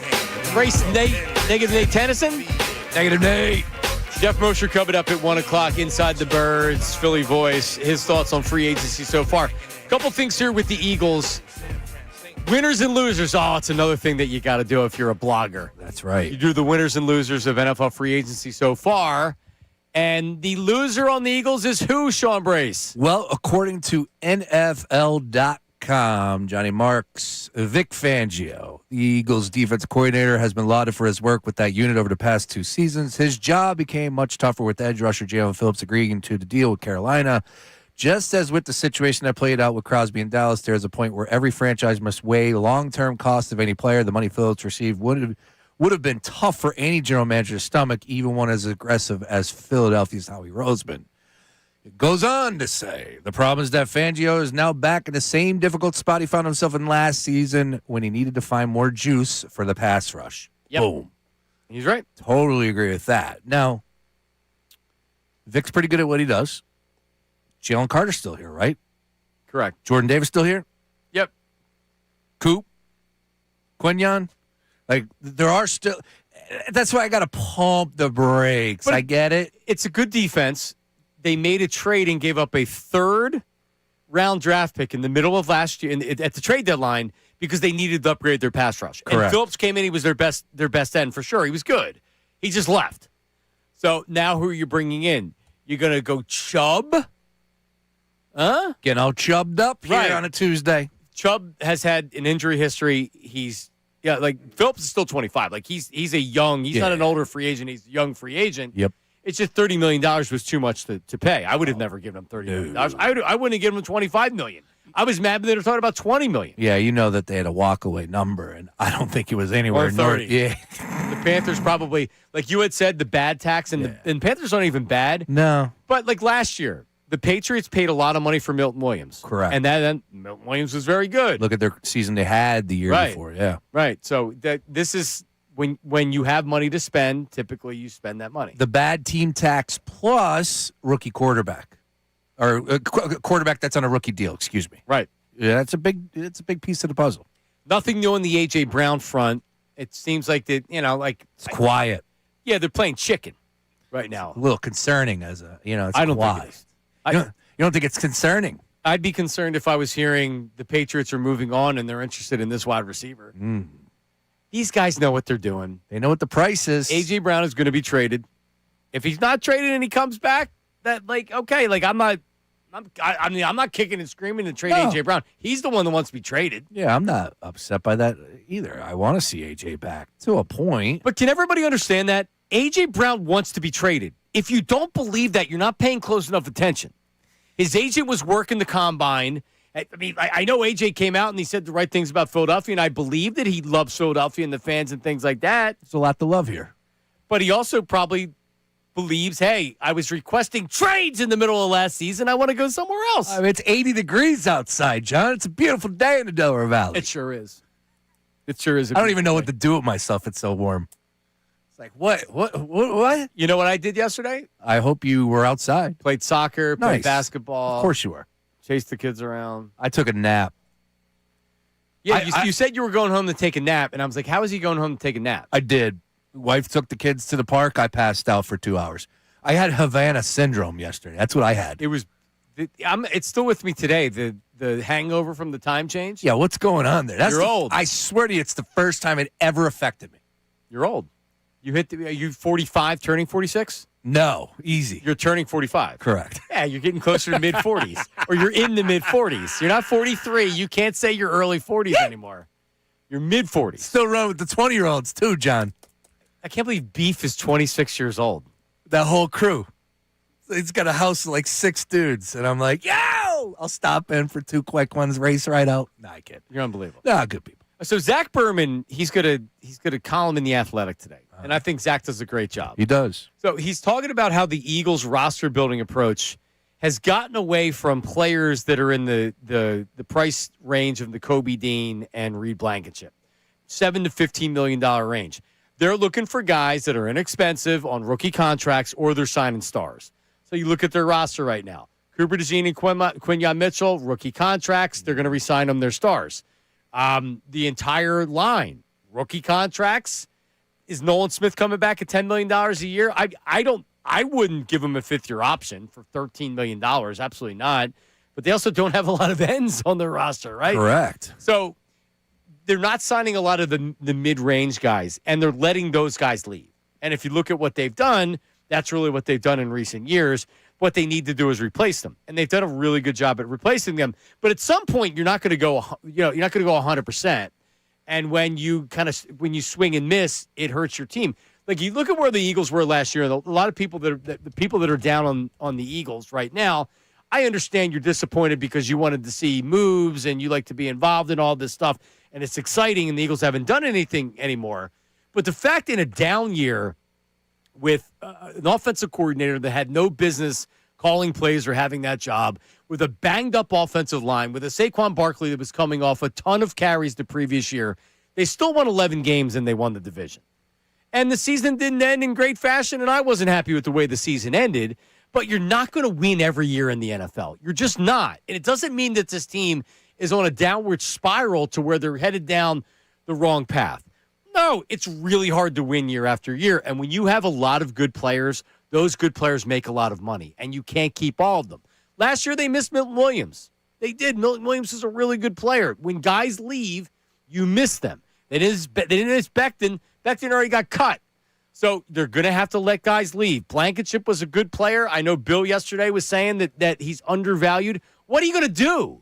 Brace Nate, Negative Nate Tennyson. Negative Nate. Jeff Mosher coming up at 1 o'clock inside the Birds. Philly voice. His thoughts on free agency so far. Couple things here with the Eagles. Winners and losers. Oh, it's another thing that you got to do if you're a blogger. That's right. You do the winners and losers of NFL free agency so far. And the loser on the Eagles is who, Sean Brace? Well, according to NFL.com, Johnny Marks, Vic Fangio, the Eagles defensive coordinator, has been lauded for his work with that unit over the past 2 seasons. His job became much tougher with edge rusher Jalen Phillips agreeing to the deal with Carolina. Just as with the situation that played out with Crosby in Dallas, there is a point where every franchise must weigh long-term cost of any player. The money Phillips received would have been tough for any general manager's stomach, even one as aggressive as Philadelphia's Howie Roseman. It goes on to say, the problem is that Fangio is now back in the same difficult spot he found himself in last season when he needed to find more juice for the pass rush. Yep. Boom. He's right. Totally agree with that. Now, Vic's pretty good at what he does. Jalen Carter's still here, right? Correct. Jordan Davis still here? Yep. Coop? Quinyon? Like, there are still... That's why I got to pump the brakes. But I get it. It's a good defense. They made a trade and gave up a third-round draft pick in the middle of last year at the trade deadline because they needed to upgrade their pass rush. Correct. And Phillips came in. He was their best end for sure. He was good. He just left. So now who are you bringing in? You're going to go Chubb? Huh? Getting all chubbed up here Right. on a Tuesday. Chubb has had an injury history. Phillips is still 25. Like he's not an older free agent. He's a young free agent. Yep. It's just $30 million was too much to pay. I would have never given him $30 million. I wouldn't have given him $25 million. I was mad when they were talking about $20 million. Yeah, you know that they had a walkaway number, and I don't think it was anywhere Or 30. Yeah. The Panthers probably, like you had said, the bad tax, and the Panthers aren't even bad. No. But like last year, the Patriots paid a lot of money for Milton Williams. Correct. And then Milton Williams was very good. Look at their season they had the year before. Yeah. Right. So this is when you have money to spend, typically you spend that money. The bad team tax plus rookie quarterback. Or a quarterback that's on a rookie deal, excuse me. Right. Yeah, it's a big piece of the puzzle. Nothing new on the A.J. Brown front. It seems like that, it's quiet. Yeah, they're playing chicken right now. A little concerning it's I don't quiet. think it is. You don't think it's concerning? I'd be concerned if I was hearing the Patriots are moving on and they're interested in this wide receiver. These guys know what they're doing. They know what the price is. A.J. Brown is going to be traded. If he's not traded and he comes back, I'm not kicking and screaming to trade A.J. Brown. He's the one that wants to be traded. Yeah, I'm not upset by that either. I want to see A.J. back to a point. But can everybody understand that? A.J. Brown wants to be traded. If you don't believe that, you're not paying close enough attention. His agent was working the combine. I know A.J. came out and he said the right things about Philadelphia, and I believe that he loves Philadelphia and the fans and things like that. There's a lot to love here. But he also probably believes, hey, I was requesting trades in the middle of last season. I want to go somewhere else. It's 80 degrees outside, John. It's a beautiful day in the Delaware Valley. It sure is. It sure is. I don't even know what to do with myself. It's so warm. It's like, what? You know what I did yesterday? I hope you were outside. Played soccer, played basketball. Of course you were. Chased the kids around. I took a nap. Yeah, you said you were going home to take a nap, and I was like, how is he going home to take a nap? I did. Wife took the kids to the park. I passed out for 2 hours. I had Havana syndrome yesterday. That's what I had. It's still with me today. The hangover from the time change. Yeah, what's going on there? You're old. I swear to you, it's the first time it ever affected me. You're old. Are you 45, turning 46? No, easy. You're turning 45. Correct. Yeah, you're getting closer to mid-40s. Or you're in the mid-40s. You're not 43. You can't say you're early 40s anymore. You're mid-40s. Still run with the 20-year-olds too, John. I can't believe Beef is 26 years old. That whole crew. He's got a house of like 6 dudes. And I'm like, yo, I'll stop in for 2 quick ones, race right out. Nah, I can't. You're unbelievable. Nah, good people. So Zach Berman, he's got a column in The Athletic today. And I think Zach does a great job. He does. So he's talking about how the Eagles roster building approach has gotten away from players that are in the price range of the Kobe Dean and Reed Blankenship. $7 to $15 million range. They're looking for guys that are inexpensive on rookie contracts or they're signing stars. So you look at their roster right now. Cooper DeJean and Quinyon Mitchell, rookie contracts. They're going to re-sign them. They're stars. The entire line rookie contracts. Is Nolan Smith coming back at $10 million a year? I wouldn't give him a fifth-year option for $13 million. Absolutely not. But they also don't have a lot of ends on their roster, right? Correct. So they're not signing a lot of the mid-range guys, and they're letting those guys leave. And if you look at what they've done, that's really what they've done in recent years. What they need to do is replace them, and they've done a really good job at replacing them. But at some point, you're not going to go 100%. And when you swing and miss, it hurts your team. Like, you look at where the Eagles were last year, and a lot of people the people that are down on the Eagles right now, I understand you're disappointed because you wanted to see moves and you like to be involved in all this stuff, and it's exciting, and the Eagles haven't done anything anymore. But the fact in a down year with an offensive coordinator that had no business calling plays or having that job, with a banged-up offensive line, with a Saquon Barkley that was coming off a ton of carries the previous year, they still won 11 games and they won the division. And the season didn't end in great fashion, and I wasn't happy with the way the season ended, but you're not going to win every year in the NFL. You're just not. And it doesn't mean that this team is on a downward spiral to where they're headed down the wrong path. No, it's really hard to win year after year. And when you have a lot of good players, those good players make a lot of money, and you can't keep all of them. Last year, they missed Milton Williams. They did. Milton Williams is a really good player. When guys leave, you miss them. They didn't miss Becton. Becton already got cut. So they're going to have to let guys leave. Blankenship was a good player. I know Bill yesterday was saying that he's undervalued. What are you going to do?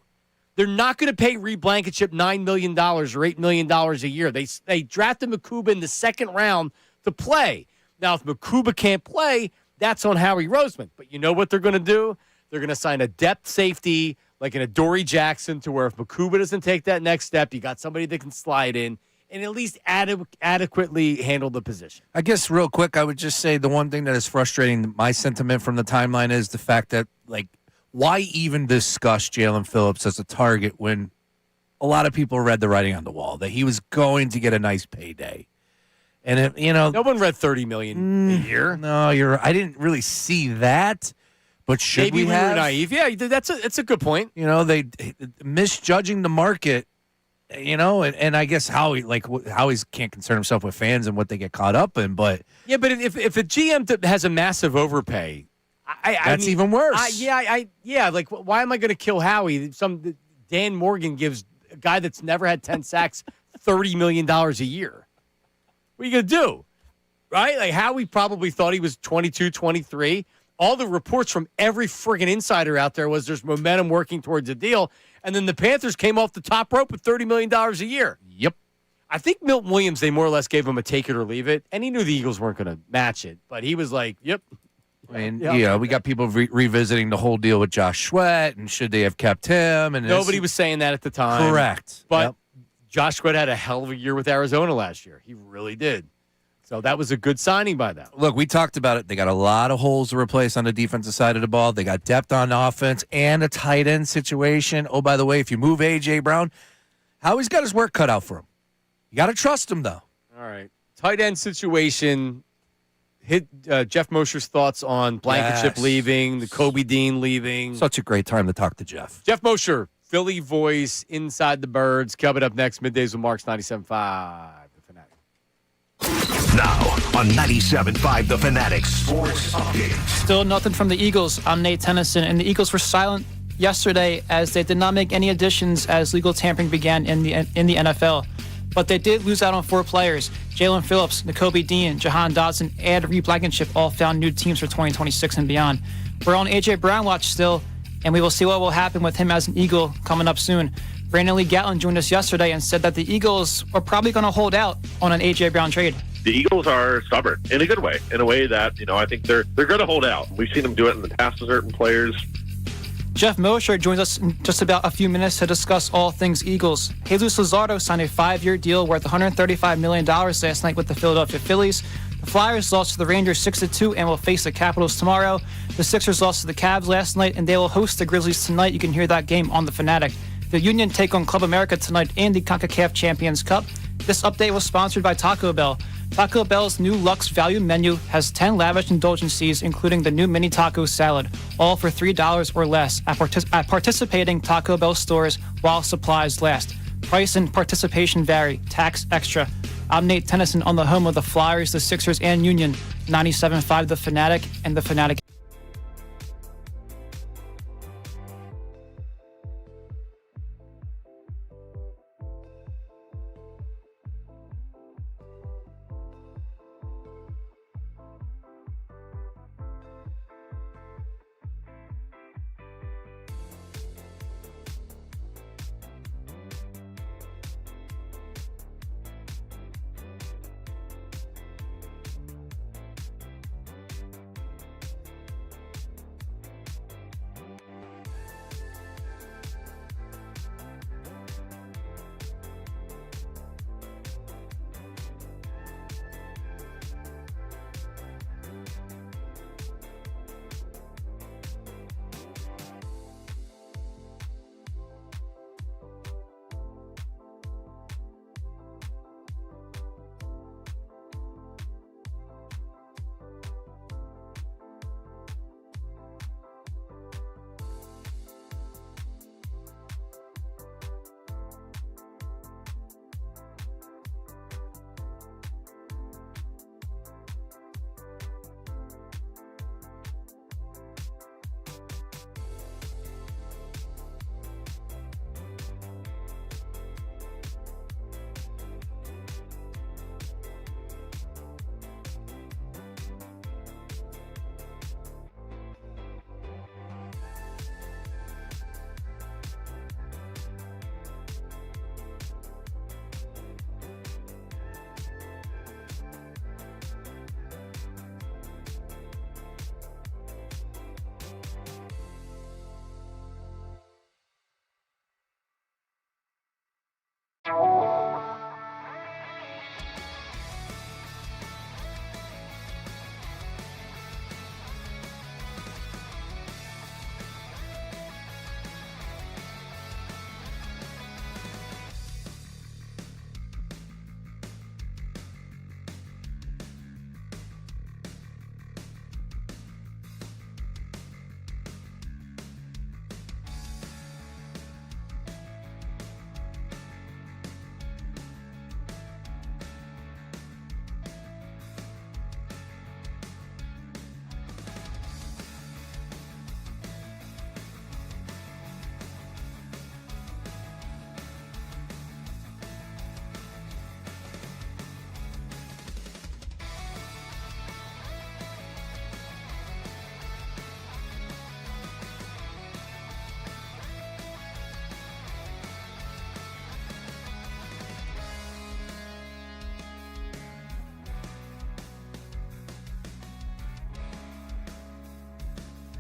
They're not going to pay Reed Blankenship $9 million or $8 million a year. They drafted Makuba in the second round to play. Now, if Makuba can't play, that's on Howie Roseman. But you know what they're going to do? They're going to sign a depth safety like an Adoree Jackson to where if Makuba doesn't take that next step, you got somebody that can slide in and at least adequately handle the position. I guess real quick, I would just say the one thing that is frustrating, my sentiment from the timeline, is the fact that, like, why even discuss Jalen Phillips as a target when a lot of people read the writing on the wall that he was going to get a nice payday? And no one read $30 million a year. No, I didn't really see that. But should maybe we have? Were naive. Yeah, that's a good point. They misjudging the market. And I guess Howie can't concern himself with fans and what they get caught up in. But yeah, but if a GM has a massive overpay, that's even worse. Like, why am I going to kill Howie? Dan Morgan gives a guy that's never had 10 sacks $30 million a year. What are you going to do? Right? Like, Howie probably thought he was 22, 23. All the reports from every friggin' insider out there was there's momentum working towards a deal. And then the Panthers came off the top rope with $30 million a year. Yep. I think Milton Williams, they more or less gave him a take it or leave it. And he knew the Eagles weren't going to match it. But he was like, yep. And, we got people revisiting the whole deal with Josh Sweat and should they have kept him. And nobody was saying that at the time. Correct. But Josh Sweat had a hell of a year with Arizona last year. He really did. So that was a good signing by them. Look, we talked about it. They got a lot of holes to replace on the defensive side of the ball. They got depth on offense and a tight end situation. Oh, by the way, if you move A.J. Brown, Howie's got his work cut out for him. You got to trust him, though. All right. Tight end situation. Hit Jeff Mosher's thoughts on Blankenship leaving, the Kobe Dean leaving. Such a great time to talk to Jeff. Jeff Mosher, Philly voice, Inside the Birds. Coming up next, Middays with Marks 97.5. Now on 97.5 The Fanatic Sports Update. Still nothing from the Eagles. I'm Nate Tennyson, and the Eagles were silent yesterday as they did not make any additions as legal tampering began in the NFL. But they did lose out on 4 players. Jalen Phillips, Nakobe Dean, Jahan Dotson, and Reed Blankenship all found new teams for 2026 and beyond. We're on A.J. Brown watch still, and we will see what will happen with him as an Eagle coming up soon. Brandon Lee Gatlin joined us yesterday and said that the Eagles are probably going to hold out on an A.J. Brown trade. The Eagles are stubborn in a good way, in a way that, I think they're going to hold out. We've seen them do it in the past to certain players. Jeff Mosher joins us in just about a few minutes to discuss all things Eagles. Jesus Luzardo signed a 5-year deal worth $135 million last night with the Philadelphia Phillies. The Flyers lost to the Rangers 6-2 and will face the Capitals tomorrow. The Sixers lost to the Cavs last night, and they will host the Grizzlies tonight. You can hear that game on the Fanatic. The Union take on Club America tonight in the CONCACAF Champions Cup. This update was sponsored by Taco Bell. Taco Bell's new Luxe Value menu has 10 lavish indulgencies, including the new mini taco salad, all for $3 or less at participating Taco Bell stores while supplies last. Price and participation vary. Tax extra. I'm Nate Tennyson on the home of the Flyers, the Sixers, and Union. 97.5 The Fanatic and The Fanatic.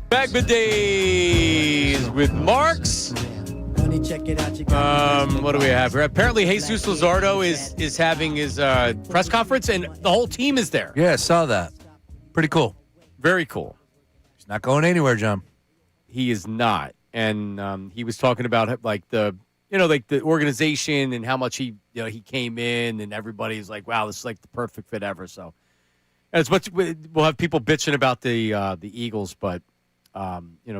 Back Middays with Marks. What do we have here? Apparently, Jesus Luzardo is having his press conference, and the whole team is there. Yeah, I saw that. Pretty cool. Very cool. He's not going anywhere, John. He is not, and he was talking about like the organization and how much he came in, and everybody's like, wow, this is like the perfect fit ever. So as much we'll have people bitching about the Eagles, but.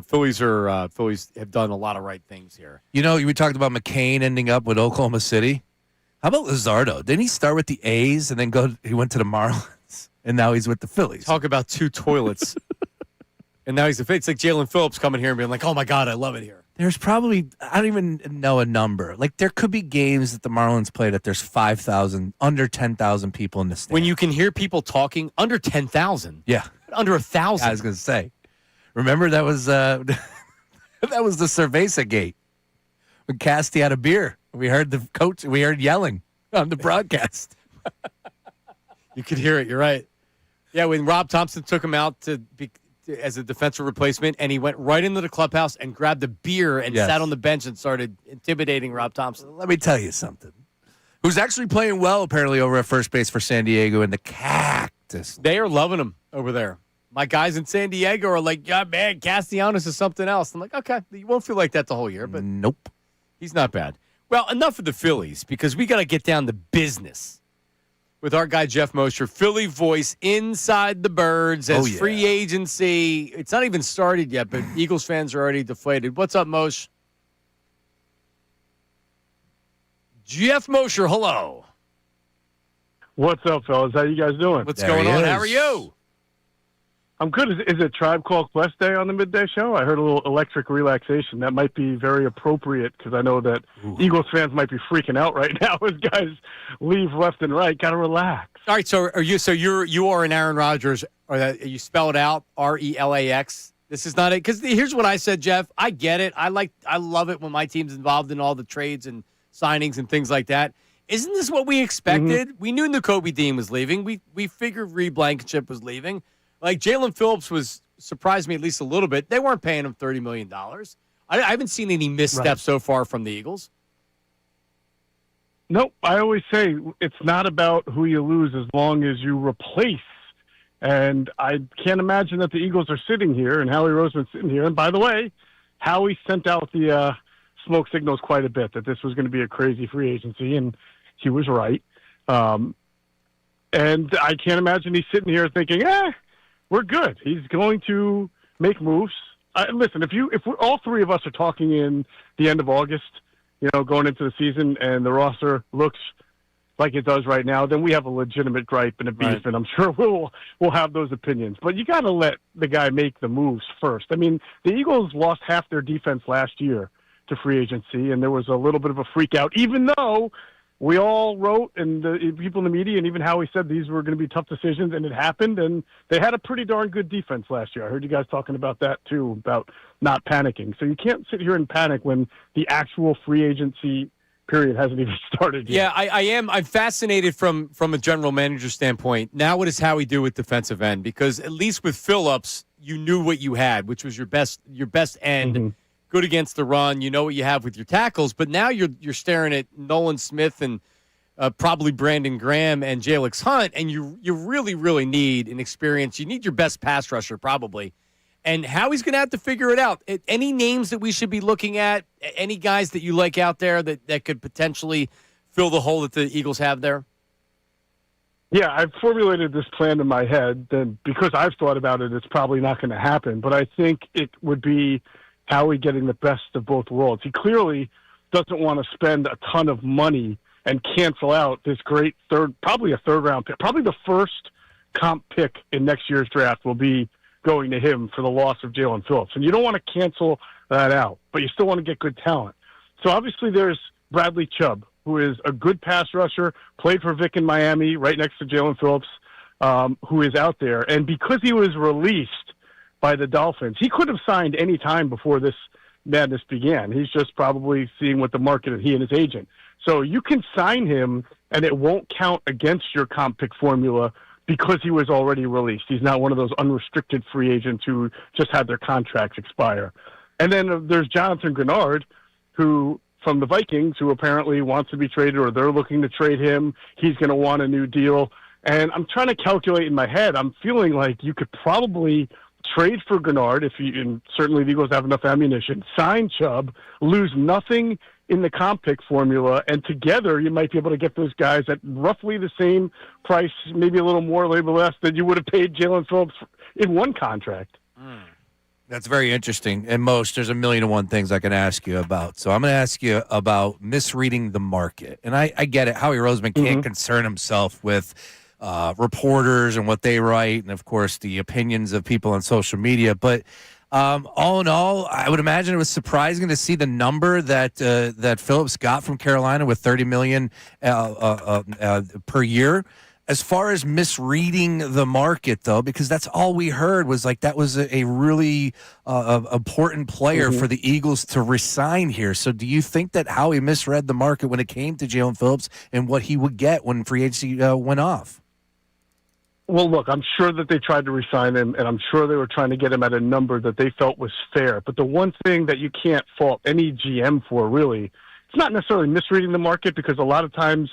Phillies have done a lot of right things here. We talked about McCain ending up with Oklahoma City. How about Luzardo? Didn't he start with the A's and then he went to the Marlins, and now he's with the Phillies? Talk about two toilets. And now he's the Phillies. It's like Jalen Phillips coming here and being like, oh, my God, I love it here. There's probably, I don't even know a number. Like, there could be games that the Marlins play that there's 5,000, under 10,000 people in the stands. When you can hear people talking under 10,000. Yeah. Under 1,000. I was going to say. Remember, that was that was the Cerveza gate when Casty had a beer. We heard the coach. We heard yelling on the broadcast. You could hear it. You're right. Yeah, when Rob Thompson took him out as a defensive replacement, and he went right into the clubhouse and grabbed a beer and sat on the bench and started intimidating Rob Thompson. Let me tell you something. Who's actually playing well, apparently, over at first base for San Diego in the Cactus. They are loving him over there. My guys in San Diego are like, yeah, man, Castellanos is something else. I'm like, okay, you won't feel like that the whole year, but nope. He's not bad. Well, enough of the Phillies, because we got to get down to business with our guy, Jeff Mosher, Philly voice inside the Birds as free agency. It's not even started yet, but Eagles fans are already deflated. What's up, Moshe? Jeff Mosher, hello. What's up, fellas? How you guys doing? What's going on? How are you? I'm good. Is it Tribe Called Quest Day on the Midday Show? I heard a little electric relaxation. That might be very appropriate because I know that Eagles fans might be freaking out right now as guys leave left and right. Got to relax. All right, so you are an Aaron Rodgers, or you spell it out RELAX. This is not it, because here's what I said, Jeff. I get it. I love it when my team's involved in all the trades and signings and things like that. Isn't this what we expected? We knew Nakobe Dean was leaving. We figured Reed Blankenship was leaving. Like, Jalen Phillips surprised me at least a little bit. They weren't paying him $30 million. I haven't seen any missteps so far from the Eagles. Nope. I always say it's not about who you lose as long as you replace. And I can't imagine that the Eagles are sitting here and Howie Roseman's sitting here. And by the way, Howie sent out the smoke signals quite a bit that this was going to be a crazy free agency, and he was right. And I can't imagine he's sitting here thinking, we're good. He's going to make moves. Listen, if all three of us are talking in the end of August, going into the season, and the roster looks like it does right now, then we have a legitimate gripe and a beef, and I'm sure we'll have those opinions. But you got to let the guy make the moves first. I mean, the Eagles lost half their defense last year to free agency, and there was a little bit of a freak out, even though we all wrote, and the people in the media, and even Howie said these were going to be tough decisions, and it happened, and they had a pretty darn good defense last year. I heard you guys talking about that, too, about not panicking. So you can't sit here and panic when the actual free agency period hasn't even started yet. Yeah, I am. I'm fascinated from a general manager standpoint. Now what does Howie do with defensive end? Because at least with Phillips, you knew what you had, which was your best end. Good against the run. You know what you have with your tackles, but now you're staring at Nolan Smith and probably Brandon Graham and Jalix Hunt, and you really, really need an experience. You need your best pass rusher probably, and Howie's going to have to figure it out. Any names that we should be looking at? Any guys that you like out there that could potentially fill the hole that the Eagles have there? Yeah, I've formulated this plan in my head. Then because I've thought about it, it's probably not going to happen. But I think it would be Howie getting the best of both worlds. He clearly doesn't want to spend a ton of money and cancel out this great probably a third-round pick. Probably the first comp pick in next year's draft will be going to him for the loss of Jalen Phillips. And you don't want to cancel that out, but you still want to get good talent. So obviously there's Bradley Chubb, who is a good pass rusher, played for Vic in Miami right next to Jalen Phillips, who is out there. And because he was released by the Dolphins, he could have signed any time before this madness began. He's just probably seeing what the market is, he and his agent. So you can sign him, and it won't count against your comp pick formula because he was already released. He's not one of those unrestricted free agents who just had their contracts expire. And then there's Jonathan Grenard, who from the Vikings, who apparently wants to be traded, or they're looking to trade him. He's going to want a new deal. And I'm trying to calculate in my head. I'm feeling like you could probably trade for Grenard, and certainly the Eagles have enough ammunition, sign Chubb, lose nothing in the comp pick formula, and together you might be able to get those guys at roughly the same price, maybe a little more, a little less, than you would have paid Jalen Phillips in one contract. That's very interesting. And there's a million and one things I can ask you about. So I'm going to ask you about misreading the market. And I get it. Howie Roseman can't concern himself with reporters and what they write, and of course the opinions of people on social media. But all in all, I would imagine it was surprising to see the number that Phillips got from Carolina with $30 million per year. As far as misreading the market, though, because that's all we heard was like that was a really important player for the Eagles to resign here. So do you think that Howie misread the market when it came to Jalen Phillips and what he would get when free agency went off? Well, look, I'm sure that they tried to re-sign him, and I'm sure they were trying to get him at a number that they felt was fair. But the one thing that you can't fault any GM for, really, it's not necessarily misreading the market, because a lot of times,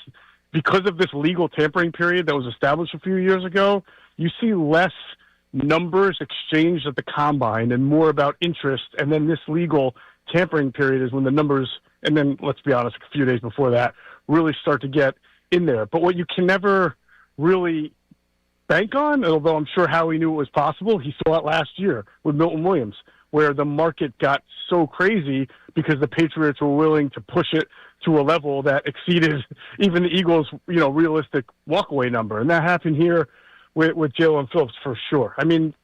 because of this legal tampering period that was established a few years ago, you see less numbers exchanged at the combine and more about interest. And then this legal tampering period is when the numbers, and then let's be honest, a few days before that, really start to get in there. But what you can never really bank on, although I'm sure Howie knew it was possible, he saw it last year with Milton Williams. where the market got so crazy because the Patriots were willing to push it to a level that exceeded even the Eagles, realistic walkaway number. And that happened here with Jalen Phillips for sure. I mean,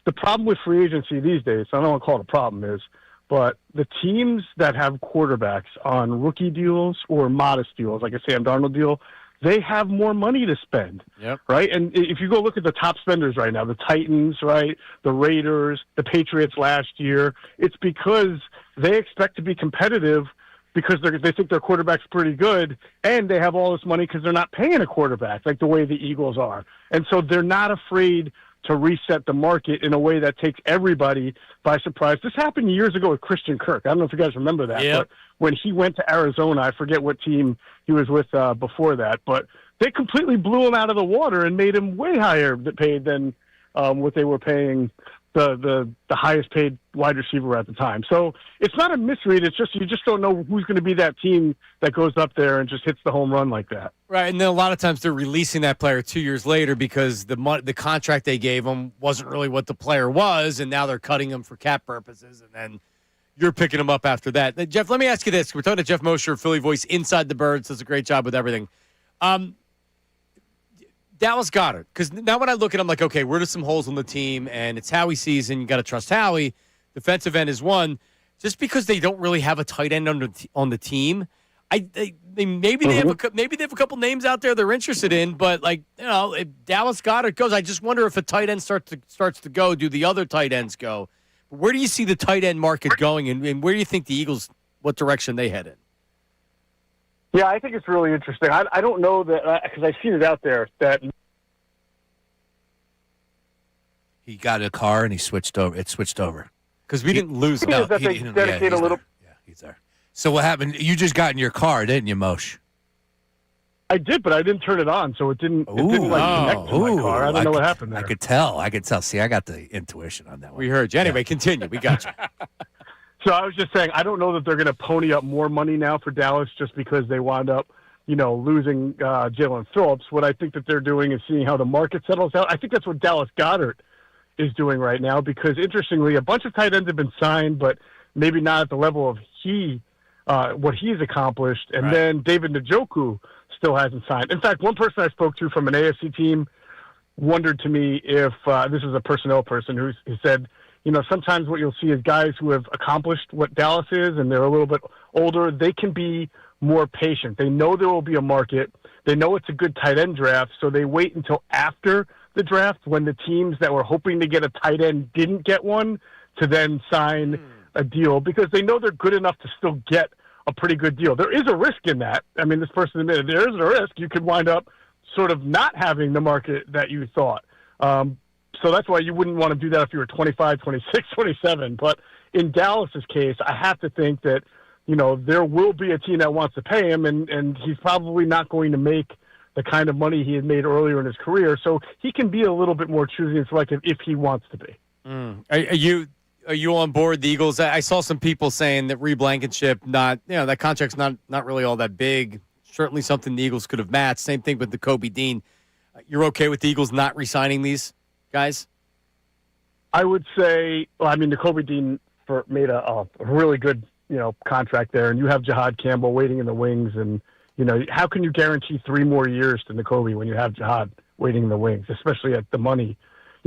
the problem with free agency these days, I don't want to call it a problem, is, but the teams that have quarterbacks on rookie deals or modest deals, like a Sam Darnold deal, they have more money to spend, right? And if you go look at the top spenders right now, the Titans, right, the Raiders, the Patriots last year, it's because they expect to be competitive because they think their quarterback's pretty good, and they have all this money because they're not paying a quarterback like the way the Eagles are. And so they're not afraid to reset the market in a way that takes everybody by surprise. This happened years ago with Christian Kirk. I don't know if you guys remember that, but when he went to Arizona, I forget what team he was with before that, but they completely blew him out of the water and made him way higher paid than what they were paying the highest paid wide receiver at the time. So it's not a misread. It's just you just don't know who's going to be that team that goes up there and just hits the home run like that. Right, and then a lot of times they're releasing that player 2 years later because the contract they gave him wasn't really what the player was, and now they're cutting him for cap purposes, and then you're picking him up after that. Now, Jeff, let me ask you this. We're talking to Jeff Mosher, Philly voice, Inside the Birds, does a great job with everything. Dallas Goedert, because now when I look at him, like, okay, where are some holes on the team, and it's Howie's season, you got to trust Howie. Defensive end is one. Just because they don't really have a tight end on the team, maybe they have a couple names out there they're interested in, but if Dallas Goedert goes, I just wonder if a tight end starts to go, do the other tight ends go? Where do you see the tight end market going, and where do you think the Eagles, what direction they head in? Yeah, I think it's really interesting. I don't know that because I've seen it out there that he got a car and he switched over. It switched over because we didn't lose. No, that they dedicate a little. Yeah, he's there. So what happened? You just got in your car, didn't you, Moshe? I did, but I didn't turn it on, so it didn't connect to my car. I don't know what happened there. I could tell. See, I got the intuition on that one. We heard you. Anyway, continue. We got you. So I was just saying, I don't know that they're going to pony up more money now for Dallas just because they wound up, losing Jalen Phillips. What I think that they're doing is seeing how the market settles out. I think that's what Dallas Goedert is doing right now because, interestingly, a bunch of tight ends have been signed, but maybe not at the level of what he's accomplished. And then David Njoku still hasn't signed. In fact, one person I spoke to from an AFC team wondered to me if this is a personnel person who said, sometimes what you'll see is guys who have accomplished what Dallas is and they're a little bit older, they can be more patient. They know there will be a market. They know it's a good tight end draft, so they wait until after the draft when the teams that were hoping to get a tight end didn't get one to then sign a deal because they know they're good enough to still get a pretty good deal. There is a risk in that. I mean, this person admitted there is a risk. You could wind up sort of not having the market that you thought. So that's why you wouldn't want to do that if you were 25, 26, 27. But in Dallas's case, I have to think that, there will be a team that wants to pay him, and he's probably not going to make the kind of money he had made earlier in his career. So he can be a little bit more choosy and selective if he wants to be. Are you on board the Eagles? I saw some people saying that Reed Blankenship, that contract's not really all that big. Certainly something the Eagles could have matched. Same thing with the Kobe Dean. You're okay with the Eagles not re-signing these guys? I would say, the Kobe Dean made a really good, contract there, and you have Jahad Campbell waiting in the wings, and how can you guarantee 3 more years to Nakobe when you have Jahad waiting in the wings, especially at the money?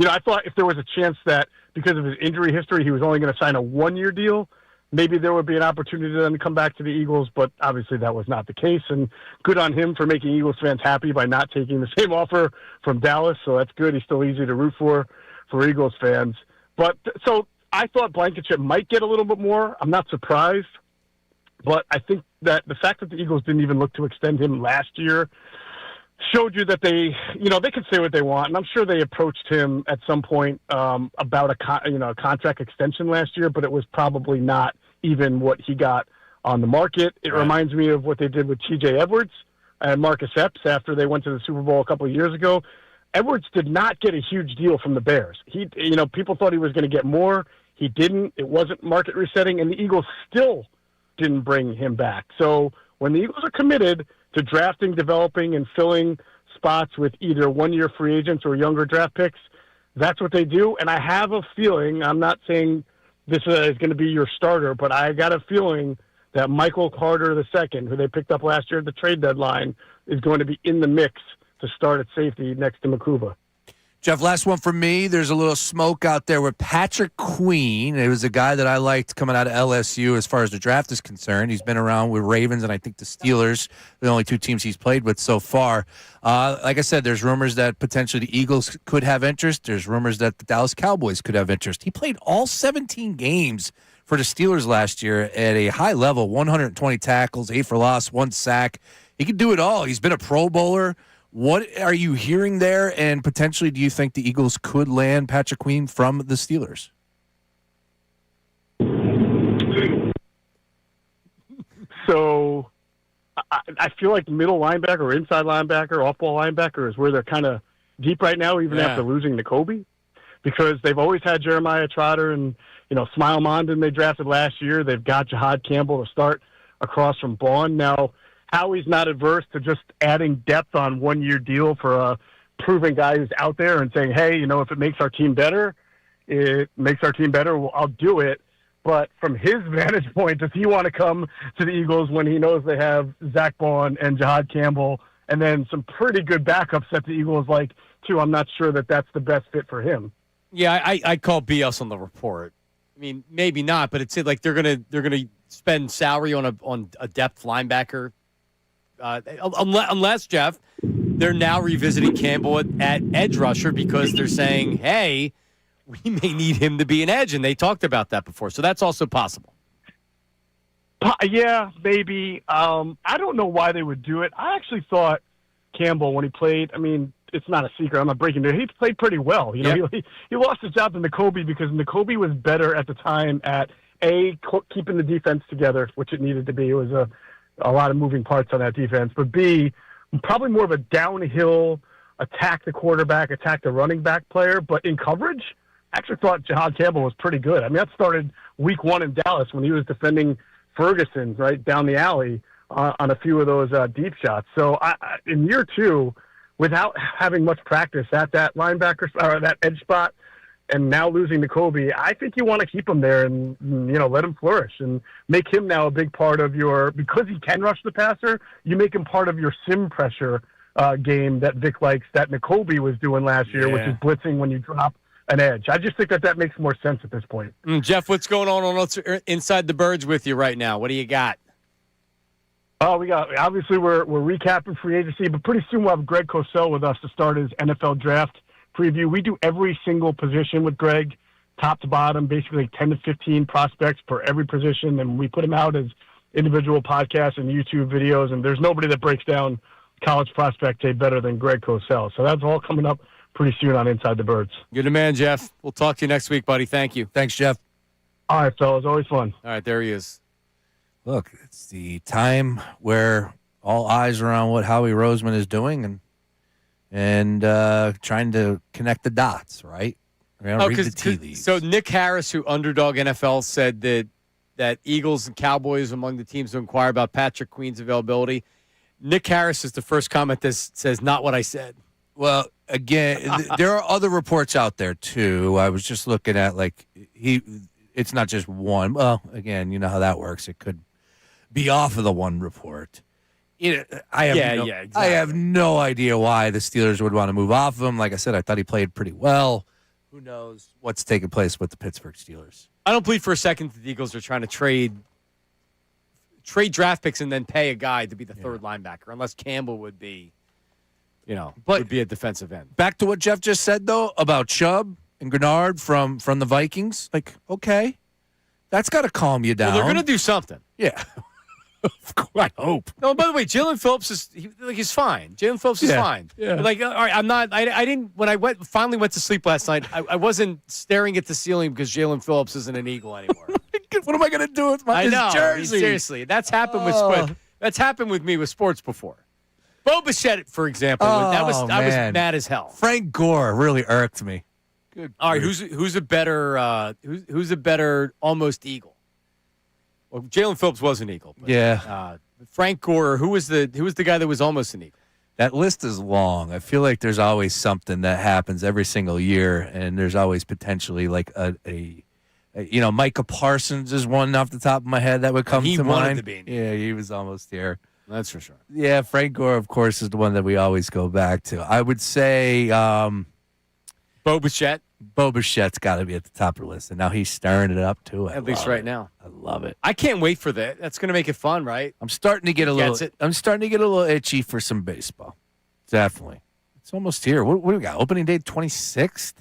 I thought if there was a chance that because of his injury history, he was only going to sign a 1-year deal, maybe there would be an opportunity to then come back to the Eagles, but obviously that was not the case, and good on him for making Eagles fans happy by not taking the same offer from Dallas, so that's good. He's still easy to root for Eagles fans. But so I thought Blankenship might get a little bit more. I'm not surprised, but I think that the fact that the Eagles didn't even look to extend him last year showed you that they can say what they want, and I'm sure they approached him at some point about a contract extension last year, but it was probably not even what he got on the market. It reminds me of what they did with T.J. Edwards and Marcus Epps after they went to the Super Bowl a couple of years ago. Edwards did not get a huge deal from the Bears. People thought he was going to get more. He didn't. It wasn't market resetting, and the Eagles still didn't bring him back. So when the Eagles are committed to drafting, developing, and filling spots with either 1-year free agents or younger draft picks, that's what they do. And I have a feeling, I'm not saying this is going to be your starter, but I got a feeling that Michael Carter II, who they picked up last year at the trade deadline, is going to be in the mix to start at safety next to Makuba. Jeff, last one for me. There's a little smoke out there with Patrick Queen. It was a guy that I liked coming out of LSU as far as the draft is concerned. He's been around with Ravens and I think the Steelers, the only two teams he's played with so far. Like I said, there's rumors that potentially the Eagles could have interest. There's rumors that the Dallas Cowboys could have interest. He played all 17 games for the Steelers last year at a high level, 120 tackles, 8 for loss, 1 sack. He can do it all. He's been a Pro Bowler. What are you hearing there, and potentially do you think the Eagles could land Patrick Queen from the Steelers? So I feel like middle linebacker or inside linebacker, off-ball linebacker is where they're kind of deep right now, even after losing Nakobe, because they've always had Jeremiah Trotter and, Smile Mondon they drafted last year. They've got Jahad Campbell to start across from Bond. Now, Howie's not adverse to just adding depth on one-year deal for a proven guy who's out there and saying, hey, if it makes our team better, well, I'll do it. But from his vantage point, does he want to come to the Eagles when he knows they have Zach Bond and Jahad Campbell and then some pretty good backups that the Eagles like, too? I'm not sure that that's the best fit for him. Yeah, I call BS on the report. I mean, maybe not, but it's like they're gonna spend salary on a depth linebacker. Unless, Jeff, they're now revisiting Campbell at edge rusher because they're saying, hey, we may need him to be an edge, and they talked about that before. So that's also possible. Yeah, maybe. I don't know why they would do it. I actually thought Campbell, when he played, it's not a secret. I'm not breaking it. He played pretty well. He lost his job to Nakobe because Nakobe was better at the time at, keeping the defense together, which it needed to be. It was a lot of moving parts on that defense. But B, probably more of a downhill, attack the quarterback, attack the running back player. But in coverage, I actually thought Jahad Campbell was pretty good. That started week 1 in Dallas when he was defending Ferguson right down the alley on a few of those deep shots. So in year 2, without having much practice at that linebacker or that edge spot, and now losing to Kobe, I think you want to keep him there and, let him flourish and make him now a big part of because he can rush the passer, you make him part of your sim pressure game that Vic likes, that Nakobe was doing last year, which is blitzing when you drop an edge. I just think that makes more sense at this point. Jeff, what's going on Inside the Birds with you right now? What do you got? Oh, obviously we're recapping free agency, but pretty soon we'll have Greg Cosell with us to start his NFL draft preview. We do every single position with Greg, top to bottom, basically 10 to 15 prospects for every position, and we put them out as individual podcasts and YouTube videos, and there's nobody that breaks down college prospect tape better than Greg Cosell. So that's all coming up pretty soon on Inside the Birds. You're the man, Jeff. We'll talk to you next week, buddy. Thank you. Thanks, Jeff. All right, fellas. Always fun. All right, there he is. Look, it's the time where all eyes are on what Howie Roseman is doing and trying to connect the dots, right? Read the tea leaves. So Nick Harris, who Underdog NFL said that Eagles and Cowboys among the teams to inquire about Patrick Queen's availability. Nick Harris is the first comment that says, not what I said. Well, again, there are other reports out there, too. I was just looking at, it's not just one. Well, again, you know how that works. It could be off of the one report. I have no idea why the Steelers would want to move off of him. Like I said, I thought he played pretty well. Who knows what's taking place with the Pittsburgh Steelers? I don't believe for a second that the Eagles are trying to trade draft picks and then pay a guy to be the third linebacker, unless Campbell would be, would be a defensive end. Back to what Jeff just said, though, about Chubb and Grenard from the Vikings. Okay, that's got to calm you down. Well, they're going to do something. Yeah. I hope. No, by the way, Jalen Phillips he's fine. Jalen Phillips is fine. Yeah. All right, I didn't, when I finally went to sleep last night, I wasn't staring at the ceiling because Jalen Phillips isn't an Eagle anymore. What am I going to do with his jersey? Seriously, that's happened with sports. That's happened with me with sports before. Bo Bichette, for example, I was mad as hell. Frank Gore really irked me. Good. All right, who's a better almost Eagle? Well, Jalen Phillips was an Eagle. But, Frank Gore, who was the guy that was almost an Eagle? That list is long. I feel like there's always something that happens every single year, and there's always potentially like a Micah Parsons is one off the top of my head that would come to wanted mind. to be. Yeah, he was almost here. That's for sure. Yeah, Frank Gore, of course, is the one that we always go back to. I would say Bo Bichette. Bo Bichette's got to be at the top of the list, and now he's stirring it up too. At least right now. I love it. I can't wait for that. That's going to make it fun, right? I'm starting to get a little itchy for some baseball. Definitely. It's almost here. What do we got? Opening day 26th?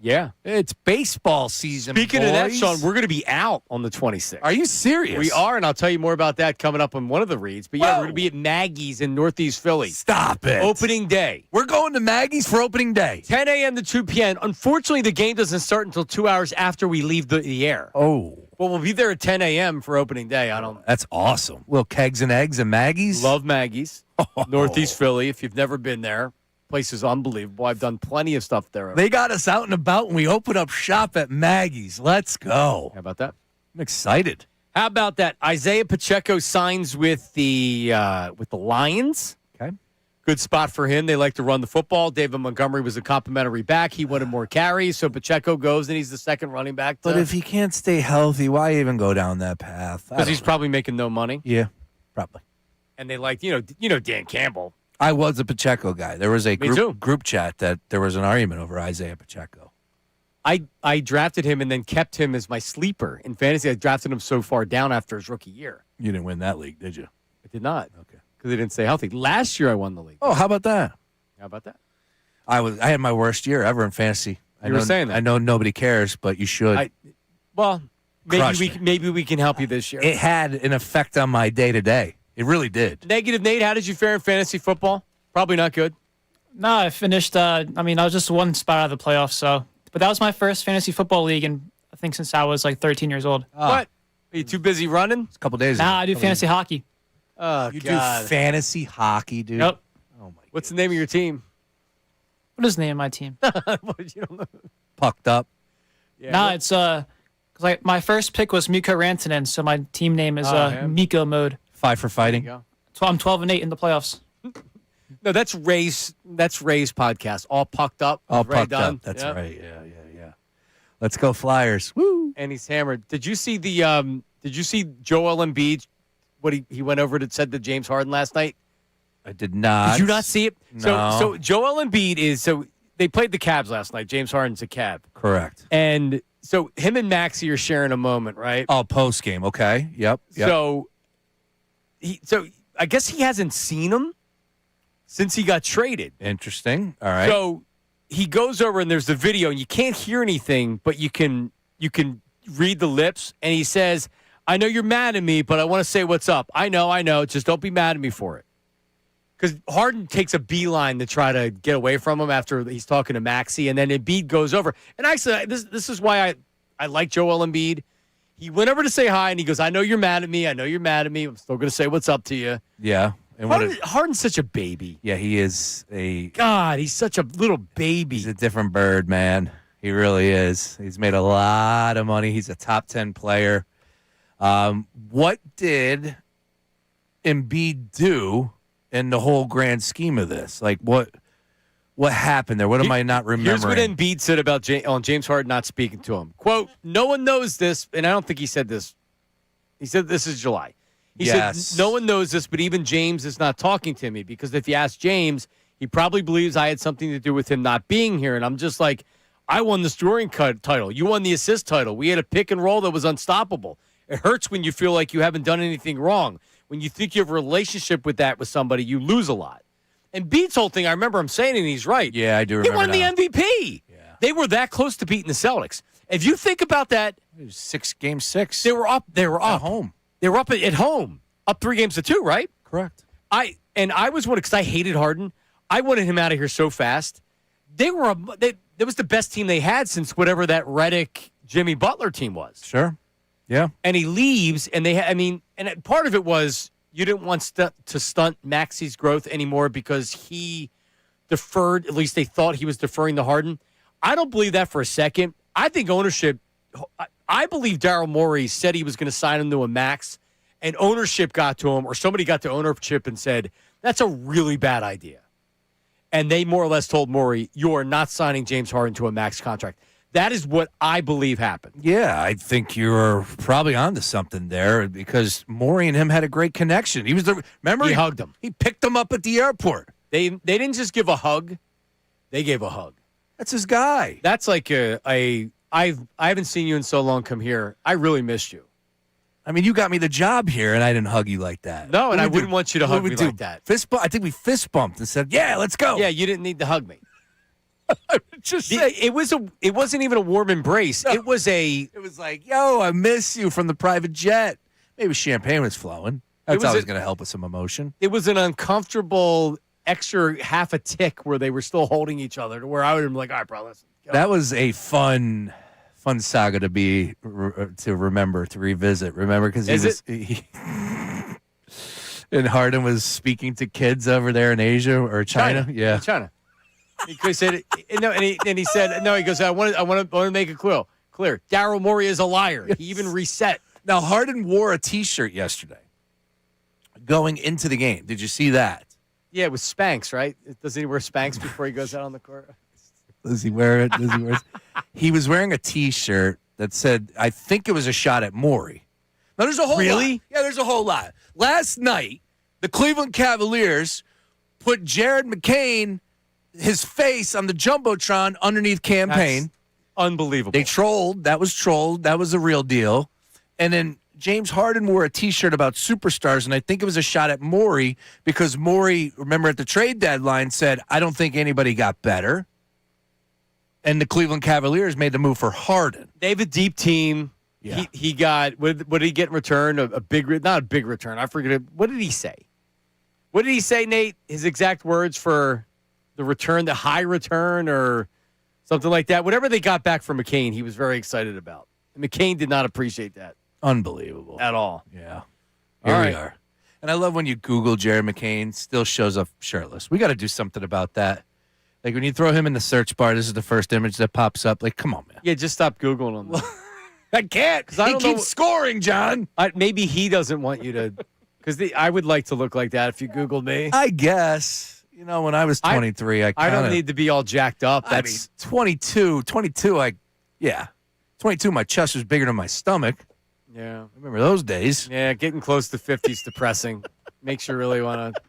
Yeah. It's baseball season, Speaking of that, boys. Sean, we're going to be out on the 26th. Are you serious? We are, and I'll tell you more about that coming up on one of the reads. But yeah, we're going to be at Maggie's in Northeast Philly. Stop it. Opening day. We're going to Maggie's for opening day. 10 a.m. to 2 p.m. Unfortunately, the game doesn't start until 2 hours after we leave the air. Oh. Well, we'll be there at 10 a.m. for opening day. That's awesome. Little kegs and eggs and Maggie's. Love Maggie's. Northeast Philly. If you've never been there, place is unbelievable. I've done plenty of stuff there. They got us out and about, and we open up shop at Maggie's. Let's go. How about that? I'm excited. How about that? Isaiah Pacheco signs with the Lions. Okay. Good spot for him. They like to run the football. David Montgomery was a complimentary back. He wanted more carries, so Pacheco goes, and he's the second running back. But if he can't stay healthy, why even go down that path? Because he's probably making no money. Yeah, probably. And they like, Dan Campbell. I was a Pacheco guy. There was a Me too. group chat that there was an argument over Isaiah Pacheco. I drafted him and then kept him as my sleeper. In fantasy, I drafted him so far down after his rookie year. You didn't win that league, did you? I did not. Okay. Because they didn't stay healthy. Last year, I won the league. Oh, how about that? How about that? I had my worst year ever in fantasy. You were saying that. I know nobody cares, but you should. Maybe we can help you this year. It had an effect on my day-to-day. It really did. Negative Nate, how did you fare in fantasy football? Probably not good. No, I finished. I was just one spot out of the playoffs. But that was my first fantasy football league, and I think since I was like 13 years old. What? Are you too busy running? It's a couple days. Nah, I do fantasy hockey. Oh, you God. do fantasy hockey, dude. Yep. Oh my. What's the name of your team? What is the name of my team? You don't know. Pucked up. Yeah, it's because my first pick was Mikko Rantanen, so my team name is Mikko Mode. 5 for fighting. So I'm 12-8 in the playoffs. No, that's Ray's podcast. All pucked up. All Ray pucked done. up. That's Yep. right. Yeah. Let's go Flyers. Woo! And he's hammered. Did you see Did you see Joel Embiid? What he went over said to James Harden last night? I did not. Did you not see it? No. So Joel Embiid they played the Cavs last night. James Harden's a Cav. Correct. And so him and Maxey are sharing a moment, right? Oh, post game. Okay. Yep. So I guess he hasn't seen him since he got traded. Interesting. All right. So he goes over and there's the video and you can't hear anything, but you can read the lips. And he says, "I know you're mad at me, but I want to say what's up. I know. Just don't be mad at me for it." Because Harden takes a beeline to try to get away from him after he's talking to Maxey, and then Embiid goes over. And actually, this is why I like Joel Embiid. He went over to say hi, and he goes, "I know you're mad at me. I'm still going to say what's up to you." Yeah. And Harden's such a baby. Yeah, he is God, he's such a little baby. He's a different bird, man. He really is. He's made a lot of money. He's a top 10 player. What did Embiid do in the whole grand scheme of this? Like, what happened there? What am I not remembering? Here's what Embiid said about James Harden not speaking to him. Quote, "No one knows this," and I don't think he said this. He said this is July. He said, "No one knows this, but even James is not talking to me because if you ask James, he probably believes I had something to do with him not being here." And I'm just like, I won the scoring title. You won the assist title. We had a pick and roll that was unstoppable. It hurts when you feel like you haven't done anything wrong. When you think you have a relationship with somebody, you lose a lot. And Beats' whole thing, I remember him saying it, and he's right. Yeah, I do remember. He won now. the MVP. Yeah. They were that close to beating the Celtics. If you think about that, It was game 6. they were up. At home. They were up at home, up 3-2, right? Correct. I was one because I hated Harden. I wanted him out of here so fast. That was the best team they had since whatever that Redick Jimmy Butler team was. Sure. Yeah. And he leaves, and and part of it was you didn't want to stunt Maxey's growth anymore because he deferred. At least they thought he was deferring to Harden. I don't believe that for a second. I think ownership. I believe Daryl Morey said he was going to sign him to a max, and ownership got to him, or somebody got to ownership and said that's a really bad idea. And they more or less told Morey, "You are not signing James Harden to a max contract." That is what I believe happened. Yeah, I think you're probably onto something there because Maury and him had a great connection. He hugged him. He picked him up at the airport. They didn't just give a hug; they gave a hug. That's his guy. That's like I haven't seen you in so long. Come here. I really missed you. I mean, you got me the job here, and I didn't hug you like that. No, and I wouldn't want you to hug me like that. I think we fist bumped and said, "Yeah, let's go." Yeah, you didn't need to hug me. Just say it wasn't even a warm embrace. No. It was like, yo, I miss you from the private jet. Maybe champagne was flowing. That's always going to help with some emotion. It was an uncomfortable extra half a tick where they were still holding each other to where I would have been like, all right, bro, listen. That was a fun saga to remember, to revisit. Remember, because and Harden was speaking to kids over there in Asia or China. Yeah, China. He said no, and he said no. He goes, I want to make it clear. Daryl Morey is a liar. Yes. He even reset. Now Harden wore a T-shirt yesterday going into the game. Did you see that? Yeah, it was Spanx, right? Does he wear Spanx before he goes out on the court? Does he wear it? He was wearing a T-shirt that said, I think it was a shot at Morey. Now, there's a whole lot. Yeah, there's a whole lot. Last night, the Cleveland Cavaliers put Jared McCain, his face on the Jumbotron underneath campaign. That's unbelievable. They trolled. That was trolled. That was a real deal. And then James Harden wore a T-shirt about superstars, and I think it was a shot at Morey because Morey, remember at the trade deadline, said, I don't think anybody got better. And the Cleveland Cavaliers made the move for Harden. They have a deep team. Yeah. He got, what did he get in return? Not a big return. I forget it. What did he say? What did he say, Nate? His exact words for the return, the high return or something like that. Whatever they got back from McCain, he was very excited about. And McCain did not appreciate that. Unbelievable. At all. Yeah. Here we are. And I love when you Google Jared McCain, still shows up shirtless. We got to do something about that. Like when you throw him in the search bar, this is the first image that pops up. Like, come on, man. Yeah, just stop Googling him. I can't because he keeps scoring, John. Maybe he doesn't want you to, because I would like to look like that if you Googled me. I guess. You know, when I was 23, I don't need to be all jacked up. That's 22, 22, my chest was bigger than my stomach. Yeah. I remember those days. Yeah, getting close to 50 is depressing. Makes you really want to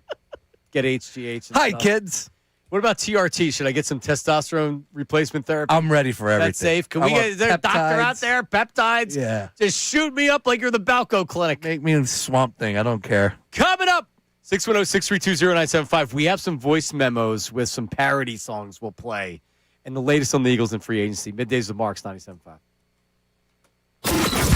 get HGH. Hi, stuff. kids. What about TRT? Should I get some testosterone replacement therapy? I'm ready for everything. That's safe. Can we get, is there a doctor out there? Peptides? Yeah. Just shoot me up like you're the Balco Clinic. Make me a Swamp Thing. I don't care. Coming up, 610-632-0975. We have some voice memos with some parody songs we'll play. And the latest on the Eagles and free agency. Middays with Marks, 97.5.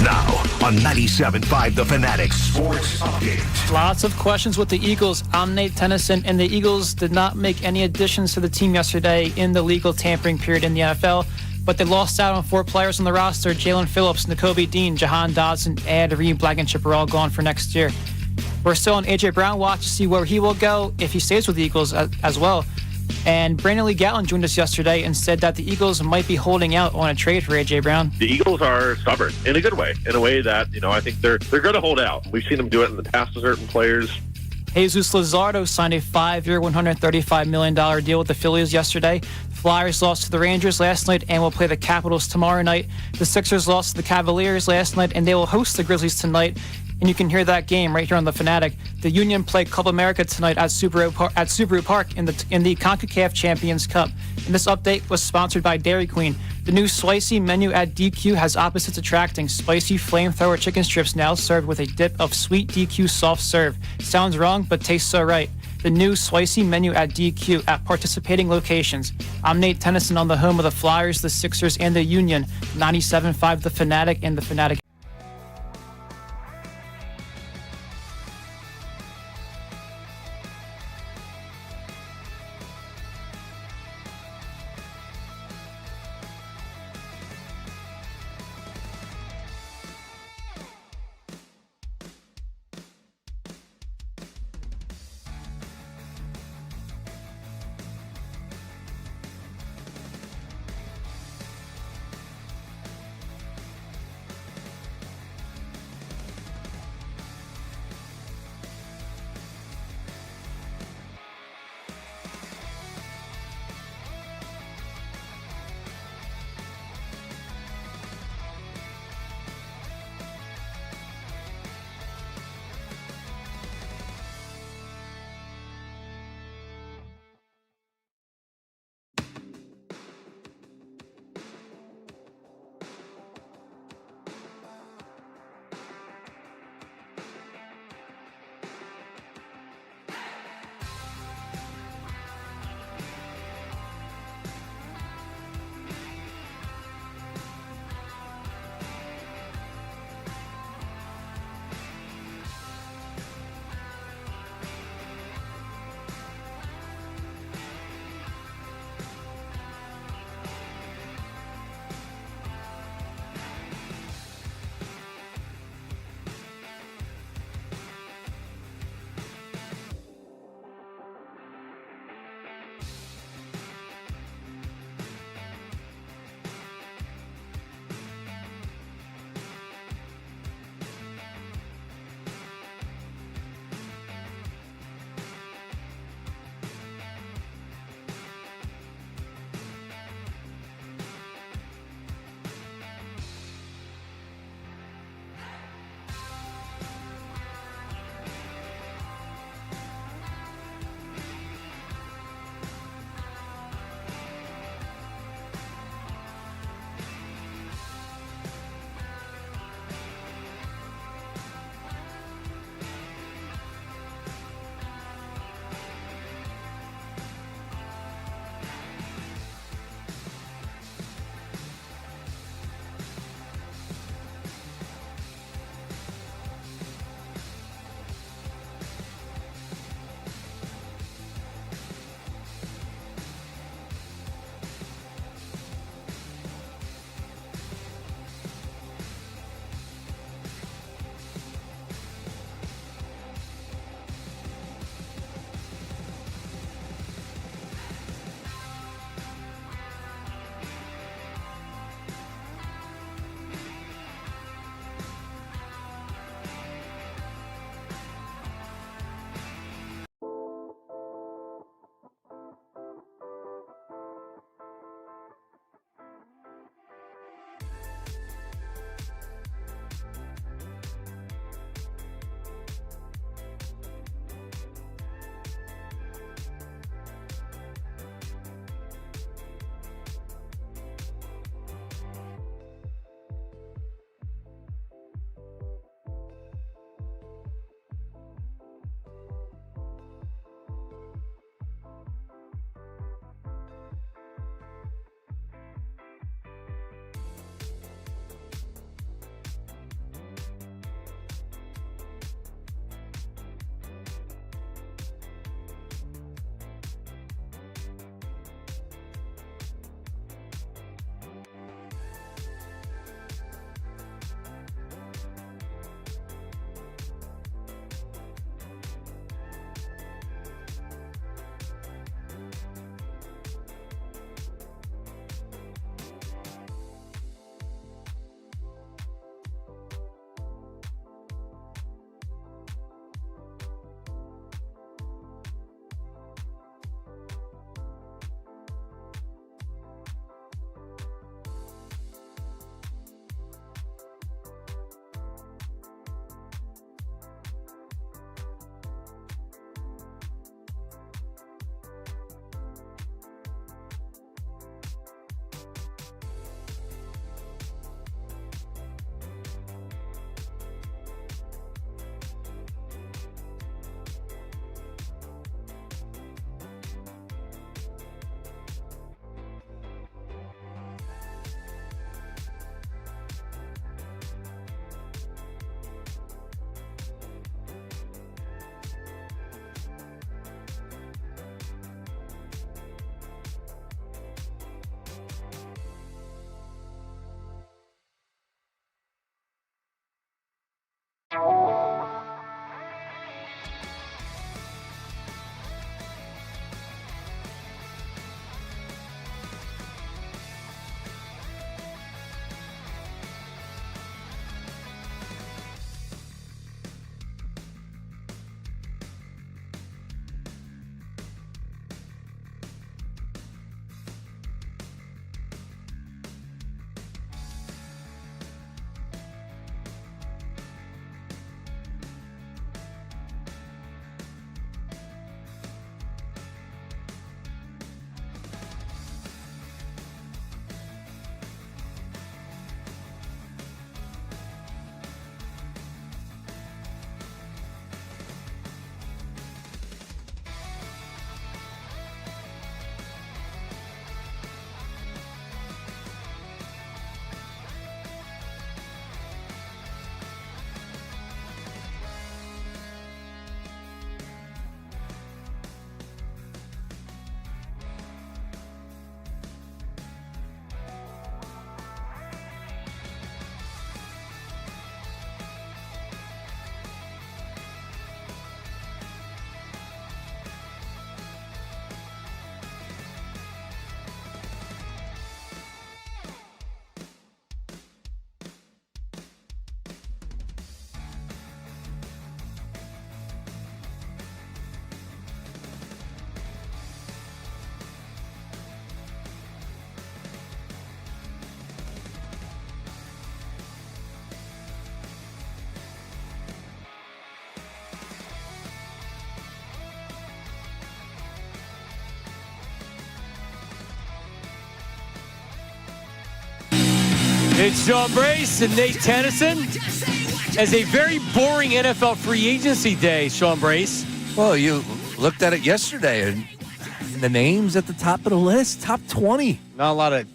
Now on 97.5 The Fanatic Sports Update. Lots of questions with the Eagles. I'm Nate Tennyson, and the Eagles did not make any additions to the team yesterday in the legal tampering period in the NFL, but they lost out on 4 players on the roster. Jalen Phillips, Nakobe Dean, Jahan Dodson, and Reed Blankenship are all gone for next year. We're still on A.J. Brown watch to see where he will go if he stays with the Eagles as well. And Brandon Lee Gatlin joined us yesterday and said that the Eagles might be holding out on a trade for A.J. Brown. The Eagles are stubborn in a good way, that, I think they're going to hold out. We've seen them do it in the past to certain players. Jesus Luzardo signed a 5-year, $135 million deal with the Phillies yesterday. The Flyers lost to the Rangers last night and will play the Capitals tomorrow night. The Sixers lost to the Cavaliers last night and they will host the Grizzlies tonight. And you can hear that game right here on The Fanatic. The Union play Club America tonight at Subaru Park in the CONCACAF Champions Cup. And this update was sponsored by Dairy Queen. The new spicy menu at DQ has opposites attracting. Spicy flamethrower chicken strips now served with a dip of sweet DQ soft serve. Sounds wrong, but tastes so right. The new spicy menu at DQ at participating locations. I'm Nate Tennyson on the home of the Flyers, the Sixers, and the Union. 97.5 The Fanatic and The Fanatic. It's Sean Brace and Nate Tennyson as a very boring NFL free agency day, Sean Brace. Well, you looked at it yesterday, and the names at the top of the list, top 20. Not a lot of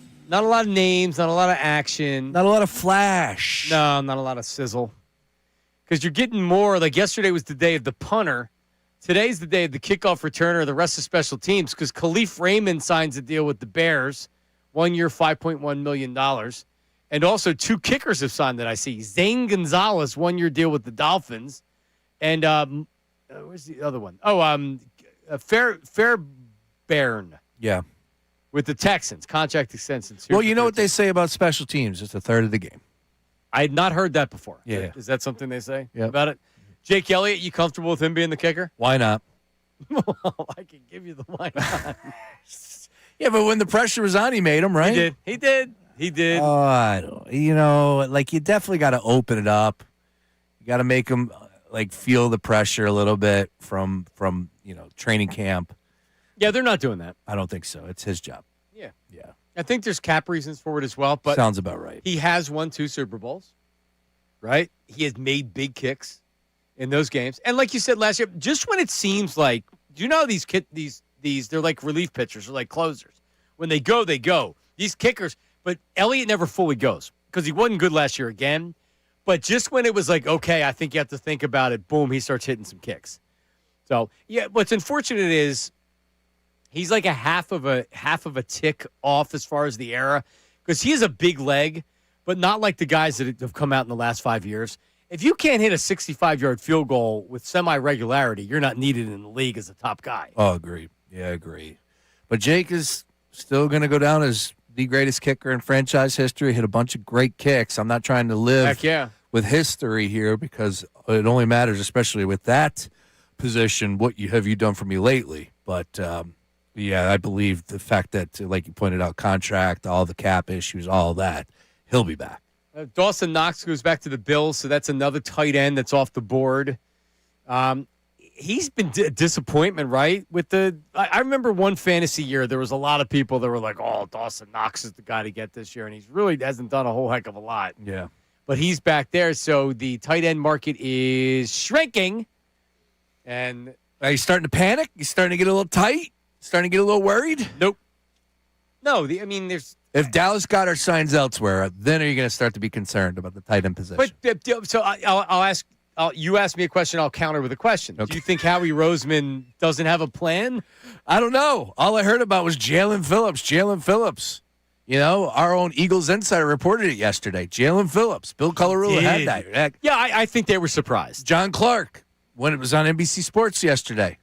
names, not a lot of action. Not a lot of flash. No, not a lot of sizzle. Because you're getting more, like yesterday was the day of the punter. Today's the day of the kickoff returner, the rest of special teams, because Khalif Raymond signs a deal with the Bears, 1 year, $5.1 million. And also 2 kickers have signed that I see. Zane Gonzalez, 1 year deal with the Dolphins. And where's the other one? Fairbairn. Yeah. With the Texans, contract extension. Well, you know what they say about special teams. It's a third of the game. I had not heard that before. Yeah. Is that something they say Yep. about it? Jake Elliott, you comfortable with him being the kicker? Why not? Well, I can give you the why not. Yeah, but when the pressure was on, he made him, right? He did. Oh, I don't. You definitely got to open it up. You got to make him feel the pressure a little bit from training camp. Yeah, they're not doing that. I don't think so. It's his job. Yeah. Yeah. I think there's cap reasons for it as well. But sounds about right. He has won 2 Super Bowls, right? He has made big kicks in those games. And like you said last year, just when it seems like, do you know these they're like relief pitchers, they're like closers. When they go, they go. These kickers, but Elliott never fully goes because he wasn't good last year again. But just when it was like, okay, I think you have to think about it, boom, he starts hitting some kicks. So, yeah, what's unfortunate is he's like a half of a tick off as far as the era because he has a big leg, but not like the guys that have come out in the last 5 years. If you can't hit a 65-yard field goal with semi-regularity, you're not needed in the league as a top guy. Oh, agreed. Yeah, agreed. But Jake is still going to go down as the greatest kicker in franchise history. Hit a bunch of great kicks. I'm not trying to live with history here because it only matters, especially with that position, what have you done for me lately? But, I believe the fact that, like you pointed out, contract, all the cap issues, all that, he'll be back. Dawson Knox goes back to the Bills, so that's another tight end that's off the board. He's been a disappointment, right? I remember one fantasy year, there was a lot of people that were like, oh, Dawson Knox is the guy to get this year, and he really hasn't done a whole heck of a lot. Yeah. But he's back there, so the tight end market is shrinking. And are you starting to panic? You starting to get a little tight? Starting to get a little worried? Nope. No, there's... If Dallas Goedert signs elsewhere, then are you going to start to be concerned about the tight end position? But so I'll ask. You ask me a question, I'll counter with a question. Okay. Do you think Howie Roseman doesn't have a plan? I don't know. All I heard about was Jalen Phillips. Our own Eagles insider reported it yesterday. Jalen Phillips. Bill Colarulo had that. Yeah, I think they were surprised. John Clark, when it was on NBC Sports yesterday.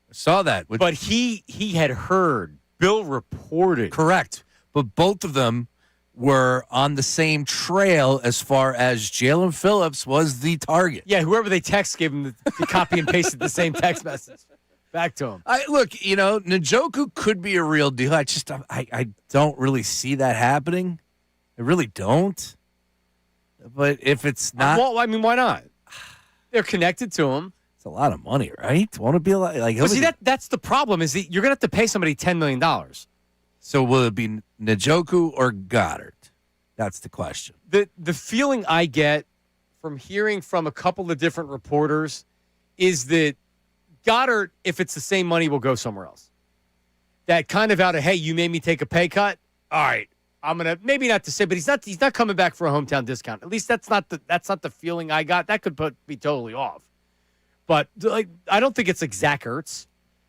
I saw that. But he had heard. Bill reported. Correct. But both of them were on the same trail as far as Jalen Phillips was the target. Yeah, whoever they text gave him the copy and pasted the same text message back to him. Look, Njoku could be a real deal. I don't really see that happening. I really don't. But if it's not... Well, I mean, why not? They're connected to him. It's a lot of money, right? Won't it be a lot? That's the problem is that you're going to have to pay somebody $10 million. So will it be Njoku or Goddard? That's the question. The feeling I get from hearing from a couple of different reporters is that Goddard, if it's the same money, will go somewhere else. That kind of out of, hey, you made me take a pay cut. All right, I'm gonna maybe not to say, but he's not coming back for a hometown discount. At least that's not the feeling I got. That could be totally off. But I don't think it's like Zach Ertz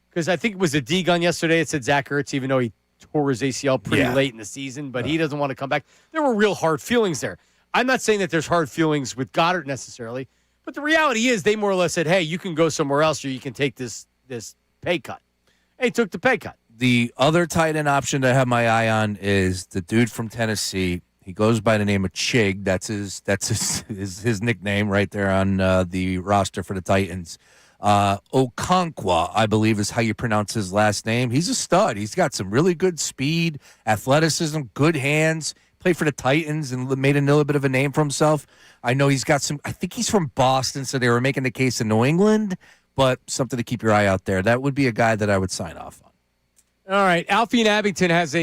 because I think it was a D gun yesterday. It said Zach Ertz, even though he tore his ACL pretty late in the season, but he doesn't want to come back. There were real hard feelings there. I'm not saying that there's hard feelings with Goddard necessarily, but the reality is they more or less said, hey, you can go somewhere else or you can take this pay cut. And he took the pay cut. The other tight end option to have my eye on is the dude from Tennessee. He goes by the name of Chig. That's his nickname right there on the roster for the Titans. Okonkwo, I believe is how you pronounce his last name. He's a stud. He's got some really good speed, athleticism, good hands. Played for the Titans and made a little bit of a name for himself. I know he's got some. I think he's from Boston, so they were making the case in New England, but something to keep your eye out there. That would be a guy that I would sign off on. All right, Alfie in Abington has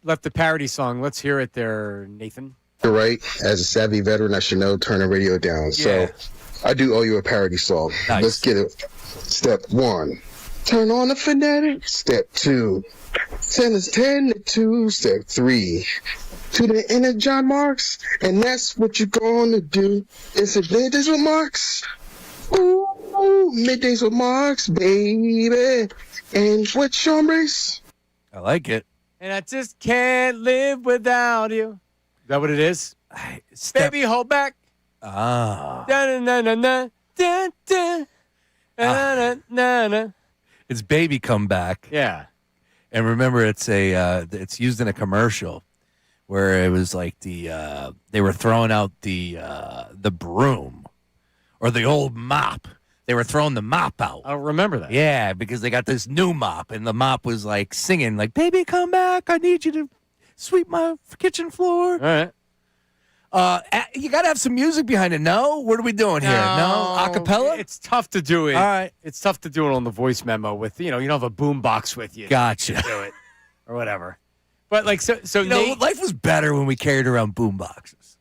left the parody song. Let's hear it there, Nathan. You're right. As a savvy veteran, I should know turn the radio down. Yeah. So I do owe you a parody song. Nice. Let's get it. Step 1, turn on the Fanatic. Step 2, 10 is 10 to 2. Step 3, to the end of John Marks. And that's what you're going to do. It's a Middays with Marks. Ooh, Middays with Marks, baby. And with Sean Brace. I like it. And I just can't live without you. Is that what it is? Baby, hold back. Ah. Da-na-na-na-na, da-da, na-na-na-na. It's Baby Come Back. Yeah. And remember, it's used in a commercial where it was like they were throwing out the broom or the old mop. They were throwing the mop out. I don't remember that. Yeah, because they got this new mop, and the mop was like singing, like, "Baby, come back! I need you to sweep my kitchen floor." All right. You got to have some music behind it. No, what are we doing here? No, acapella. It's tough to do it. All right. It's tough to do it on the voice memo with you don't have a boom box with you. Gotcha. To do it or whatever. But like so Nate, life was better when we carried around boom boxes,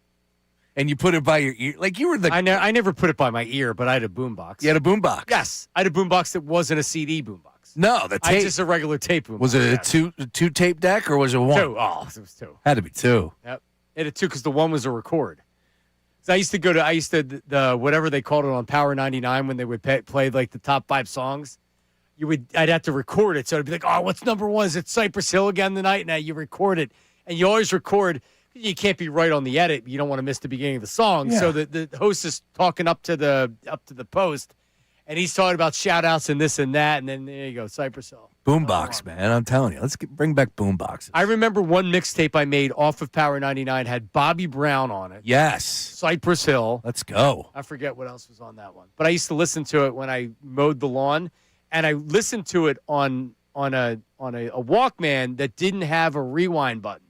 and you put it by your ear. Like you were the. I never put it by my ear, but I had a boom box. You had a boom box. Yes, I had a boom box that wasn't a CD boom box. No, the tape. I had just a regular tape boom. Was box. it a two tape deck or was it one? 2. Oh, it was 2. Had to be 2. Yep, it had 2 because the one was a record. So I used to the whatever they called it on Power 99 when they would play like the top 5 songs. I'd have to record it, so it'd be like, oh, what's number 1? Is it Cypress Hill again tonight? Now you record it, and you always record. You can't be right on the edit. You don't want to miss the beginning of the song. Yeah. So the host is talking up to the post, and he's talking about shout outs and this and that, and then there you go, Cypress Hill. Boombox, man. I'm telling you. Let's bring back boomboxes. I remember one mixtape I made off of Power 99 had Bobby Brown on it. Yes. Cypress Hill. Let's go. I forget what else was on that one. But I used to listen to it when I mowed the lawn, and I listened to it on a Walkman that didn't have a rewind button.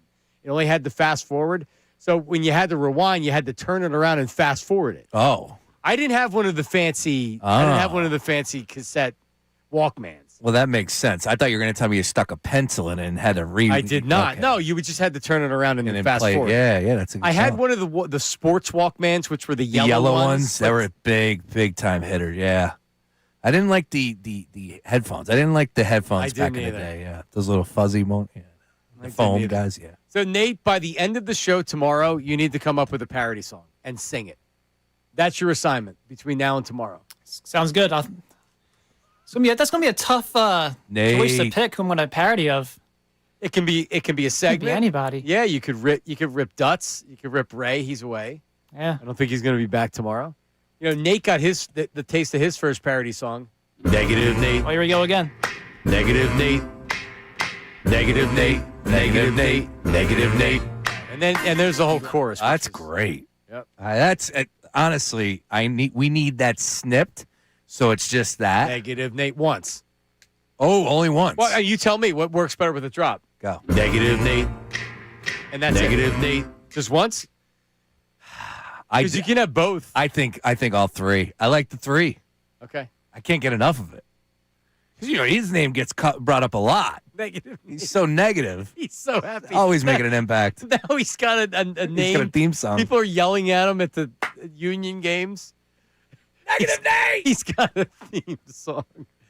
It only had the fast forward. So when you had to rewind, you had to turn it around and fast forward it. Oh. I didn't have one of the fancy cassette Walkmans. Well, that makes sense. I thought you were going to tell me you stuck a pencil in it and had to read. I did not. Okay. No, you would just had to turn it around and then fast forward. Yeah, that's a good I had song. one of the sports Walkmans, which were the yellow ones. They were a big time hitter. Yeah, I didn't like the headphones. I didn't like the headphones back in the day. Yeah, those little fuzzy the foam guys. Yeah. So Nate, by the end of the show tomorrow, you need to come up with a parody song and sing it. That's your assignment between now and tomorrow. Sounds good. That's gonna be a tough choice to pick. Who I'm gonna parody of. It can be a segment. Could be anybody. Yeah, you could rip Dutz. You could rip Ray. He's away. Yeah. I don't think he's gonna be back tomorrow. Nate got the taste of his first parody song. Negative Nate. Oh, here we go again. Negative Nate. Negative Nate. Negative Nate. Negative Nate. And there's the whole chorus. That's great. Yep. That's honestly, we need that snipped. So it's just that. Negative Nate once. Oh, only once. Well, you tell me what works better with a drop. Go. Negative Nate. And that's negative Nate. Just once? Because you can have both. I think all 3. I like the 3. Okay. I can't get enough of it. Because, his name gets brought up a lot. Negative. He's so negative. He's so happy. Always making an impact. Now he's got a name. He's got a theme song. People are yelling at him at the Union games. Negative Nate! He's got a theme song.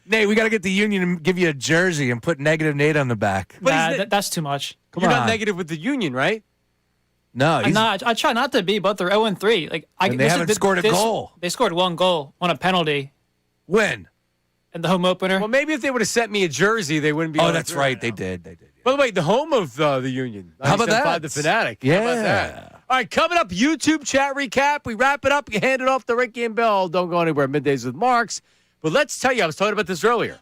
Nate, we got to get the Union to give you a jersey and put Negative Nate on the back. Nah, that's too much. You're not negative with the Union, right? No, I try not to be, but they're 0-3. They haven't scored a goal. They scored 1 goal on a penalty. When? In the home opener. Well, maybe if they would have sent me a jersey, they wouldn't be. Oh, that's right. They did. By the way, the home of the Union. How about that? The Fanatic. Yeah. How about that? All right, coming up, YouTube chat recap. We wrap it up. You hand it off to Ricky and Bill. Don't go anywhere. Middays with Marks. But let's tell you, I was talking about this earlier.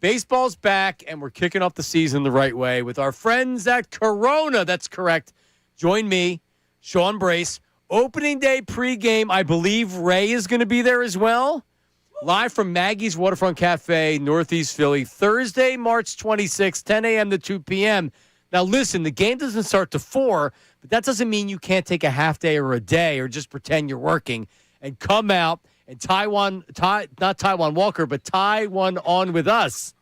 Baseball's back, and we're kicking off the season the right way with our friends at Corona. That's correct. Join me, Sean Brace. Opening day pregame. I believe Ray is going to be there as well. Live from Maggie's Waterfront Cafe, Northeast Philly, Thursday, March 26th, 10 a.m. to 2 p.m. Now, listen, the game doesn't start to 4, but that doesn't mean you can't take a half day or a day or just pretend you're working and come out and tie one on with us.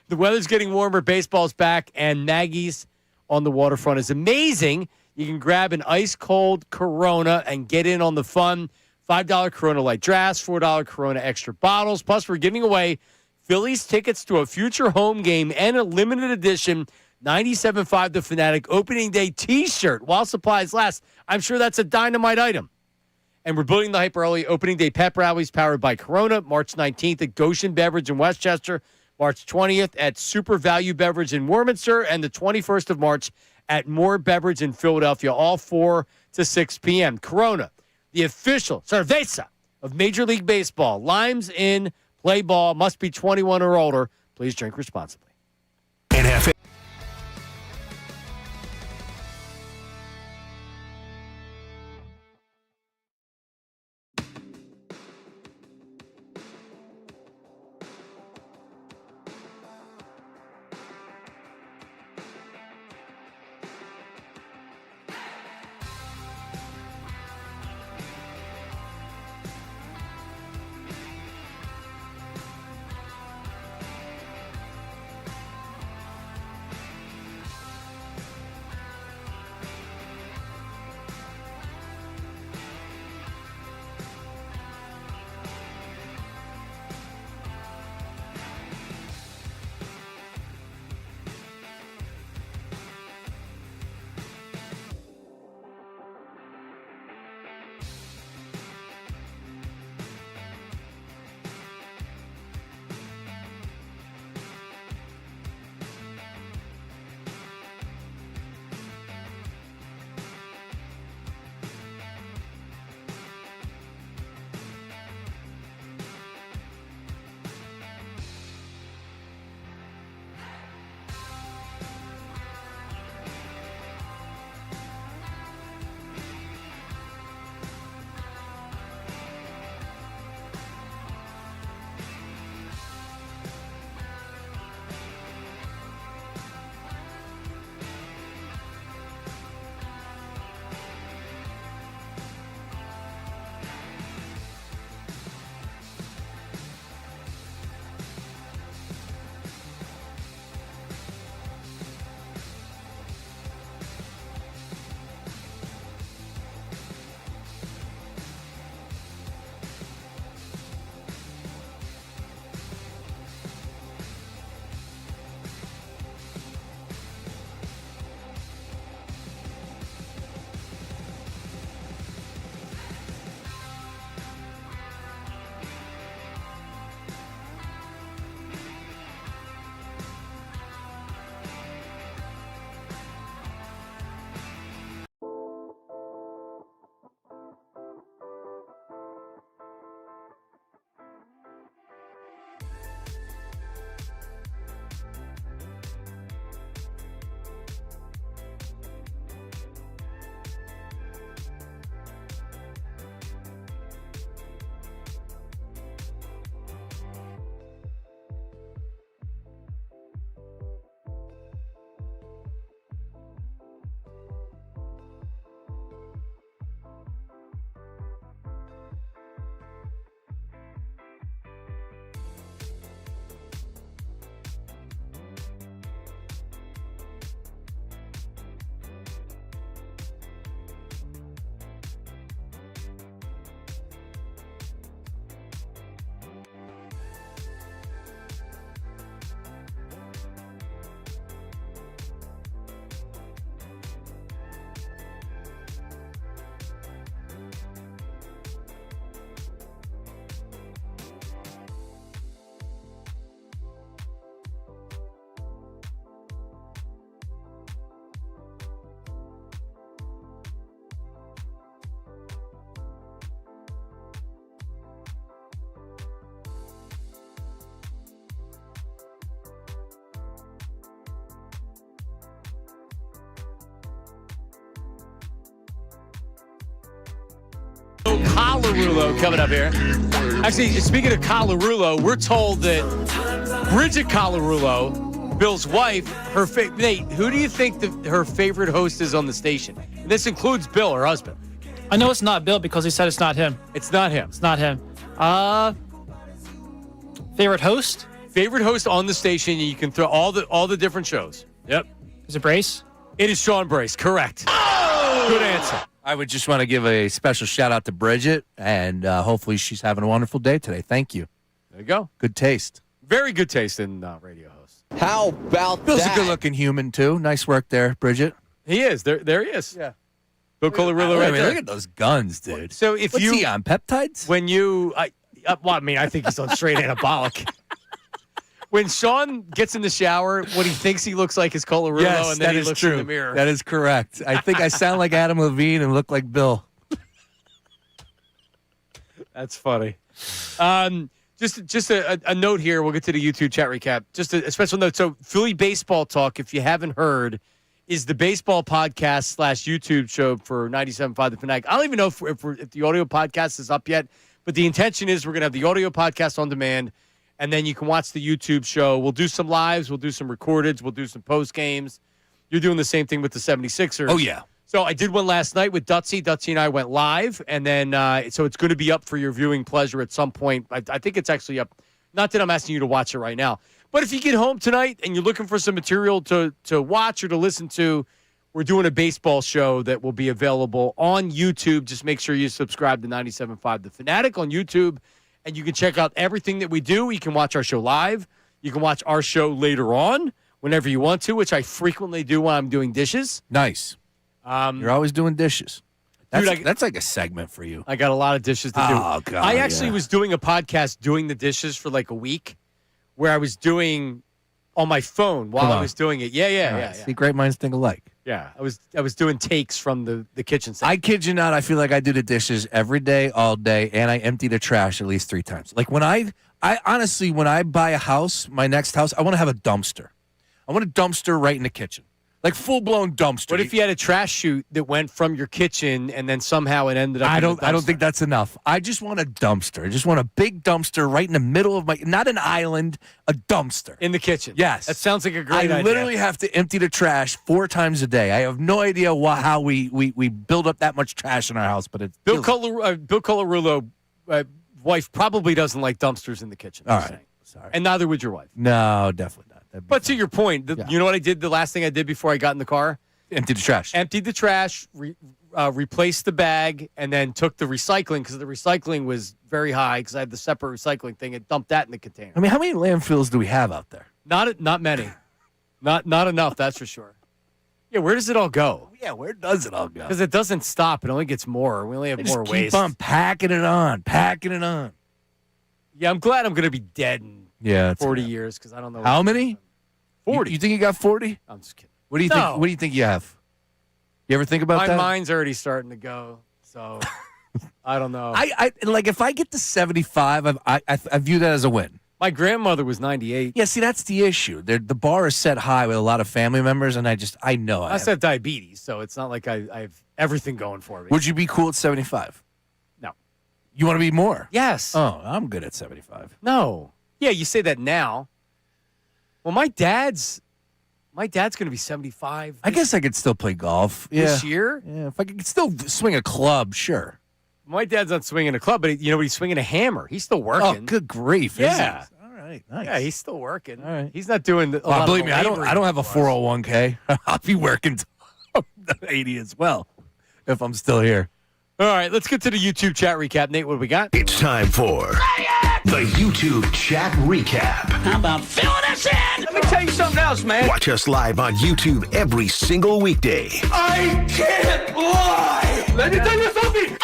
The weather's getting warmer, baseball's back, and Maggie's on the waterfront is amazing. You can grab an ice-cold Corona and get in on the fun. $5 Corona Light Drafts, $4 Corona Extra Bottles. Plus, we're giving away Phillies tickets to a future home game and a limited edition 97.5 The Fanatic opening day T-shirt while supplies last. I'm sure that's a dynamite item. And we're building the hype early. Opening day pep rallies powered by Corona. March 19th at Goshen Beverage in Westchester. March 20th at Super Value Beverage in Warminster. And the 21st of March at Moore Beverage in Philadelphia. All 4 to 6 p.m. Corona, the official cerveza of Major League Baseball. Limes in, play ball, must be 21 or older. Please drink responsibly. NFL. Colarulo coming up here. Actually, speaking of Colarulo, we're told that Bridget Colarulo, Bill's wife, Nate, who do you think her favorite host is on the station? And this includes Bill, her husband. I know it's not Bill because he said it's not him. It's not him. It's not him. Favorite host? Favorite host on the station. You can throw all the different shows. Yep. Is it Brace? It is Sean Brace. Correct. Oh! answer. I would just want to give a special shout out to Bridget, and hopefully she's having a wonderful day today. Thank you. There you go. Good taste. Very good taste in radio host. How about Bill's that? a good-looking human, too. Nice work there, Bridget. He is. There he is. Yeah. Bill Colarulo right there. Look at those guns, dude. So if What's you he on, peptides? When you, I think he's on straight anabolic. When Sean gets in the shower, what he thinks he looks like is Colarulo, Yes, and then that he is looks true. in the mirror. That is correct. I think I sound like Adam Levine and look like Bill. That's funny. Just a note here. We'll get to the YouTube chat recap. Just a special note. So Philly Baseball Talk, if you haven't heard, is the baseball podcast / YouTube show for 97.5 The Fanatic. I don't even know if the audio podcast is up yet, but the intention is we're going to have the audio podcast on demand, and then you can watch the YouTube show. We'll do some lives. We'll do some recordeds. We'll do some post games. You're doing the same thing with the 76ers. Oh, yeah. So I did one last night with Dutsy. Dutsy and I went live, and then so it's going to be up for your viewing pleasure at some point. I think it's actually up. Not that I'm asking you to watch it right now, but if you get home tonight and you're looking for some material to watch or to listen to, we're doing a baseball show that will be available on YouTube. Just make sure you subscribe to 97.5 The Fanatic on YouTube, and you can check out everything that we do. You can watch our show live. You can watch our show later on whenever you want to, which I frequently do when I'm doing dishes. Nice. You're always doing dishes. That's like a segment for you. I got a lot of dishes to do. Oh, God. I actually was doing a podcast doing the dishes for like a week where I was doing on my phone while I was doing it. Yeah. See, great minds think alike. Yeah, I was doing takes from the kitchen sink. I kid you not, I feel like I do the dishes every day, all day, and I empty the trash at least 3 times. Like when I honestly, when I buy a house, my next house, I want to have a dumpster. I want a dumpster right in the kitchen. Like full-blown dumpster. What if you had a trash chute that went from your kitchen and then somehow it ended up I don't think that's enough. I just want a dumpster. I just want a big dumpster right in the middle of not an island, a dumpster. In the kitchen. Yes. That sounds like a great idea. I literally have to empty the trash 4 times a day. I have no idea how we build up that much trash in our house, but it's Bill Colarulo, wife probably doesn't like dumpsters in the kitchen. All right. Sorry. And neither would your wife. No, definitely not. But to your point, you know what I did the last thing I did before I got in the car? Emptied the trash. Emptied the trash, replaced the bag, and then took the recycling because the recycling was very high because I had the separate recycling thing and dumped that in the container. I mean, how many landfills do we have out there? Not many. Not enough, that's for sure. Yeah, where does it all go? Yeah, where does it all go? Because it doesn't stop. It only gets more. We only have more just waste. Keep on packing it on. Yeah, I'm glad I'm going to be dead in 40 years because I don't know. How many? 40. You think you got 40? I'm just kidding. What do you think? What do you think you have? You ever think about that? My mind's already starting to go, so I don't know. I like if I get to 75, I view that as a win. My grandmother was 98. Yeah, see, that's the issue. The bar is set high with a lot of family members, and I know. I have diabetes, so it's not like I have everything going for me. Would you be cool at 75? No. You want to be more? Yes. Oh, I'm good at 75. No. Yeah, you say that now. Well, my dad's going to be 75. I guess I could still play golf. This year? Yeah, if I could still swing a club, sure. My dad's not swinging a club, but he's swinging a hammer. He's still working. Oh, good grief. Yeah. All right, nice. Yeah, he's still working. All right. He's not doing a lot believe of me, I don't have a 401k. I'll be working till 80 as well if I'm still here. All right, let's get to the YouTube chat recap. Nate, what do we got? It's time for the YouTube chat recap. How about filling us in? Let me tell you something else, man. Watch us live on YouTube every single weekday. I can't lie. Let me tell you something.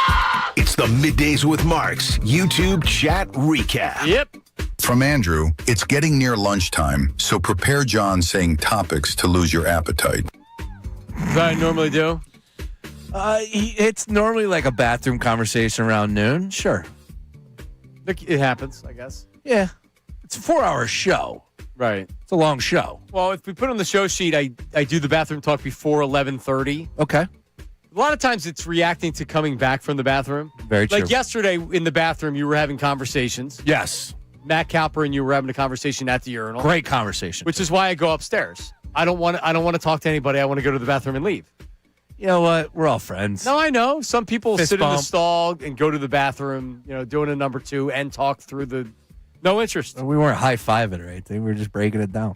It's the Middays with Marks YouTube chat recap. Yep. From Andrew, it's getting near lunchtime, so prepare John saying topics to lose your appetite. What I normally do? It's normally like a bathroom conversation around noon. Sure. It happens, I guess. Yeah. It's a 4-hour show. Right. It's a long show. Well, if we put on the show sheet, I do the bathroom talk before 11:30. Okay. A lot of times it's reacting to coming back from the bathroom. Very true. Like yesterday in the bathroom, you were having conversations. Yes. Matt Cowper and you were having a conversation at the urinal. Great conversation. Which is why I go upstairs. I don't want to talk to anybody. I want to go to the bathroom and leave. You know what? We're all friends. No, I know. Some people Fist sit in the bump. stall and go to the bathroom, doing a number 2 and talk through the no interest. We weren't high-fiving or anything. We were just breaking it down.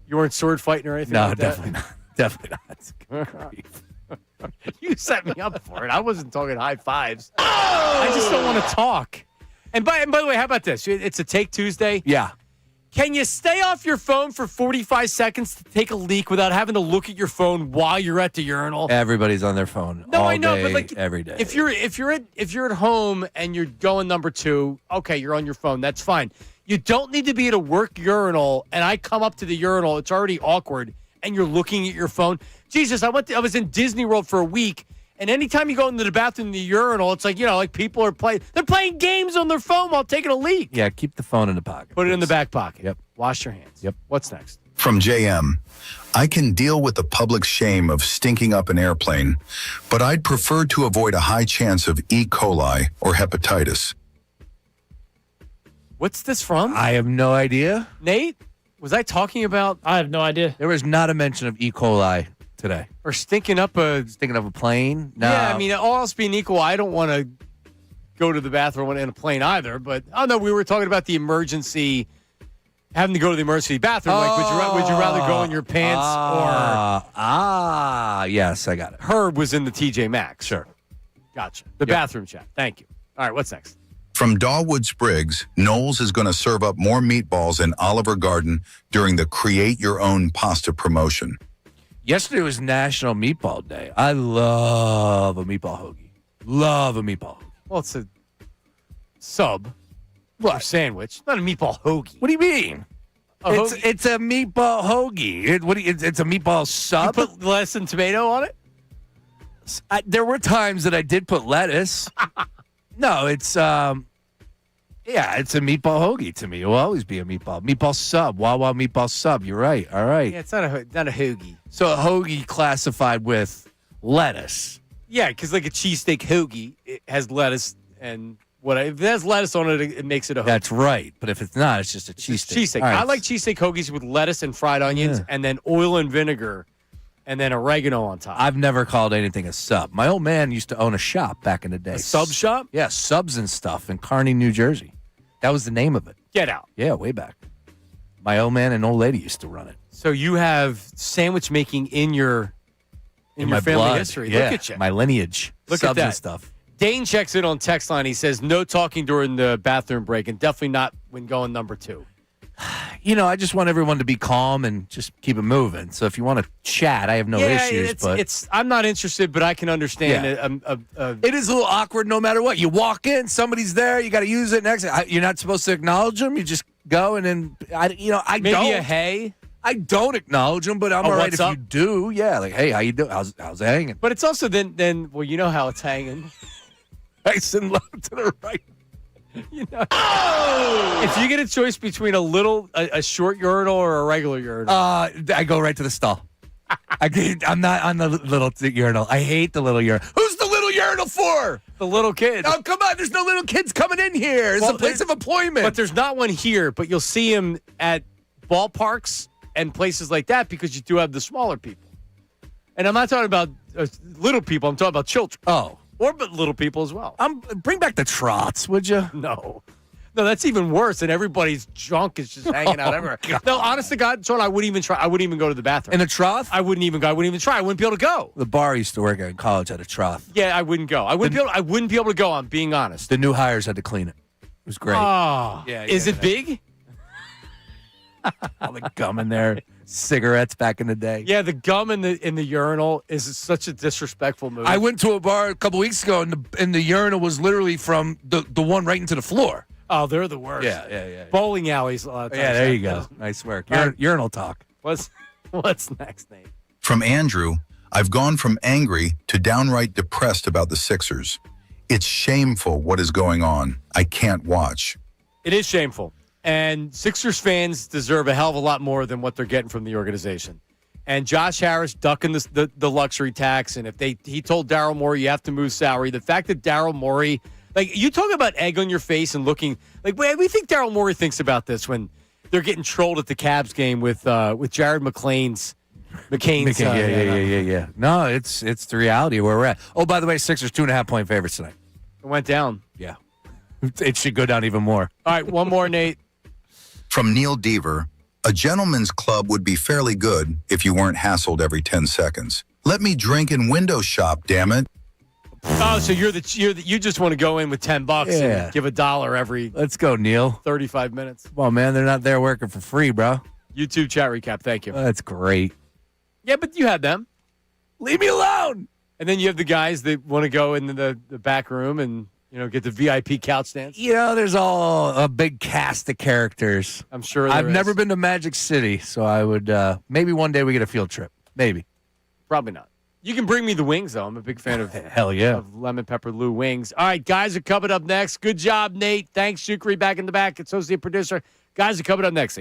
You weren't sword fighting or anything No, like definitely that? not. Definitely not. Good grief. You set me up for it. I wasn't talking high fives. Oh! I just don't want to talk. And by the way, how about this? It's a Take Tuesday. Yeah. Can you stay off your phone for 45 seconds to take a leak without having to look at your phone while you're at the urinal? Everybody's on their phone. No, all I know, day, but like every day. If you're at home and you're going number 2, okay, you're on your phone. That's fine. You don't need to be at a work urinal, and I come up to the urinal. It's already awkward, and you're looking at your phone. Jesus, I was in Disney World for a week, and anytime you go into the bathroom, the urinal, it's like, like people are they're playing games on their phone while taking a leak. Yeah, keep the phone in the pocket. Put it in the back pocket. Yep. Wash your hands. Yep. What's next? From JM, I can deal with the public shame of stinking up an airplane, but I'd prefer to avoid a high chance of E. coli or hepatitis. What's this from? I have no idea. Nate, was I talking about? I have no idea. There was not a mention of E. coli today. Or stinking up a plane? No. Yeah, I mean, all else being equal, I don't want to go to the bathroom in a plane either. But we were talking about the emergency, having to go to the emergency bathroom. Like, would you rather go in your pants or? Yes, I got it. Herb was in the TJ Maxx. Sure. Gotcha. The bathroom chat. Thank you. All right, what's next? From Dawood Spriggs, Knowles is going to serve up more meatballs in Olive Garden during the Create Your Own Pasta promotion. Yesterday was National Meatball Day. I love a meatball hoagie. Love a meatball hoagie. Well, it's a sub. What? Sandwich. Not a meatball hoagie. What do you mean? It's a meatball hoagie. It's a meatball sub? You put lettuce and tomato on it? There were times that I did put lettuce. No, it's it's a meatball hoagie to me. It will always be a meatball sub. Wawa meatball sub. You're right. All right. Yeah, it's not a hoagie. So a hoagie classified with lettuce. Yeah, because like a cheesesteak hoagie, it has lettuce and if it has lettuce on it, it makes it a hoagie. That's right. But if it's not, it's just a cheesesteak. Cheesesteak. Right. I like cheesesteak hoagies with lettuce and fried onions and then oil and vinegar and then oregano on top. I've never called anything a sub. My old man used to own a shop back in the day. A sub shop? Yeah, subs and stuff in Kearney, New Jersey. That was the name of it. Get out. Yeah, way back. My old man and old lady used to run it. So you have sandwich making in your my family blood. history. Yeah, Look at you. my lineage. Look subs at that. And stuff. Dane checks in on text line. He says, no talking during the bathroom break and definitely not when going number 2. I just want everyone to be calm and just keep it moving. So if you want to chat, I have no issues. But I'm not interested, but I can understand it. It is a little awkward no matter what. You walk in, somebody's there, you got to use it next. You're not supposed to acknowledge them. You just go and then maybe don't. A hey. I don't acknowledge them, but I'm all right if up? you do. Yeah, like hey, how you doing? How's it hanging? But it's also then well, you know how it's hanging. Nice and low to the right. If you get a choice between a short urinal or a regular urinal, I go right to the stall. I'm not on the little urinal. I hate the little urinal. Who's the little urinal for? The little kids. Oh, come on. There's no little kids coming in here. It's a place of employment. But there's not one here, but you'll see them at ballparks and places like that because you do have the smaller people. And I'm not talking about little people. I'm talking about children. Oh. Or but little people as well. Bring back the trots, would you? No, that's even worse. And everybody's junk is just hanging out everywhere. God. No, honest to God, Sean, I wouldn't even try. I wouldn't even go to the bathroom. In a trough? I wouldn't even go. I wouldn't even try. I wouldn't be able to go. The bar I used to work at in college had a trough. Yeah, I wouldn't go. I wouldn't be able to go. I'm being honest. The new hires had to clean it. It was great. Oh, yeah. Is it big? All the gum in there. Cigarettes back in the day. Yeah, the gum in the urinal is such a disrespectful move. I went to a bar a couple weeks ago, and the urinal was literally from the one right into the floor. Oh, they're the worst. Yeah. Bowling alleys a lot of times. Yeah, there you go. Nice work. Urinal talk. What's next, Nate? From Andrew, I've gone from angry to downright depressed about the Sixers. It's shameful what is going on. I can't watch. It is shameful. And Sixers fans deserve a hell of a lot more than what they're getting from the organization. And Josh Harris ducking the luxury tax. And if he told Daryl Morey, you have to move salary. The fact that Daryl Morey, like you talk about egg on your face and looking like, what do you think Daryl Morey thinks about this when they're getting trolled at the Cavs game with Jared McCain's. Yeah. No, it's the reality of where we're at. Oh, by the way, Sixers 2.5-point favorites tonight. It went down. Yeah. It should go down even more. All right, one more, Nate. From Neil Deaver, a gentleman's club would be fairly good if you weren't hassled every 10 seconds. Let me drink and window shop, damn it. Oh, so you just want to go in with $10 and give $1 every. Let's go, Neil. 35 minutes. Come on, man. They're not there working for free, bro. YouTube chat recap. Thank you. That's great. Yeah, but you had them. Leave me alone. And then you have the guys that want to go into the back room and get the VIP couch dance. There's all a big cast of characters. I'm sure. I've never been to Magic City, so I would maybe one day we get a field trip. Maybe. Probably not. You can bring me the wings, though. I'm a big fan of hell yeah of lemon pepper Lou wings. All right, guys are coming up next. Good job, Nate. Thanks, Shukri, back in the back, associate producer. Guys are coming up next.